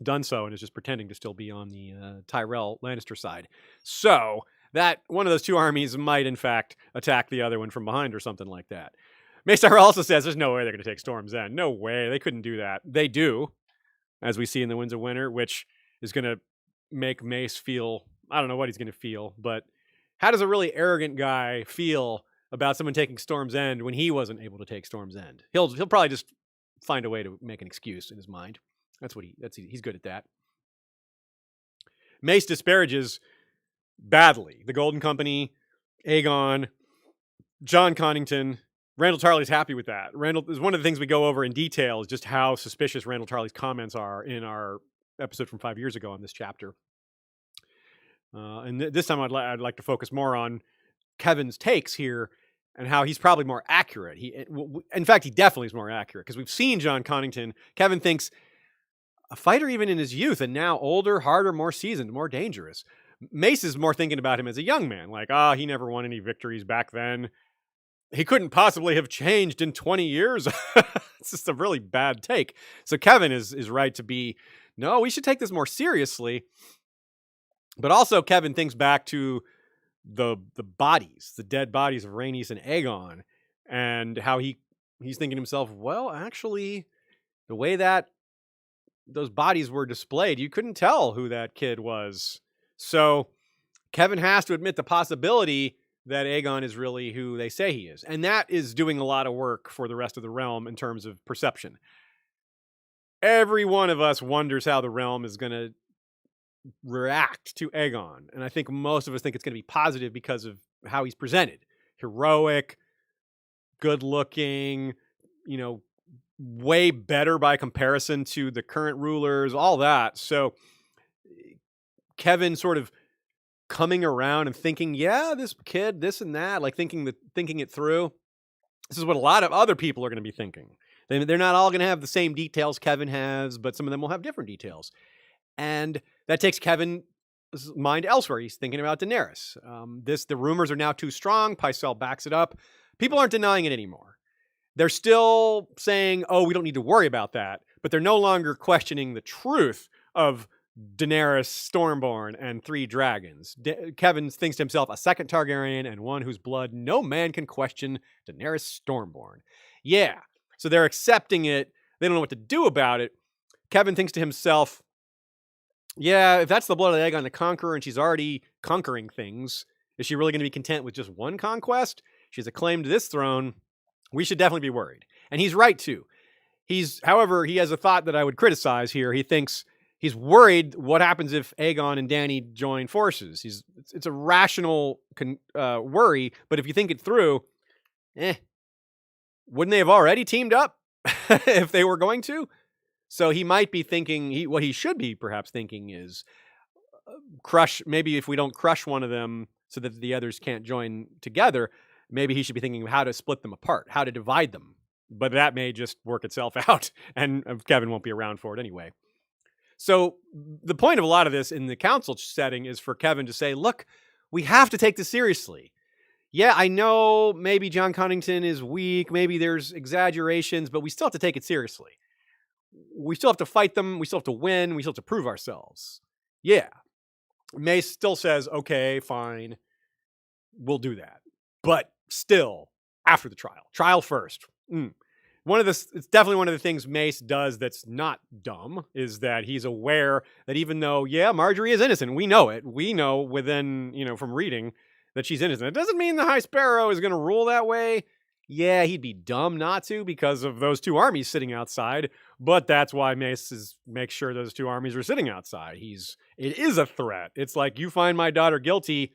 done so and is just pretending to still be on the Tyrell Lannister side. So that one of those 2 armies might, in fact, attack the other one from behind or something like that. Mace Tyrell also says there's no way they're going to take Storm's End. No way. They couldn't do that. They do, as we see in the Winds of Winter, which is going to make Mace feel, I don't know what he's going to feel, but how does a really arrogant guy feel about someone taking Storm's End when he wasn't able to take Storm's End? He'll probably just find a way to make an excuse in his mind. He's good at that. Mace disparages badly the Golden Company, Aegon, John Connington. Randall Tarley's happy with that. Randall is one of the things we go over in detail is just how suspicious Randall Tarley's comments are in our episode from 5 years ago on this chapter. And this time I'd like to focus more on Kevin's takes here and how he's probably more accurate. In fact, he definitely is more accurate because we've seen John Connington. Kevin thinks a fighter even in his youth and now older, harder, more seasoned, more dangerous. Mace is more thinking about him as a young man. Like, he never won any victories back then. He couldn't possibly have changed in 20 years. It's just a really bad take. So Kevin is right to be, no, we should take this more seriously. But also Kevin thinks back to the bodies, the dead bodies of Rhaenys and Aegon, and how he's thinking to himself, well, actually, the way that those bodies were displayed, you couldn't tell who that kid was. So Kevin has to admit the possibility that Aegon is really who they say he is. And that is doing a lot of work for the rest of the realm in terms of perception. Every one of us wonders how the realm is going to react to Aegon. And I think most of us think it's going to be positive because of how he's presented. Heroic, good looking, way better by comparison to the current rulers, all that. So Kevin sort of coming around and thinking, yeah, this kid, this and that, like thinking it through. This is what a lot of other people are going to be thinking. They're not all going to have the same details Kevin has, but some of them will have different details. And that takes Kevin's mind elsewhere. He's thinking about Daenerys. The rumors are now too strong. Pycelle backs it up. People aren't denying it anymore. They're still saying, we don't need to worry about that. But they're no longer questioning the truth of Daenerys Stormborn and 3 dragons. Kevin thinks to himself, a second Targaryen and one whose blood no man can question, Daenerys Stormborn. Yeah, so they're accepting it. They don't know what to do about it. Kevin thinks to himself, yeah, if that's the blood of Aegon the Conqueror and she's already conquering things, is she really going to be content with just one conquest? She's acclaimed this throne. We should definitely be worried. And he's right too. However, he has a thought that I would criticize here. He thinks he's worried what happens if Aegon and Dany join forces. It's a rational worry, but if you think it through, wouldn't they have already teamed up if they were going to? So he might be thinking, what he should be perhaps thinking is, maybe if we don't crush one of them so that the others can't join together, maybe he should be thinking of how to split them apart, how to divide them. But that may just work itself out, and Kevin won't be around for it anyway. So the point of a lot of this in the council setting is for Kevin to say, look, we have to take this seriously. Yeah, I know maybe John Connington is weak, maybe there's exaggerations, but we still have to take it seriously. We still have to fight them, we still have to win, we still have to prove ourselves. Yeah. Mace still says, okay, fine, we'll do that. But still, after the trial. Trial first. It's definitely one of the things Mace does that's not dumb, is that he's aware that even though, yeah, Marjorie is innocent, we know it. We know within, from reading that she's innocent. It doesn't mean the High Sparrow is going to rule that way. Yeah, he'd be dumb not to because of those two armies sitting outside, but that's why Mace makes sure those two armies are sitting outside. It is a threat. It's like, you find my daughter guilty,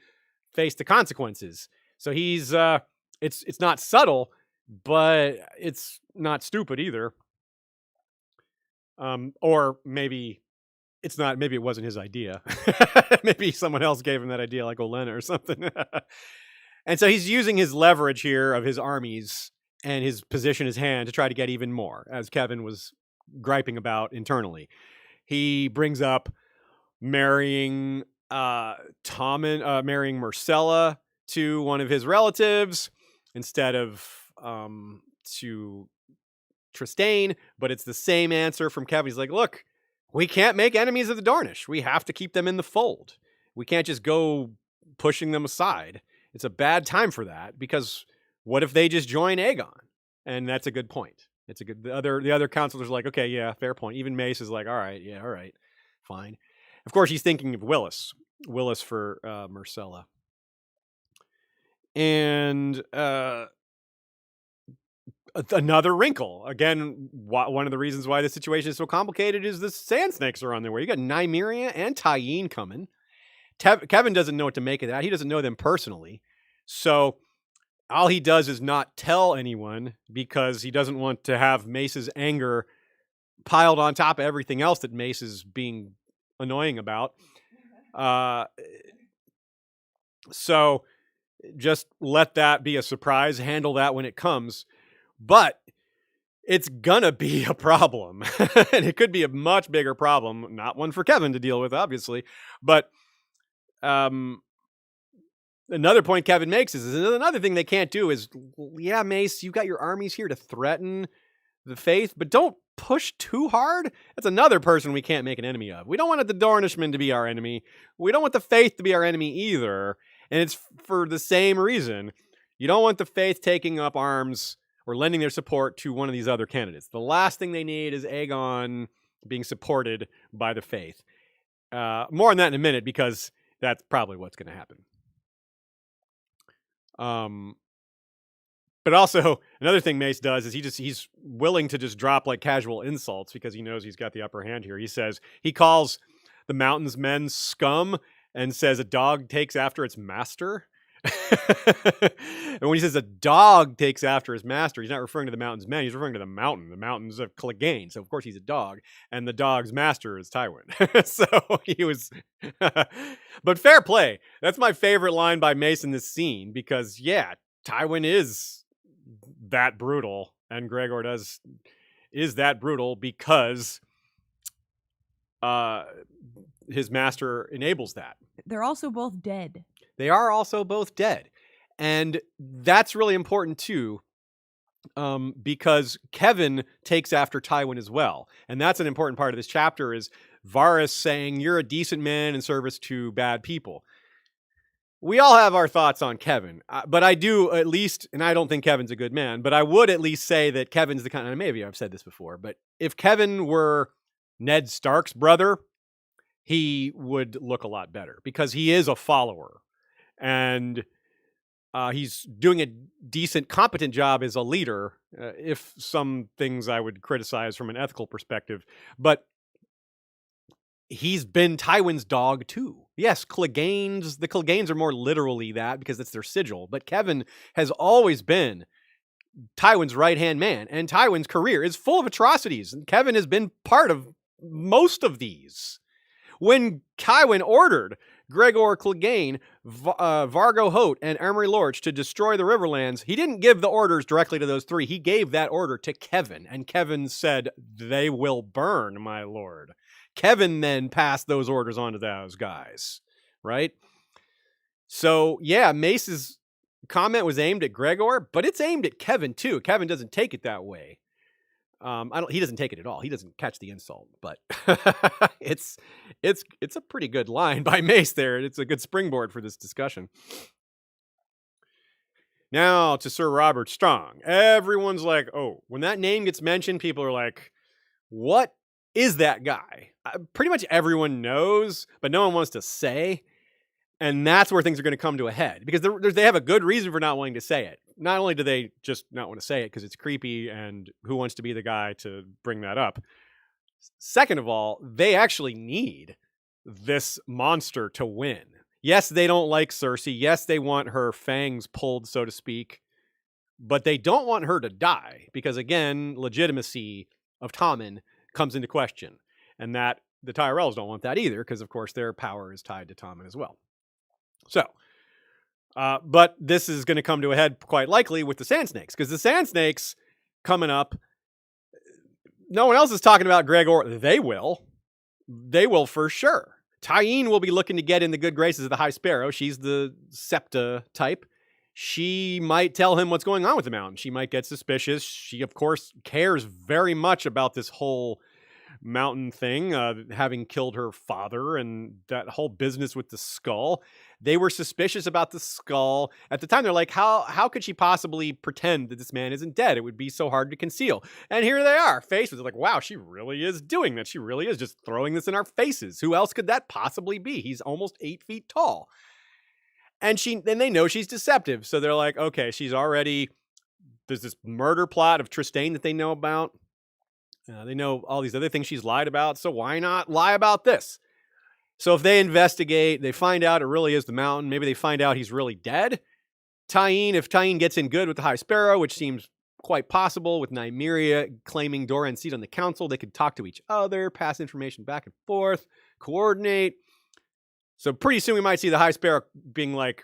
face the consequences. So he's, it's not subtle, but it's not stupid either. Or maybe it's not, maybe it wasn't his idea. Maybe someone else gave him that idea, like Olenna or something. And so he's using his leverage here of his armies and his position, his hand, to try to get even more, as Kevin was griping about internally. He brings up marrying marrying Myrcella to one of his relatives instead of to Trystane, but it's the same answer from Kevin. He's like, look, we can't make enemies of the Dornish. We have to keep them in the fold. We can't just go pushing them aside. It's a bad time for that, because what if they just join Aegon? And that's a good point. The other counselors are like, okay, yeah, fair point. Even Mace is like, all right, fine. Of course, he's thinking of Willis for Myrcella. And another wrinkle. Again, one of the reasons why the situation is so complicated is the Sand Snakes are on their way. You got Nymeria and Tyene coming. Kevin doesn't know what to make of that. He doesn't know them personally. So all he does is not tell anyone, because he doesn't want to have Mace's anger piled on top of everything else that Mace is being annoying about. So just let that be a surprise. Handle that when it comes. But it's gonna be a problem. And it could be a much bigger problem. Not one for Kevin to deal with, obviously. But another point Kevin makes is another thing they can't do is, yeah, Mace, you got your armies here to threaten the faith, but don't push too hard. That's another person we can't make an enemy of. We don't want the Dornishmen to be our enemy. We don't want the faith to be our enemy either. And it's for the same reason. You don't want the faith taking up arms or lending their support to one of these other candidates. The last thing they need is Aegon being supported by the faith. More on that in a minute, because that's probably what's going to happen. But also, another thing Mace does is he's willing to just drop like casual insults because he knows he's got the upper hand here. He calls the Mountains men scum and says a dog takes after its master. And when he says a dog takes after his master, he's not referring to the Mountains men. He's referring to the mountains of Clegane. So of course he's a dog, and the dog's master is Tywin. So he was, but fair play. That's my favorite line by Mace in this scene, because yeah, Tywin is that brutal, and Gregor is that brutal because his master enables that. They're also both dead. They are also both dead. And that's really important too, because Kevin takes after Tywin as well. And that's an important part of this chapter, is Varys saying, you're a decent man in service to bad people. We all have our thoughts on Kevin, but I do at least, and I don't think Kevin's a good man, but I would at least say that Kevin's the kind of, maybe I've said this before, but if Kevin were Ned Stark's brother, he would look a lot better, because he is a follower. And he's doing a decent, competent job as a leader, if some things I would criticize from an ethical perspective. But he's been Tywin's dog too. Yes, the Cleganes are more literally that, because it's their sigil. But Kevin has always been Tywin's right-hand man, and Tywin's career is full of atrocities, and Kevin has been part of most of these. When Tywin ordered Gregor Clegane, Vargo Hoat, and Emery Lorch to destroy the Riverlands, he didn't give the orders directly to those three. He gave that order to Kevin, and Kevin said, "They will burn, my lord." Kevin then passed those orders on to those guys, right? So, yeah, Mace's comment was aimed at Gregor, but it's aimed at Kevin, too. Kevin doesn't take it that way. He doesn't take it at all. He doesn't catch the insult, but it's a pretty good line by Mace there. It's a good springboard for this discussion. Now to Sir Robert Strong. Everyone's like, oh, when that name gets mentioned, people are like, what is that guy? Pretty much everyone knows, but no one wants to say. And that's where things are going to come to a head, because they have a good reason for not wanting to say it. Not only do they just not want to say it because it's creepy, and who wants to be the guy to bring that up? Second of all, they actually need this monster to win. Yes, they don't like Cersei. Yes, they want her fangs pulled, so to speak. But they don't want her to die, because, again, legitimacy of Tommen comes into question. And that the Tyrells don't want that either, because, of course, their power is tied to Tommen as well. So, but this is going to come to a head quite likely with the Sand Snakes, because the Sand Snakes coming up, no one else is talking about Gregor. They will for sure. Tyene will be looking to get in the good graces of the High Sparrow. She's the Septa type. She might tell him what's going on with the mountain. She might get suspicious. She, of course, cares very much about this whole mountain thing, having killed her father and that whole business with the skull. They were suspicious about the skull. At the time, they're like, how could she possibly pretend that this man isn't dead? It would be so hard to conceal. And here they are, faced with it, like, wow, she really is doing that. She really is just throwing this in our faces. Who else could that possibly be? He's almost 8 feet tall. And they know she's deceptive. So they're like, okay, there's this murder plot of Trystane that they know about. They know all these other things she's lied about, so why not lie about this? So if they investigate, they find out it really is the mountain. Maybe they find out he's really dead. If Tyene gets in good with the High Sparrow, which seems quite possible, with Nymeria claiming Doran's seat on the council, they could talk to each other, pass information back and forth, coordinate. So pretty soon we might see the High Sparrow being like,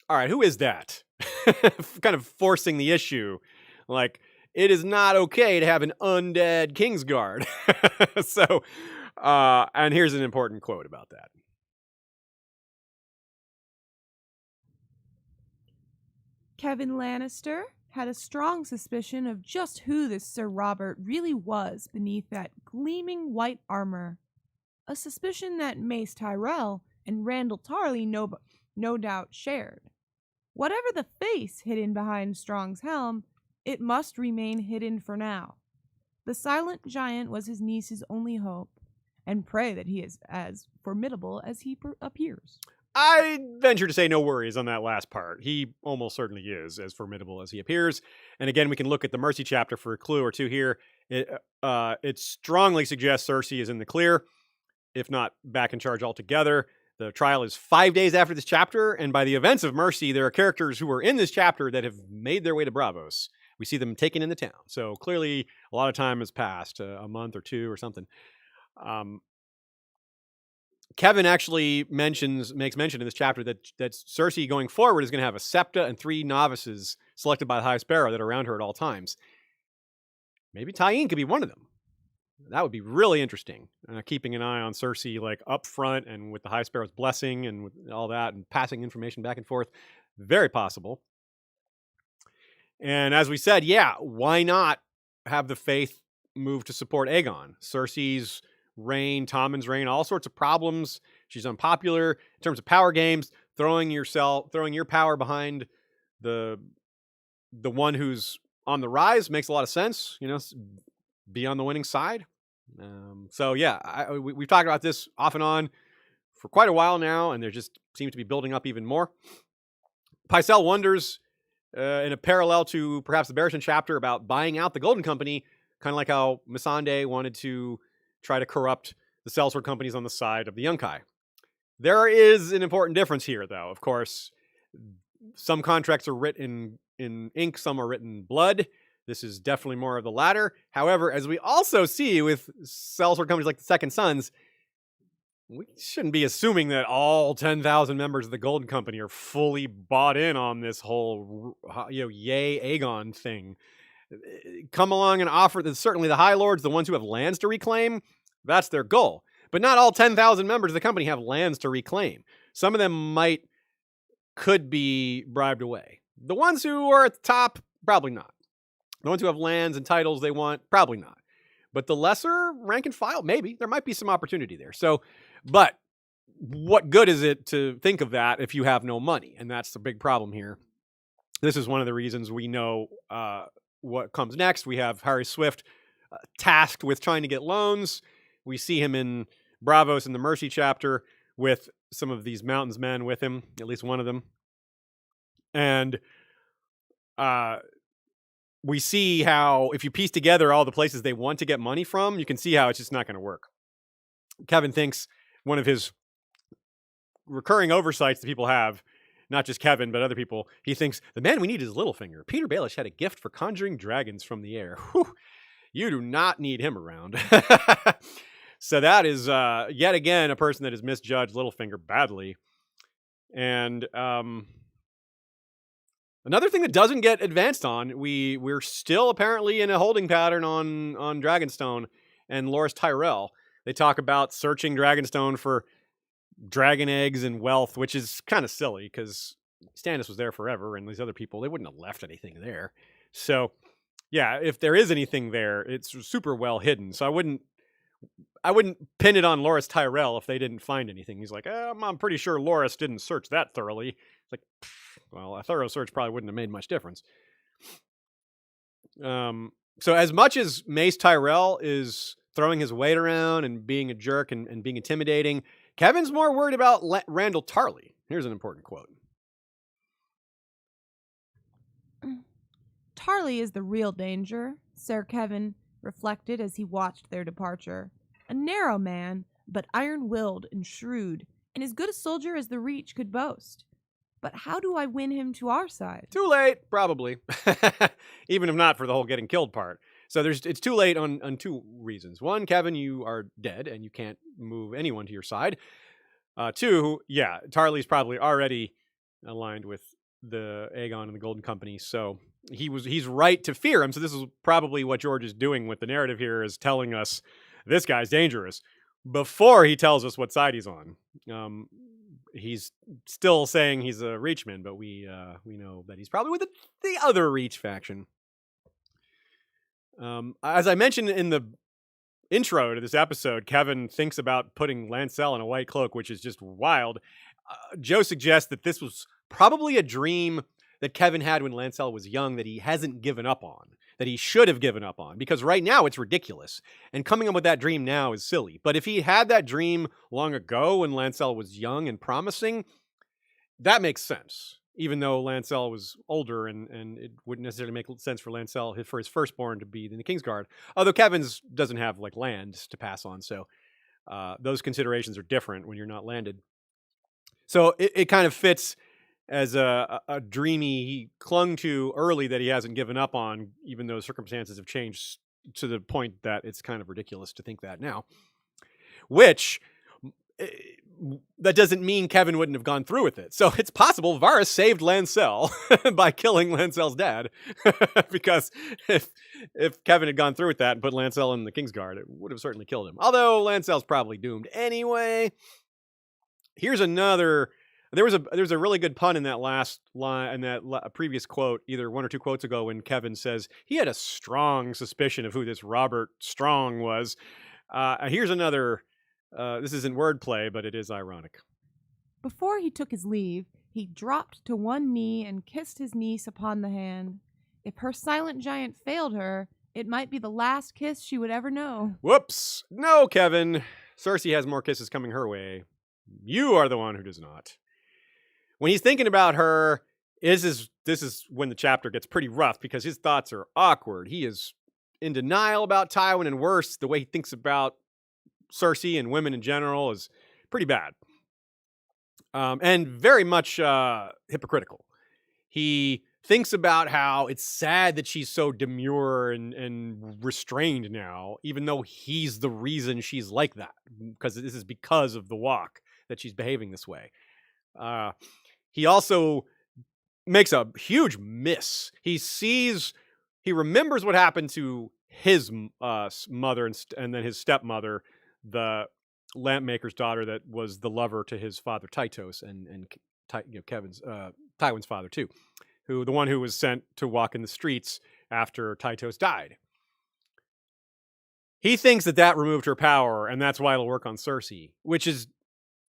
all right, who is that? Kind of forcing the issue. Like, it is not okay to have an undead Kingsguard. So, and here's an important quote about that. Kevin Lannister had a strong suspicion of just who this Sir Robert really was beneath that gleaming white armor. A suspicion that Mace Tyrell and Randall Tarley no doubt shared. Whatever the face hidden behind Strong's helm, it must remain hidden for now. The silent giant was his niece's only hope, and pray that he is as formidable as he appears. I venture to say no worries on that last part. He almost certainly is as formidable as he appears. And again, we can look at the Mercy chapter for a clue or two here. It strongly suggests Cersei is in the clear, if not back in charge altogether. The trial is 5 days after this chapter, and by the events of Mercy, there are characters who were in this chapter that have made their way to Braavos. We see them taken into town. So clearly a lot of time has passed, a month or two or something. Kevin actually makes mention in this chapter that Cersei going forward is going to have a septa and 3 novices selected by the High Sparrow that are around her at all times. Maybe Tyene could be one of them. That would be really interesting. Keeping an eye on Cersei like up front and with the High Sparrow's blessing and with all that and passing information back and forth. Very possible. And as we said, yeah, why not have the Faith move to support Aegon? Cersei's reign, Tommen's reign, all sorts of problems. She's unpopular in terms of power games. Throwing your power behind the one who's on the rise makes a lot of sense. Be on the winning side. So yeah, we've talked about this off and on for quite a while now, and there just seems to be building up even more. Pycelle wonders, in a parallel to perhaps the Barristan chapter, about buying out the Golden Company, kind of like how Missandei wanted to try to corrupt the sellsword companies on the side of the Yunkai. There is an important difference here, though. Of course, Some contracts are written in ink, some are written in blood. This is definitely more of the latter. However, as we also see with sellsword companies like the Second Sons, we shouldn't be assuming that all 10,000 members of the Golden Company are fully bought in on this whole, yay Aegon thing. Come along and offer that. Certainly the High Lords, the ones who have lands to reclaim, that's their goal. But not all 10,000 members of the company have lands to reclaim. Some of them could be bribed away. The ones who are at the top, probably not. The ones who have lands and titles they want, probably not. But the lesser rank and file, maybe. There might be some opportunity there. But what good is it to think of that if you have no money? And that's the big problem here. This is one of the reasons we know what comes next. We have Harry Swift tasked with trying to get loans. We see him in Bravos in the Mercy chapter with some of these Mountains men with him, at least one of them. And we see how if you piece together all the places they want to get money from, you can see how it's just not going to work. Kevin thinks one of his recurring oversights that people have, not just Kevin, but other people, he thinks the man we need is Littlefinger. Peter Baelish had a gift for conjuring dragons from the air. Whew, you do not need him around. So that is yet again a person that has misjudged Littlefinger badly. And another thing that doesn't get advanced on, we're still apparently in a holding pattern on Dragonstone and Loras Tyrell. They talk about searching Dragonstone for dragon eggs and wealth, which is kind of silly because Stannis was there forever and these other people, they wouldn't have left anything there. So yeah, if there is anything there, it's super well hidden. So I wouldn't pin it on Loras Tyrell if they didn't find anything. He's like, I'm pretty sure Loras didn't search that thoroughly. It's like, well, a thorough search probably wouldn't have made much difference. So as much as Mace Tyrell is throwing his weight around and being a jerk and being intimidating, Kevin's more worried about Randall Tarley. Here's an important quote. Tarley is the real danger, Sir Kevin reflected as he watched their departure. A narrow man, but iron-willed and shrewd, and as good a soldier as the Reach could boast. But how do I win him to our side? Too late, probably. Even if not for the whole getting killed part. So it's too late on two reasons. One, Kevin, you are dead and you can't move anyone to your side. Two, yeah, Tarley's probably already aligned with the Aegon and the Golden Company, so he's right to fear him. So this is probably what George is doing with the narrative here, is telling us this guy's dangerous before he tells us what side he's on. He's still saying he's a Reachman, but we know that he's probably with the other Reach faction. As I mentioned in the intro to this episode, Kevin thinks about putting Lancel in a white cloak, which is just wild. Joe suggests that this was probably a dream that Kevin had when Lancel was young that he hasn't given up on, that he should have given up on, because right now it's ridiculous. And coming up with that dream now is silly. But if he had that dream long ago when Lancel was young and promising, that makes sense. Even though Lancel was older and it wouldn't necessarily make sense for Lancel, for his firstborn to be in the Kingsguard. Although Kevin's doesn't have like land to pass on. So those considerations are different when you're not landed. So it kind of fits as a dreamy he clung to early that he hasn't given up on, even though circumstances have changed to the point that it's kind of ridiculous to think that now. Which, that doesn't mean Kevin wouldn't have gone through with it. So it's possible Varys saved Lancel by killing Lancel's dad. Because if Kevin had gone through with that and put Lancel in the Kingsguard, it would have certainly killed him. Although Lancel's probably doomed anyway. Here's another. There was a really good pun in that last line, in that previous quote, either one or two quotes ago, when Kevin says he had a strong suspicion of who this Robert Strong was. Here's another. This isn't wordplay, but it is ironic. Before he took his leave, he dropped to one knee and kissed his niece upon the hand. If her silent giant failed her, it might be the last kiss she would ever know. Whoops. No, Kevin. Cersei has more kisses coming her way. You are the one who does not. When he's thinking about her, this is when the chapter gets pretty rough because his thoughts are awkward. He is in denial about Tywin, and worse, the way he thinks about Cersei and women in general is pretty bad. And very much hypocritical. he thinks about how it's sad that she's so demure and restrained now, even though he's the reason she's like that, because this is because of the walk that she's behaving this way. He also makes a huge miss. He remembers what happened to his mother and then his stepmother, the lampmaker's daughter that was the lover to his father Tytos and Kevin's Tywin's father too, the one who was sent to walk in the streets after Tytos died. He thinks that removed her power, and that's why it'll work on Cersei, which is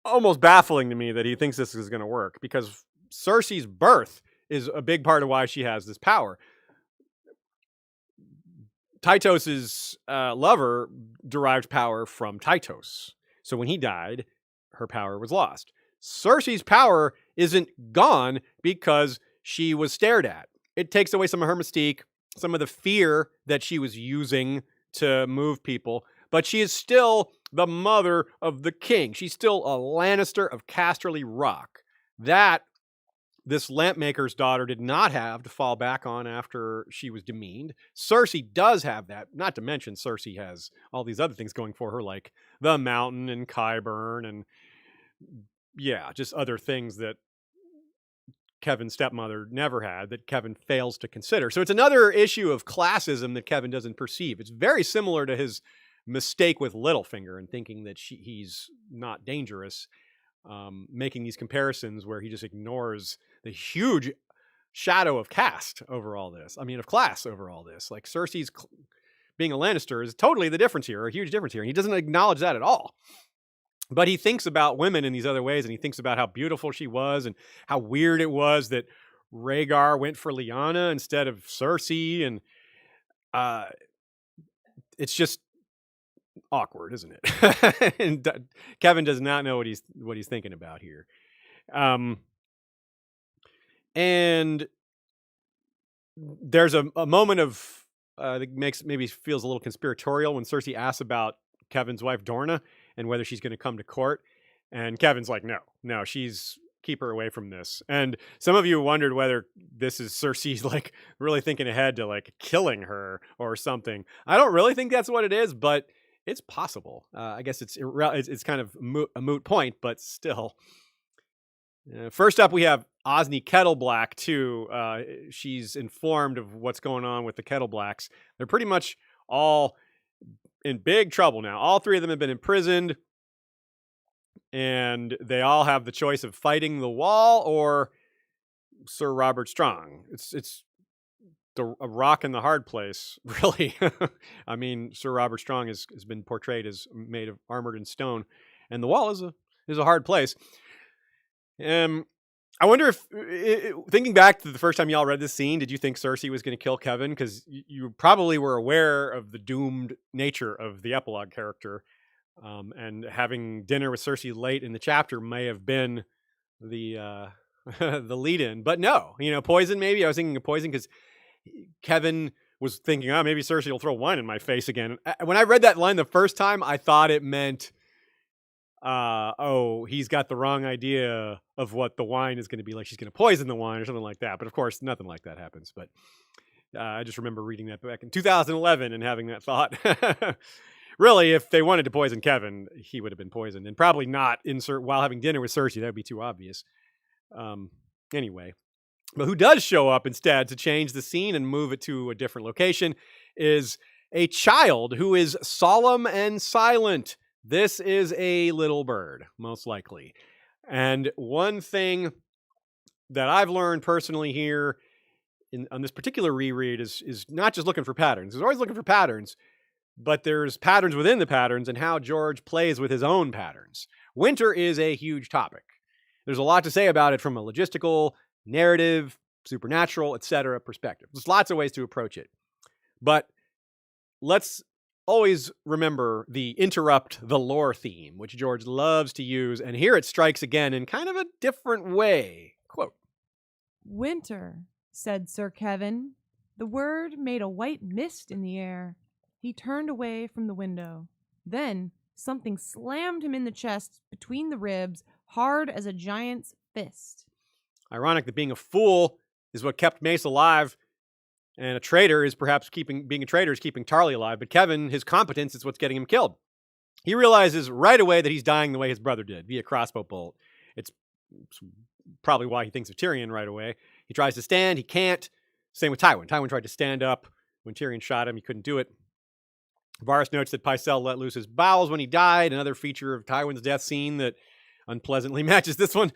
almost baffling to me that he thinks this is going to work, because Cersei's birth is a big part of why she has this power. Tytos's lover derived power from Tytos. So when he died, her power was lost. Cersei's power isn't gone because she was stared at. It takes away some of her mystique, some of the fear that she was using to move people, but she is still the mother of the king. She's still a Lannister of Casterly Rock. That this lampmaker's daughter did not have to fall back on after she was demeaned. Cersei does have that, not to mention Cersei has all these other things going for her, like the mountain and Qyburn and just other things that Kevin's stepmother never had, that Kevin fails to consider. So it's another issue of classism that Kevin doesn't perceive. It's very similar to his mistake with Littlefinger and thinking that he's not dangerous, making these comparisons where he just ignores the huge shadow of caste over all this. I mean, of class over all this. Like Cersei's being a Lannister is totally the difference here, a huge difference here. And he doesn't acknowledge that at all. But he thinks about women in these other ways, and he thinks about how beautiful she was and how weird it was that Rhaegar went for Lyanna instead of Cersei. And it's just awkward, isn't it? And Kevin does not know what he's thinking about here. And there's a moment of that maybe feels a little conspiratorial when Cersei asks about Kevin's wife Dorna and whether she's going to come to court, and Kevin's like, no, keep her away from this. And some of you wondered whether this is Cersei's like really thinking ahead to like killing her or something. I don't really think that's what it is, but it's possible. I guess it's kind of a moot point, but still. First up, we have Osney Kettleblack too. She's informed of what's going on with the Kettleblacks. They're pretty much all in big trouble now. All three of them have been imprisoned, and they all have the choice of fighting the Wall or Sir Robert Strong. It's a rock in the hard place, really. I mean, Sir Robert Strong has been portrayed as made of armored in stone, and the Wall is a hard place. I wonder if, thinking back to the first time y'all read this scene, did you think Cersei was going to kill Kevin? Because you probably were aware of the doomed nature of the Epilogue character, and having dinner with Cersei late in the chapter may have been the the lead-in. But no, poison maybe. I was thinking of poison because Kevin was thinking, maybe Cersei will throw wine in my face again. When I read that line the first time, I thought it meant, he's got the wrong idea of what the wine is going to be like. She's going to poison the wine or something like that. But of course, nothing like that happens. But I just remember reading that back in 2011 and having that thought. Really, if they wanted to poison Kevin, he would have been poisoned, and probably not while having dinner with Cersei. That would be too obvious. Anyway, but who does show up instead to change the scene and move it to a different location is a child who is solemn and silent. This is a little bird, most likely. And one thing that I've learned personally here on this particular reread is not just looking for patterns. There's always looking for patterns, but there's patterns within the patterns and how George plays with his own patterns. Winter is a huge topic. There's a lot to say about it from a logistical, narrative, supernatural, etc. perspective. There's lots of ways to approach it. But let's always remember the interrupt the lore theme, which George loves to use, and here it strikes again in kind of a different way. Quote, "Winter," said Sir Kevin. The word made a white mist in the air. He turned away from the window. Then something slammed him in the chest between the ribs, hard as a giant's fist. Ironic that being a fool is what kept Mace alive. And a traitor is perhaps being a traitor is keeping Tarly alive. But Kevin, his competence is what's getting him killed. He realizes right away that he's dying the way his brother did, via crossbow bolt. It's probably why he thinks of Tyrion right away. He tries to stand, he can't. Same with Tywin. Tywin tried to stand up. When Tyrion shot him, he couldn't do it. Varys notes that Pycelle let loose his bowels when he died, another feature of Tywin's death scene that unpleasantly matches this one.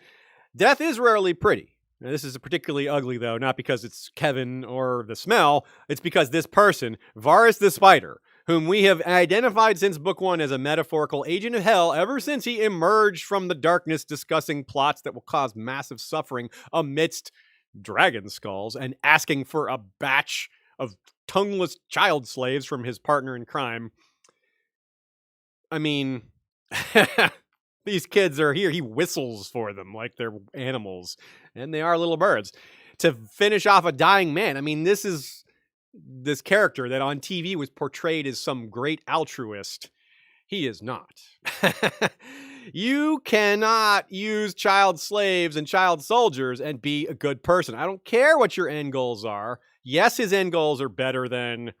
Death is rarely pretty. Now, this is particularly ugly, though, not because it's Kevin or the smell. It's because this person, Varys the Spider, whom we have identified since Book 1 as a metaphorical agent of hell ever since he emerged from the darkness discussing plots that will cause massive suffering amidst dragon skulls and asking for a batch of tongueless child slaves from his partner in crime. I mean, these kids are here. He whistles for them like they're animals, and they are little birds. To finish off a dying man, I mean, this is this character that on TV was portrayed as some great altruist. He is not. You cannot use child slaves and child soldiers and be a good person. I don't care what your end goals are. Yes, his end goals are better than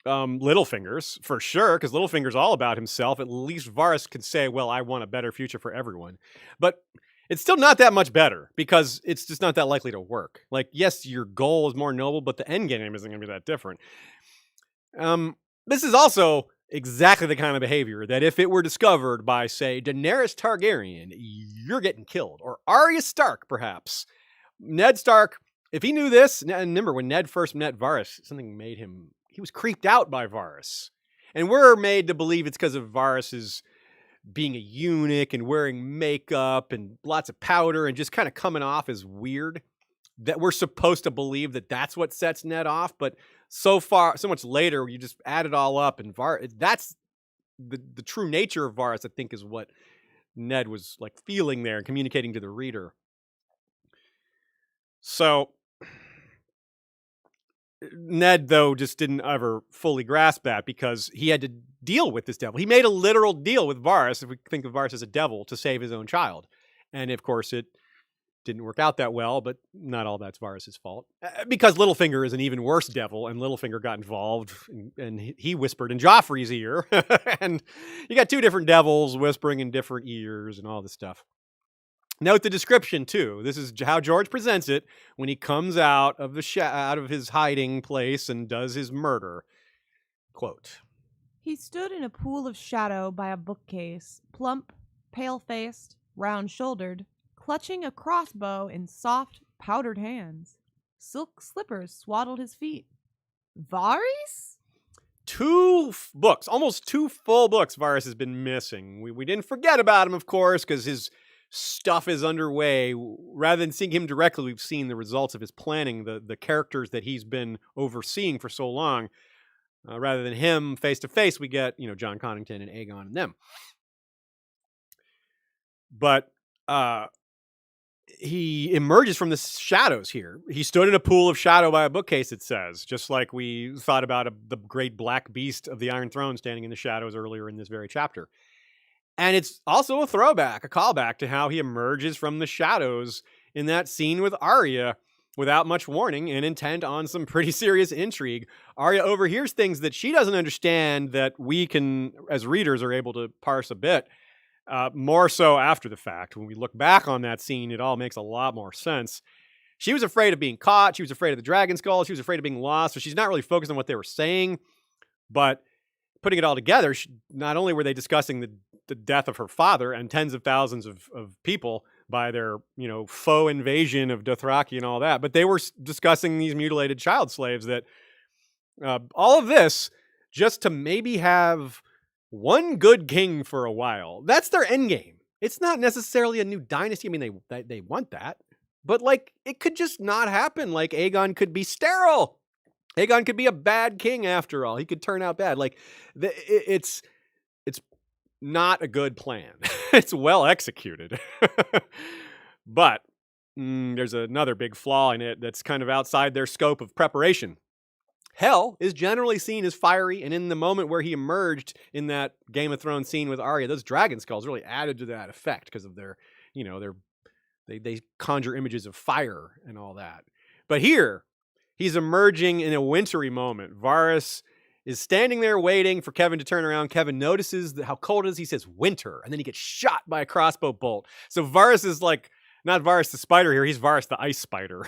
Littlefinger's, for sure, because Littlefinger's all about himself. At least Varys can say, well, I want a better future for everyone. But it's still not that much better, because it's just not that likely to work. Like, yes, your goal is more noble, but the end game isn't going to be that different. This is also exactly the kind of behavior that if it were discovered by, say, Daenerys Targaryen, you're getting killed. Or Arya Stark, perhaps. Ned Stark, if he knew this, and remember when Ned first met Varys, something made him, he was creeped out by Varys. And we're made to believe it's because of Varys's being a eunuch and wearing makeup and lots of powder and just kind of coming off as weird, that we're supposed to believe that that's what sets Ned off. But so much later, you just add it all up, and that's the true nature of Varys, I think, is what Ned was like feeling there and communicating to the reader. So Ned, though, just didn't ever fully grasp that because he had to deal with this devil. He made a literal deal with Varys, if we think of Varys as a devil, to save his own child. And of course, it didn't work out that well, but not all that's Varys' fault. Because Littlefinger is an even worse devil, and Littlefinger got involved, and he whispered in Joffrey's ear. And you got two different devils whispering in different ears and all this stuff. Note the description, too. This is how George presents it when he comes out of out of his hiding place and does his murder. Quote, "He stood in a pool of shadow by a bookcase, plump, pale-faced, round-shouldered, clutching a crossbow in soft, powdered hands. Silk slippers swaddled his feet. Varys?" Almost 2 full books Varys has been missing. We didn't forget about him, of course, because his stuff is underway. Rather than seeing him directly, we've seen the results of his planning, the characters that he's been overseeing for so long. Rather than him face to face, we get, Jon Connington and Aegon and them. But he emerges from the shadows here. He stood in a pool of shadow by a bookcase, it says, just like we thought about the great black beast of the Iron Throne standing in the shadows earlier in this very chapter. And it's also a throwback, a callback to how he emerges from the shadows in that scene with Arya without much warning and intent on some pretty serious intrigue. Arya overhears things that she doesn't understand that we can, as readers, are able to parse a bit. More so after the fact. When we look back on that scene, it all makes a lot more sense. She was afraid of being caught. She was afraid of the dragon skull. She was afraid of being lost. So she's not really focused on what they were saying. But putting it all together, not only were they discussing the death of her father and tens of thousands of people by their, faux invasion of Dothraki and all that, but they were discussing these mutilated child slaves that all of this just to maybe have one good king for a while. That's their end game. It's not necessarily a new dynasty. I mean, they want that, but it could just not happen. Like Aegon could be sterile. Aegon could be a bad king after all. He could turn out bad. It's not a good plan. It's well executed. But there's another big flaw in it that's kind of outside their scope of preparation. Hell is generally seen as fiery, and in the moment where he emerged in that Game of Thrones scene with Arya, those dragon skulls really added to that effect because of their They conjure images of fire and all that. But here, he's emerging in a wintry moment. Varys is standing there waiting for Kevin to turn around. Kevin notices how cold it is. He says winter, and then he gets shot by a crossbow bolt. So Varys is like, not Varys the spider here, he's Varys the ice spider.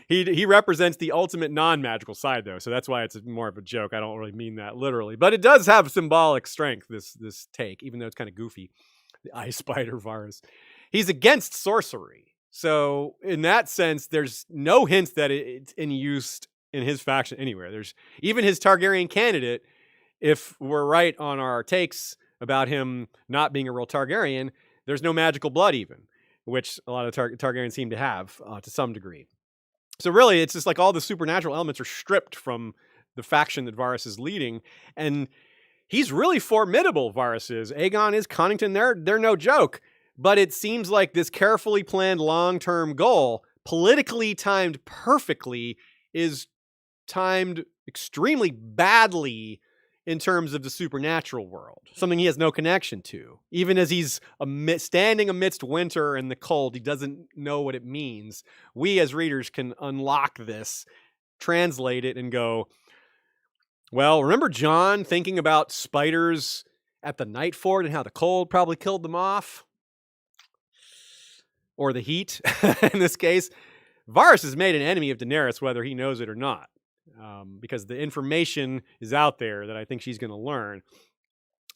He represents the ultimate non-magical side, though, so that's why it's more of a joke. I don't really mean that literally, but it does have symbolic strength, this take, even though it's kind of goofy. The ice spider Varys. He's against sorcery. So in that sense, there's no hints that it's in use in his faction anywhere. There's even his Targaryen candidate, if we're right on our takes about him not being a real Targaryen, there's no magical blood even, which a lot of Targaryens seem to have to some degree. So really, it's just like all the supernatural elements are stripped from the faction that Varys is leading, and he's really formidable, Varys is. Aegon is, Connington, they're no joke. But it seems like this carefully planned long-term goal, politically timed perfectly, is timed extremely badly in terms of the supernatural world. Something he has no connection to. Even as he's standing amidst winter and the cold, he doesn't know what it means. We as readers can unlock this, translate it, and go, well, remember Jon thinking about spiders at the Night Fort and how the cold probably killed them off? Or the heat, in this case. Varys has made an enemy of Daenerys, whether he knows it or not, because the information is out there that I think she's going to learn.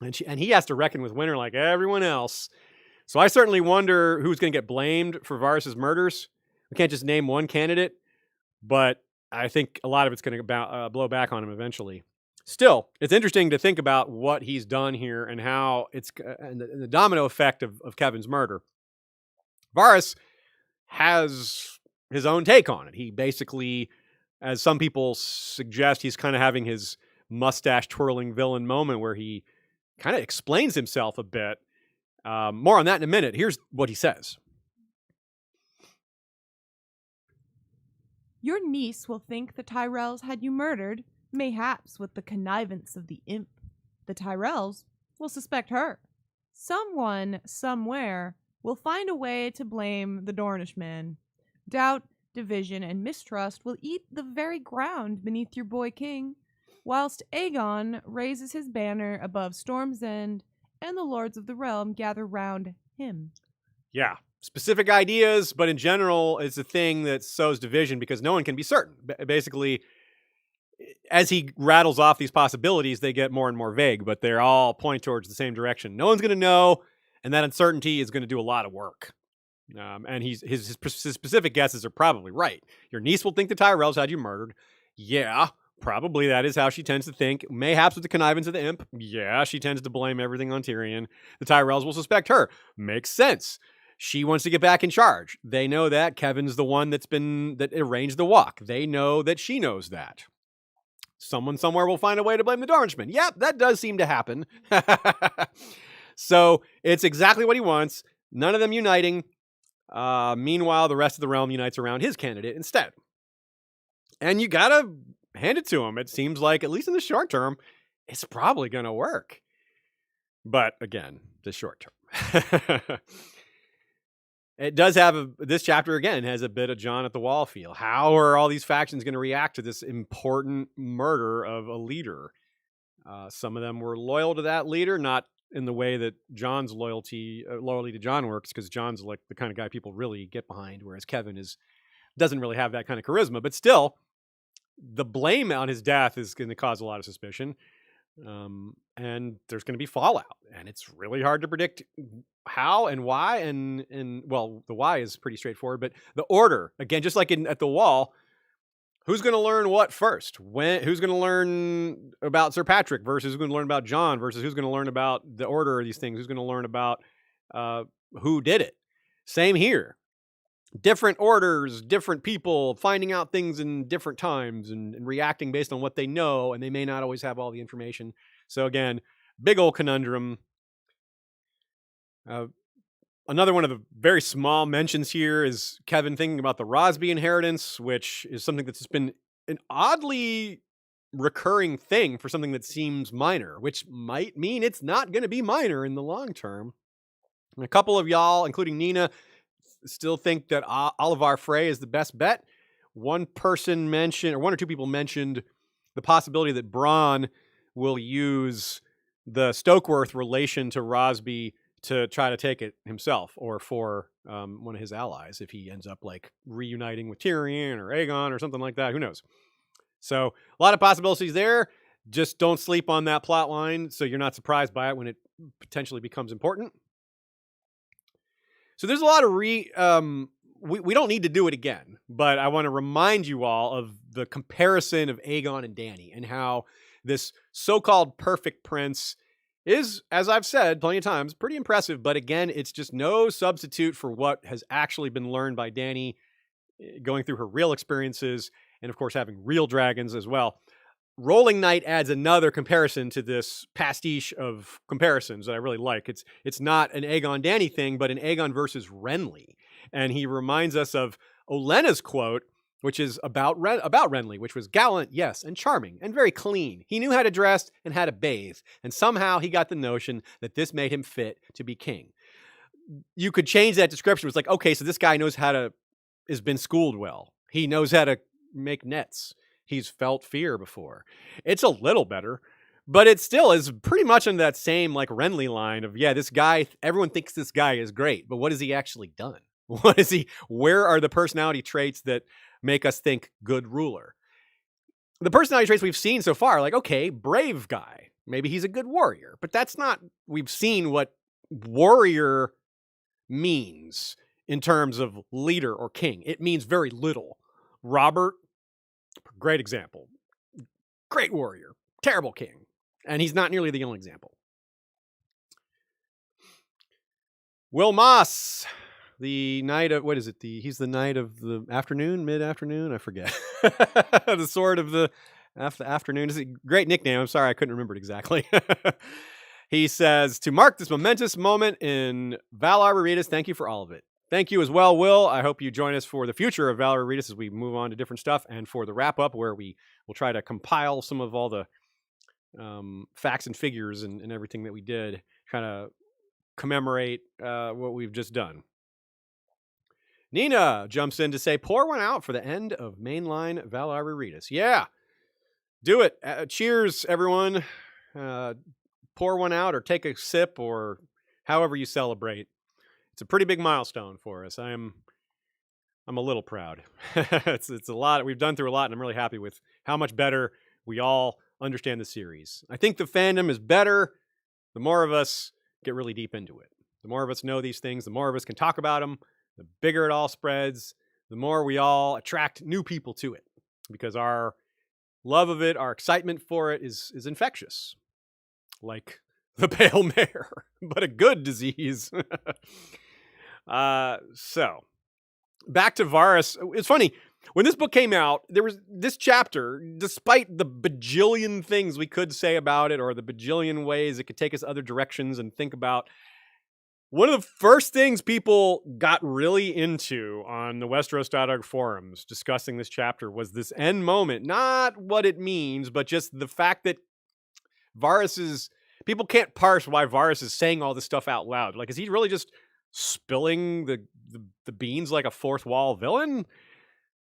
And he has to reckon with winter like everyone else. So I certainly wonder who's going to get blamed for Varys' murders. We can't just name one candidate, but I think a lot of it's going to blow back on him eventually. Still, it's interesting to think about what he's done here and how it's and the domino effect of Kevin's murder. Varys has his own take on it. He basically, as some people suggest, he's kind of having his mustache twirling villain moment where he kind of explains himself a bit. More on that in a minute. Here's what he says. Your niece will think the Tyrells had you murdered, mayhaps with the connivance of the imp. The Tyrells will suspect her. Someone, somewhere, will find a way to blame the Dornish man. Doubt, division, and mistrust will eat the very ground beneath your boy king, whilst Aegon raises his banner above Storm's End, and the lords of the realm gather round him. Yeah, specific ideas, but in general, it's a thing that sows division because no one can be certain. Basically, as he rattles off these possibilities, they get more and more vague, but they're all point towards the same direction. No one's going to know. And that uncertainty is going to do a lot of work. And his specific guesses are probably right. Your niece will think the Tyrells had you murdered. Yeah, probably that is how she tends to think. Mayhaps with the connivance of the imp. Yeah, she tends to blame everything on Tyrion. The Tyrells will suspect her. Makes sense. She wants to get back in charge. They know that. Kevin's the one that arranged the walk. They know that she knows that. Someone somewhere will find a way to blame the Dornishman. Yep, that does seem to happen. So it's exactly what he wants. None of them uniting. Meanwhile, the rest of the realm unites around his candidate instead. And you gotta hand it to him. It seems like, at least in the short term, it's probably going to work. But again, the short term. It does have this chapter again has a bit of Jon at the Wall feel. How are all these factions going to react to this important murder of a leader? Some of them were loyal to that leader, not in the way that Jon's loyalty to Jon works, because Jon's like the kind of guy people really get behind, whereas Kevin doesn't really have that kind of charisma. But still, the blame on his death is going to cause a lot of suspicion, and there's going to be fallout, and it's really hard to predict how and why. And well, the why is pretty straightforward, but the order, again, just like at the Wall. Who's going to learn what first? Who's going to learn about Sir Patrick versus who's going to learn about Jon versus who's going to learn about the order of these things? Who's going to learn about who did it? Same here. Different orders, different people finding out things in different times and reacting based on what they know, and they may not always have all the information. So again, big old conundrum. Another one of the very small mentions here is Kevin thinking about the Rosby inheritance, which is something that's just been an oddly recurring thing for something that seems minor, which might mean it's not going to be minor in the long term. And a couple of y'all, including Nina, still think that Oliver Frey is the best bet. One or two people mentioned the possibility that Bronn will use the Stokeworth relation to Rosby to try to take it himself, or for one of his allies if he ends up like reuniting with Tyrion or Aegon or something like that. Who knows? So a lot of possibilities there. Just don't sleep on that plot line so you're not surprised by it when it potentially becomes important. So there's a lot of we don't need to do it again, but I want to remind you all of the comparison of Aegon and Dany and how this so-called perfect prince is, as I've said plenty of times, pretty impressive. But again, it's just no substitute for what has actually been learned by Dany going through her real experiences and, of course, having real dragons as well. Rolling Night adds another comparison to this pastiche of comparisons that I really like. It's not an Aegon Dany thing, but an Aegon versus Renly. And he reminds us of Olenna's quote, which is about Renly, which was gallant, yes, and charming, and very clean. He knew how to dress and how to bathe, and somehow he got the notion that this made him fit to be king. You could change that description. It was like, okay, so this guy has been schooled well. He knows how to make nets. He's felt fear before. It's a little better, but it still is pretty much in that same like Renly line of, yeah, this guy, everyone thinks this guy is great, but what has he actually done? Where are the personality traits that make us think good ruler? The personality traits we've seen so far, like, okay, brave guy. Maybe he's a good warrior, but that's not, we've seen what warrior means in terms of leader or king. It means very little. Robert, great example. Great warrior. Terrible king. And he's not nearly the only example. Will Moss, the knight of, he's the knight of the afternoon, mid-afternoon? I forget. The sword of the afternoon. Is a great nickname. I'm sorry, I couldn't remember it exactly. He says, to mark this momentous moment in Valar Rereadis, thank you for all of it. Thank you as well, Will. I hope you join us for the future of Valar Rereadis as we move on to different stuff, and for the wrap-up where we will try to compile some of all the facts and figures and everything that we did, trying to commemorate what we've just done. Nina jumps in to say, pour one out for the end of mainline Valar Rereadis. Yeah, do it. Cheers, everyone. Pour one out or take a sip or however you celebrate. It's a pretty big milestone for us. I'm a little proud. It's a lot. We've done through a lot, and I'm really happy with how much better we all understand the series. I think the fandom is better the more of us get really deep into it. The more of us know these things, the more of us can talk about them, the bigger it all spreads, the more we all attract new people to it, because our love of it, our excitement for it is infectious, like the pale mare, but a good disease. So back to Varys. It's funny, when this book came out, there was this chapter, despite the bajillion things we could say about it or the bajillion ways it could take us other directions and think about, one of the first things people got really into on the Westeros.org forums discussing this chapter was this end moment. Not what it means, but just the fact that people can't parse why Varys is saying all this stuff out loud. Like, is he really just spilling the beans like a fourth wall villain?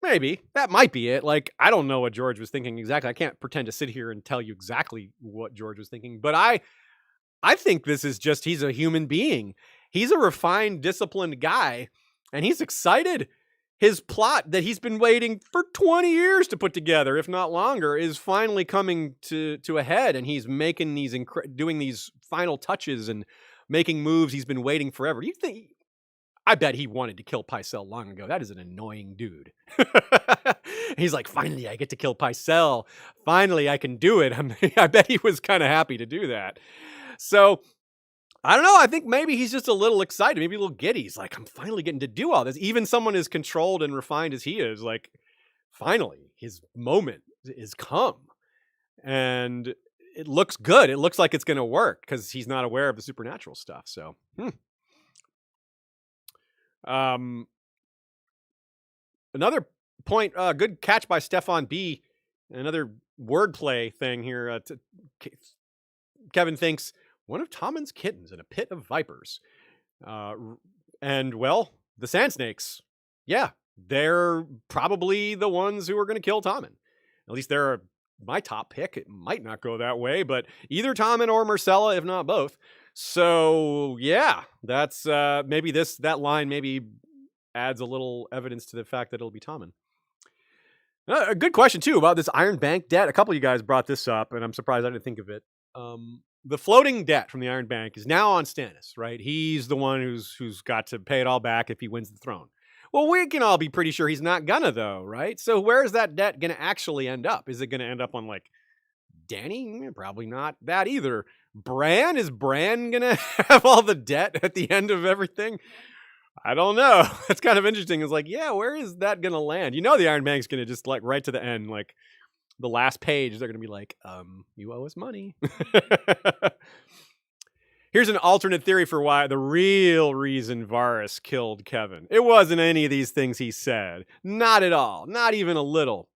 Maybe. That might be it. Like, I don't know what George was thinking exactly. I can't pretend to sit here and tell you exactly what George was thinking, but I think this is just, he's a human being. He's a refined, disciplined guy, and he's excited. His plot that he's been waiting for 20 years to put together, if not longer, is finally coming to a head, and he's making doing these final touches and making moves he's been waiting forever. You think? I bet he wanted to kill Pycelle long ago. That is an annoying dude. He's like, finally, I get to kill Pycelle. Finally, I can do it. I bet he was kind of happy to do that. So, I don't know. I think maybe he's just a little excited, maybe a little giddy. He's like, I'm finally getting to do all this. Even someone as controlled and refined as he is, like, finally, his moment is come. And it looks good. It looks like it's going to work because he's not aware of the supernatural stuff. So, another point, good catch by Stefan B. Another wordplay thing here. Kevin thinks, one of Tommen's kittens in a pit of vipers. And, well, the Sand Snakes, yeah, they're probably the ones who are going to kill Tommen. At least they're my top pick. It might not go that way, but either Tommen or Myrcella, if not both. So yeah, that's maybe that line maybe adds a little evidence to the fact that it'll be Tommen. A good question too about this Iron Bank debt. A couple of you guys brought this up, and I'm surprised I didn't think of it. The floating debt from the Iron Bank is now on Stannis, right? He's the one who's got to pay it all back if he wins the throne. Well, we can all be pretty sure he's not gonna, though, right? So where's that debt gonna actually end up? Is it gonna end up on, like, Dany? Probably not that either. Bran? Is Bran gonna have all the debt at the end of everything? I don't know. It's kind of interesting. It's like, yeah, where is that gonna land? You know the Iron Bank's gonna just, like, right to the end, like, the last page, they're gonna be like, you owe us money. Here's an alternate theory for why the real reason Varys killed Kevin. It wasn't any of these things he said. Not at all. Not even a little.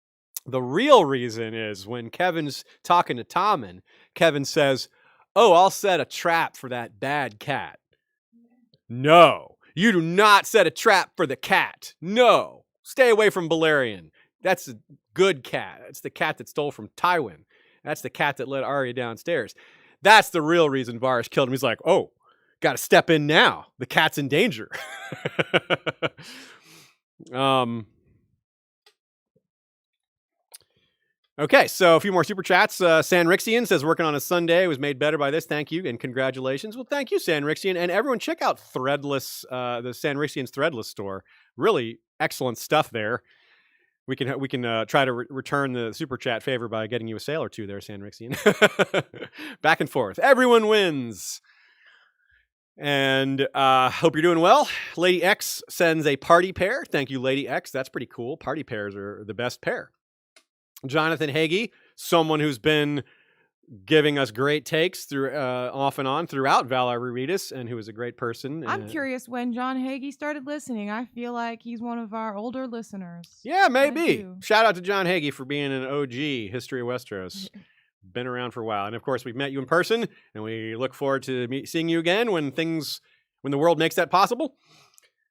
The real reason is when Kevin's talking to Tommen, Kevin says, "Oh, I'll set a trap for that bad cat." No, you do not set a trap for the cat. No, stay away from Balerion. That's a good cat. It's the cat that stole from Tywin. That's the cat that led Arya downstairs. That's the real reason Varys killed him. He's like, oh, got to step in now. The cat's in danger. Okay, so a few more super chats. Sanrixian says, working on a Sunday, was made better by this. Thank you and congratulations. Well, thank you, Sanrixian. And everyone, check out Threadless, the Sanrixian's Threadless store. Really excellent stuff there. We can try to return the super chat favor by getting you a sale or two there, Sanrixian. Back and forth. Everyone wins. And hope you're doing well. Lady X sends a party pair. Thank you, Lady X. That's pretty cool. Party pairs are the best pair. Jonathan Hagee, someone who's been giving us great takes through off and on throughout Valar Rereadis, and who is a great person. I'm curious when John Hagee started listening. I feel like he's one of our older listeners. Yeah, maybe. Shout out to John Hagee for being an OG History of Westeros. Been around for a while. And of course, we've met you in person, and we look forward to seeing you again when the world makes that possible.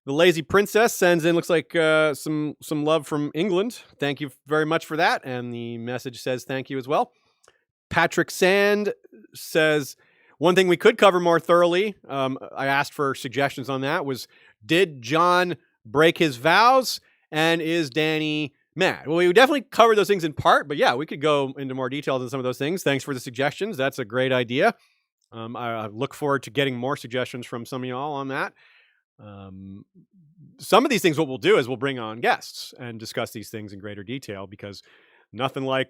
The Lazy Princess sends in, looks like some love from England. Thank you very much for that. And the message says thank you as well. Patrick Sand says, one thing we could cover more thoroughly, I asked for suggestions on that, was did Jon break his vows, and is Dany mad? Well, we definitely covered those things in part, but yeah, we could go into more details on some of those things. Thanks for the suggestions. That's a great idea. I look forward to getting more suggestions from some of y'all on that. Some of these things, what we'll do is we'll bring on guests and discuss these things in greater detail, because nothing like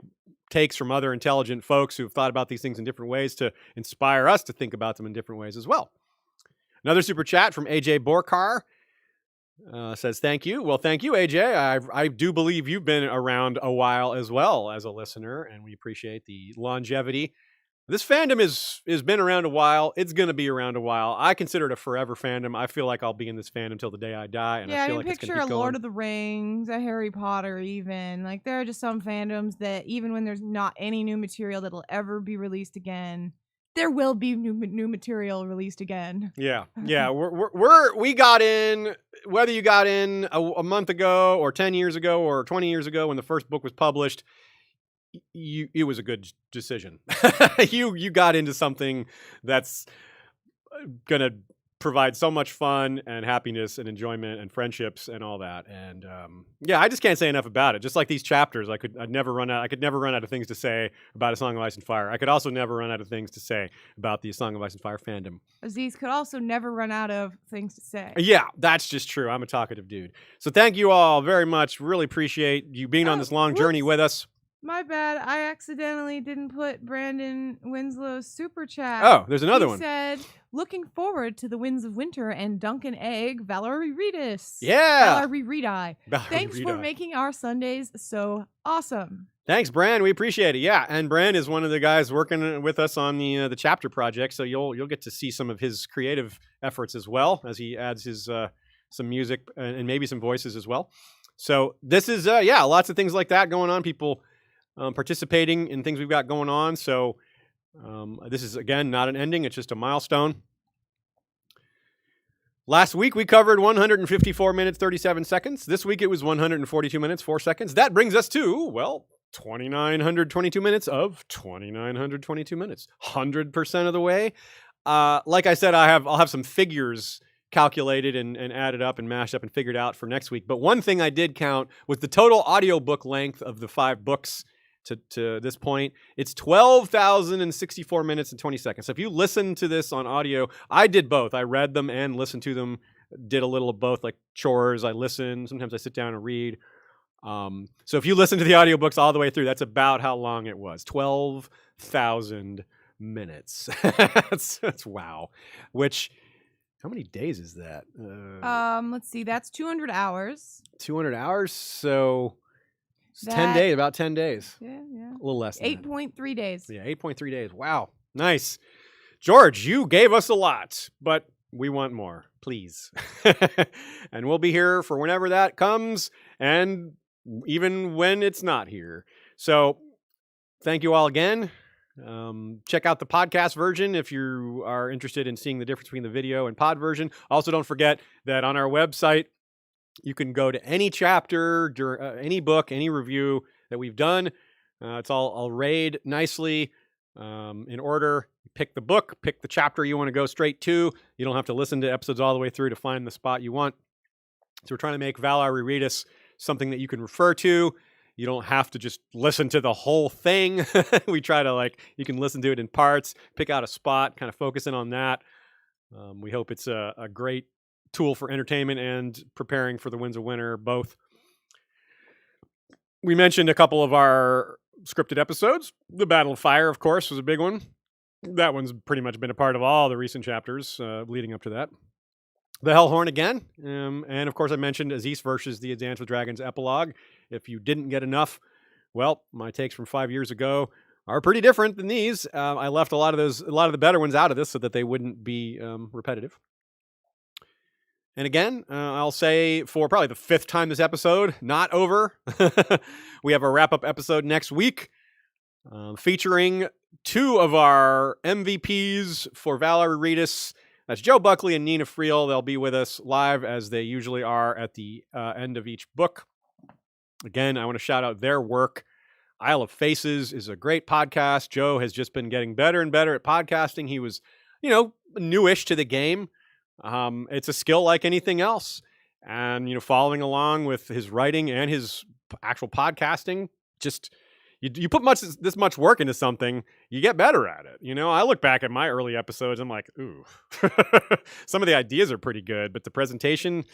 takes from other intelligent folks who've thought about these things in different ways to inspire us to think about them in different ways as well. Another super chat from AJ Borkar says, thank you. Well, thank you, AJ. I do believe you've been around a while as well as a listener, and we appreciate the longevity. This fandom has been around a while. It's going to be around a while. I consider it a forever fandom. I feel like I'll be in this fandom till the day I die. And yeah, I feel like picture it's gonna keep a Lord going. of the Rings, a Harry Potter even. Like, there are just some fandoms that even when there's not any new material that'll ever be released again, there will be new material released again. Yeah. We got in, whether you got in a month ago or 10 years ago or 20 years ago when the first book was published, it was a good decision. you got into something that's gonna provide so much fun and happiness and enjoyment and friendships and all that. And I just can't say enough about it. Just like these chapters, I could never run out of things to say about A Song of Ice and Fire. I could also never run out of things to say about the A Song of Ice and Fire fandom. Aziz could also never run out of things to say. Yeah, that's just true. I'm a talkative dude. So thank you all very much. Really appreciate you being on this long journey with us. My bad. I accidentally didn't put Brandon Winslow's super chat. Oh, there's another one. He said, looking forward to the Winds of Winter and Duncan Egg, Valar Rereadis. Yeah. Valar Rereadi. Thanks for making our Sundays so awesome. Thanks, Bran. We appreciate it. Yeah, and Bran is one of the guys working with us on the chapter project, so you'll get to see some of his creative efforts as well as he adds his some music and maybe some voices as well. So this is lots of things like that going on. People participating in things we've got going on. So this is, again, not an ending. It's just a milestone. Last week we covered 154 minutes, 37 seconds. This week it was 142 minutes, 4 seconds. That brings us to, well, 2,922 minutes of 2,922 minutes. 100% of the way. Like I said, I'll have some figures calculated and added up and mashed up and figured out for next week. But one thing I did count was the total audiobook length of the 5 books to this point. It's 12,064 minutes and 20 seconds. So if you listen to this on audio, I did both. I read them and listened to them, did a little of both, like chores. I listen. Sometimes I sit down and read. So if you listen to the audiobooks all the way through, that's about how long it was. 12,000 minutes. that's wow. Which, how many days is that? Let's see. That's 200 hours. 200 hours? So it's 10 That- days, about 10 days. Yeah. A little less than 8.3 days. that. Yeah, 8.3 days. Wow. Nice. George, you gave us a lot, but we want more, please. And we'll be here for whenever that comes, and even when it's not here. So thank you all again. Check out the podcast version if you are interested in seeing the difference between the video and pod version. Also, don't forget that on our website, you can go to any chapter, any book, any review that we've done. It's all arrayed nicely in order. Pick the book, pick the chapter you want to go straight to. You don't have to listen to episodes all the way through to find the spot you want. So we're trying to make Valar Rereadis something that you can refer to. You don't have to just listen to the whole thing. We try to, you can listen to it in parts, pick out a spot, kind of focus in on that. We hope it's a great tool for entertainment and preparing for the Winds of Winter, both. We mentioned a couple of our scripted episodes. The Battle of Fire, of course, was a big one. That one's pretty much been a part of all the recent chapters leading up to that. The Hellhorn again. And of course, I mentioned Aziz versus the Dance with Dragons epilogue. If you didn't get enough, well, my takes from 5 years ago are pretty different than these. I left a lot of the better ones out of this so that they wouldn't be repetitive. And again, I'll say for probably the 5th time this episode, not over. We have a wrap-up episode next week featuring 2 of our MVPs for Valar Rereadis. That's Joe Buckley and Nina Friel. They'll be with us live as they usually are at the end of each book. Again, I want to shout out their work. Isle of Faces is a great podcast. Joe has just been getting better and better at podcasting. He was, newish to the game. It's a skill like anything else. And, following along with his writing and his actual podcasting, just you put this much work into something, you get better at it. I look back at my early episodes, I'm like, ooh, some of the ideas are pretty good, but the presentation,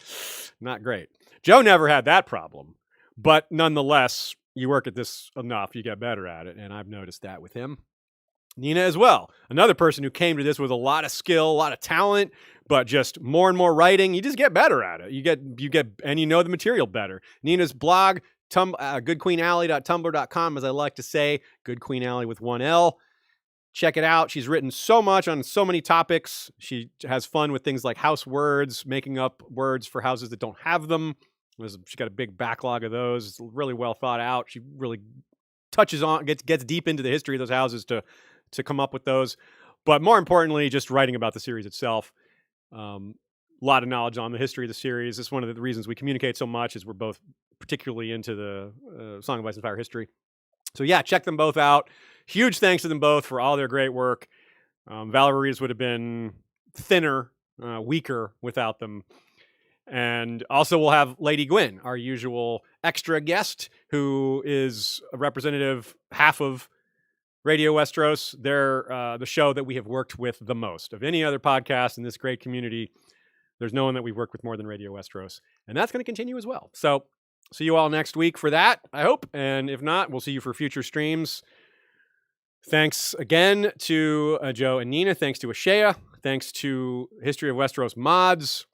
not great. Joe never had that problem, but nonetheless, you work at this enough, you get better at it. And I've noticed that with him. Nina as well, another person who came to this with a lot of skill, a lot of talent, but just more and more writing. You just get better at it. You get, and the material better. Nina's blog, goodqueenalley.tumblr.com, as I like to say, Good Queen Alley with 1 L. Check it out. She's written so much on so many topics. She has fun with things like house words, making up words for houses that don't have them. She's got a big backlog of those. It's really well thought out. She really touches on, gets deep into the history of those houses to come up with those. But more importantly, just writing about the series itself. A lot of knowledge on the history of the series. It's one of the reasons we communicate so much, is we're both particularly into the Song of Ice and Fire history. So yeah, check them both out. Huge thanks to them both for all their great work. Valar Rereadis would have been thinner, weaker without them. And also we'll have Lady Gwyn, our usual extra guest, who is a representative half of Radio Westeros. They're the show that we have worked with the most of any other podcast in this great community. There's no one that we've worked with more than Radio Westeros. And that's going to continue as well. So see you all next week for that, I hope. And if not, we'll see you for future streams. Thanks again to Joe and Nina. Thanks to Ashea. Thanks to History of Westeros Mods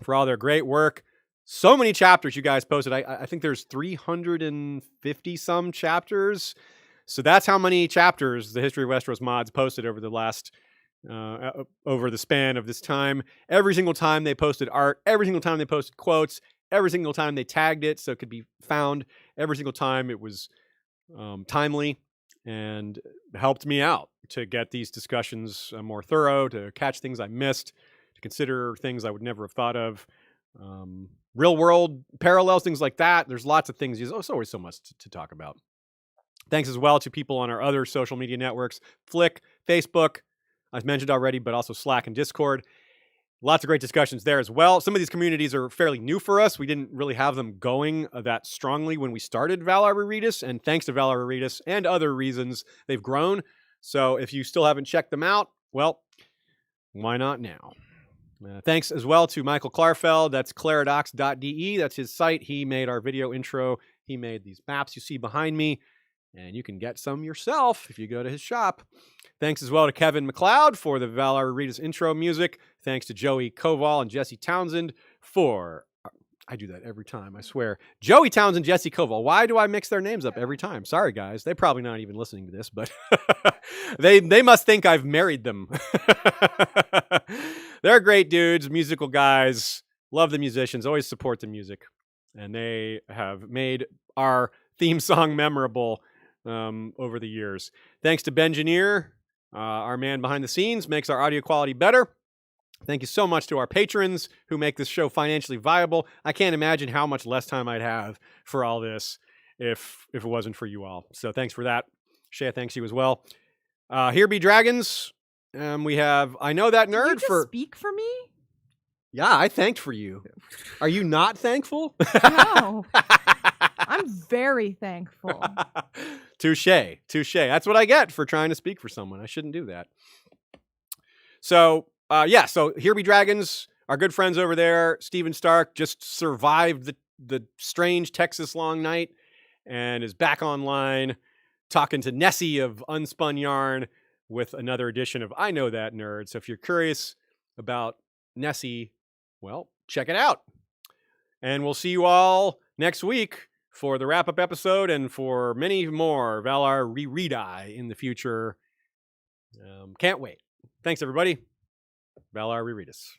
for all their great work. So many chapters you guys posted. I think there's 350 some chapters. So that's how many chapters the History of Westeros Mods posted over the last, over the span of this time. Every single time they posted art, every single time they posted quotes, every single time they tagged it so it could be found, every single time it was timely and helped me out to get these discussions more thorough, to catch things I missed, to consider things I would never have thought of. Real world parallels, things like that. There's lots of things. There's always so much to talk about. Thanks as well to people on our other social media networks, Flick, Facebook, I've mentioned already, but also Slack and Discord. Lots of great discussions there as well. Some of these communities are fairly new for us. We didn't really have them going that strongly when we started Valar Rereadis, and thanks to Valar Rereadis and other reasons, they've grown. So if you still haven't checked them out, well, why not now? Thanks as well to Michael Klarfeld. That's claridox.de. That's his site. He made our video intro. He made these maps you see behind me, and you can get some yourself if you go to his shop. Thanks as well to Kevin MacLeod for the Valar Rereadis intro music. Thanks to Joey Koval and Jesse Townsend for... I do that every time, I swear. Joey Townsend, Jesse Koval. Why do I mix their names up every time? Sorry, guys. They're probably not even listening to this, but they must think I've married them. They're great dudes, musical guys. Love the musicians. Always support the music. And they have made our theme song memorable over the years. Thanks to Bengineer, our man behind the scenes, makes our audio quality better. Thank you so much to our patrons who make this show financially viable. I can't imagine how much less time I'd have for all this if it wasn't for you all. So thanks for that. Shea, thanks you as well. Here be dragons. We have I know that nerd Did you just speak for me? Yeah, I thanked for you. Are you not thankful? No. I'm very thankful. Touche. That's what I get for trying to speak for someone. I shouldn't do that. So, so Here Be Dragons, our good friends over there, Steven Stark, just survived the strange Texas long night and is back online talking to Nessie of Unspun Yarn with another edition of I Know That Nerd. So if you're curious about Nessie, well, check it out. And we'll see you all next week for the wrap-up episode and for many more Valar Rereadi in the future. Can't wait. Thanks, everybody. Valar Rereadis.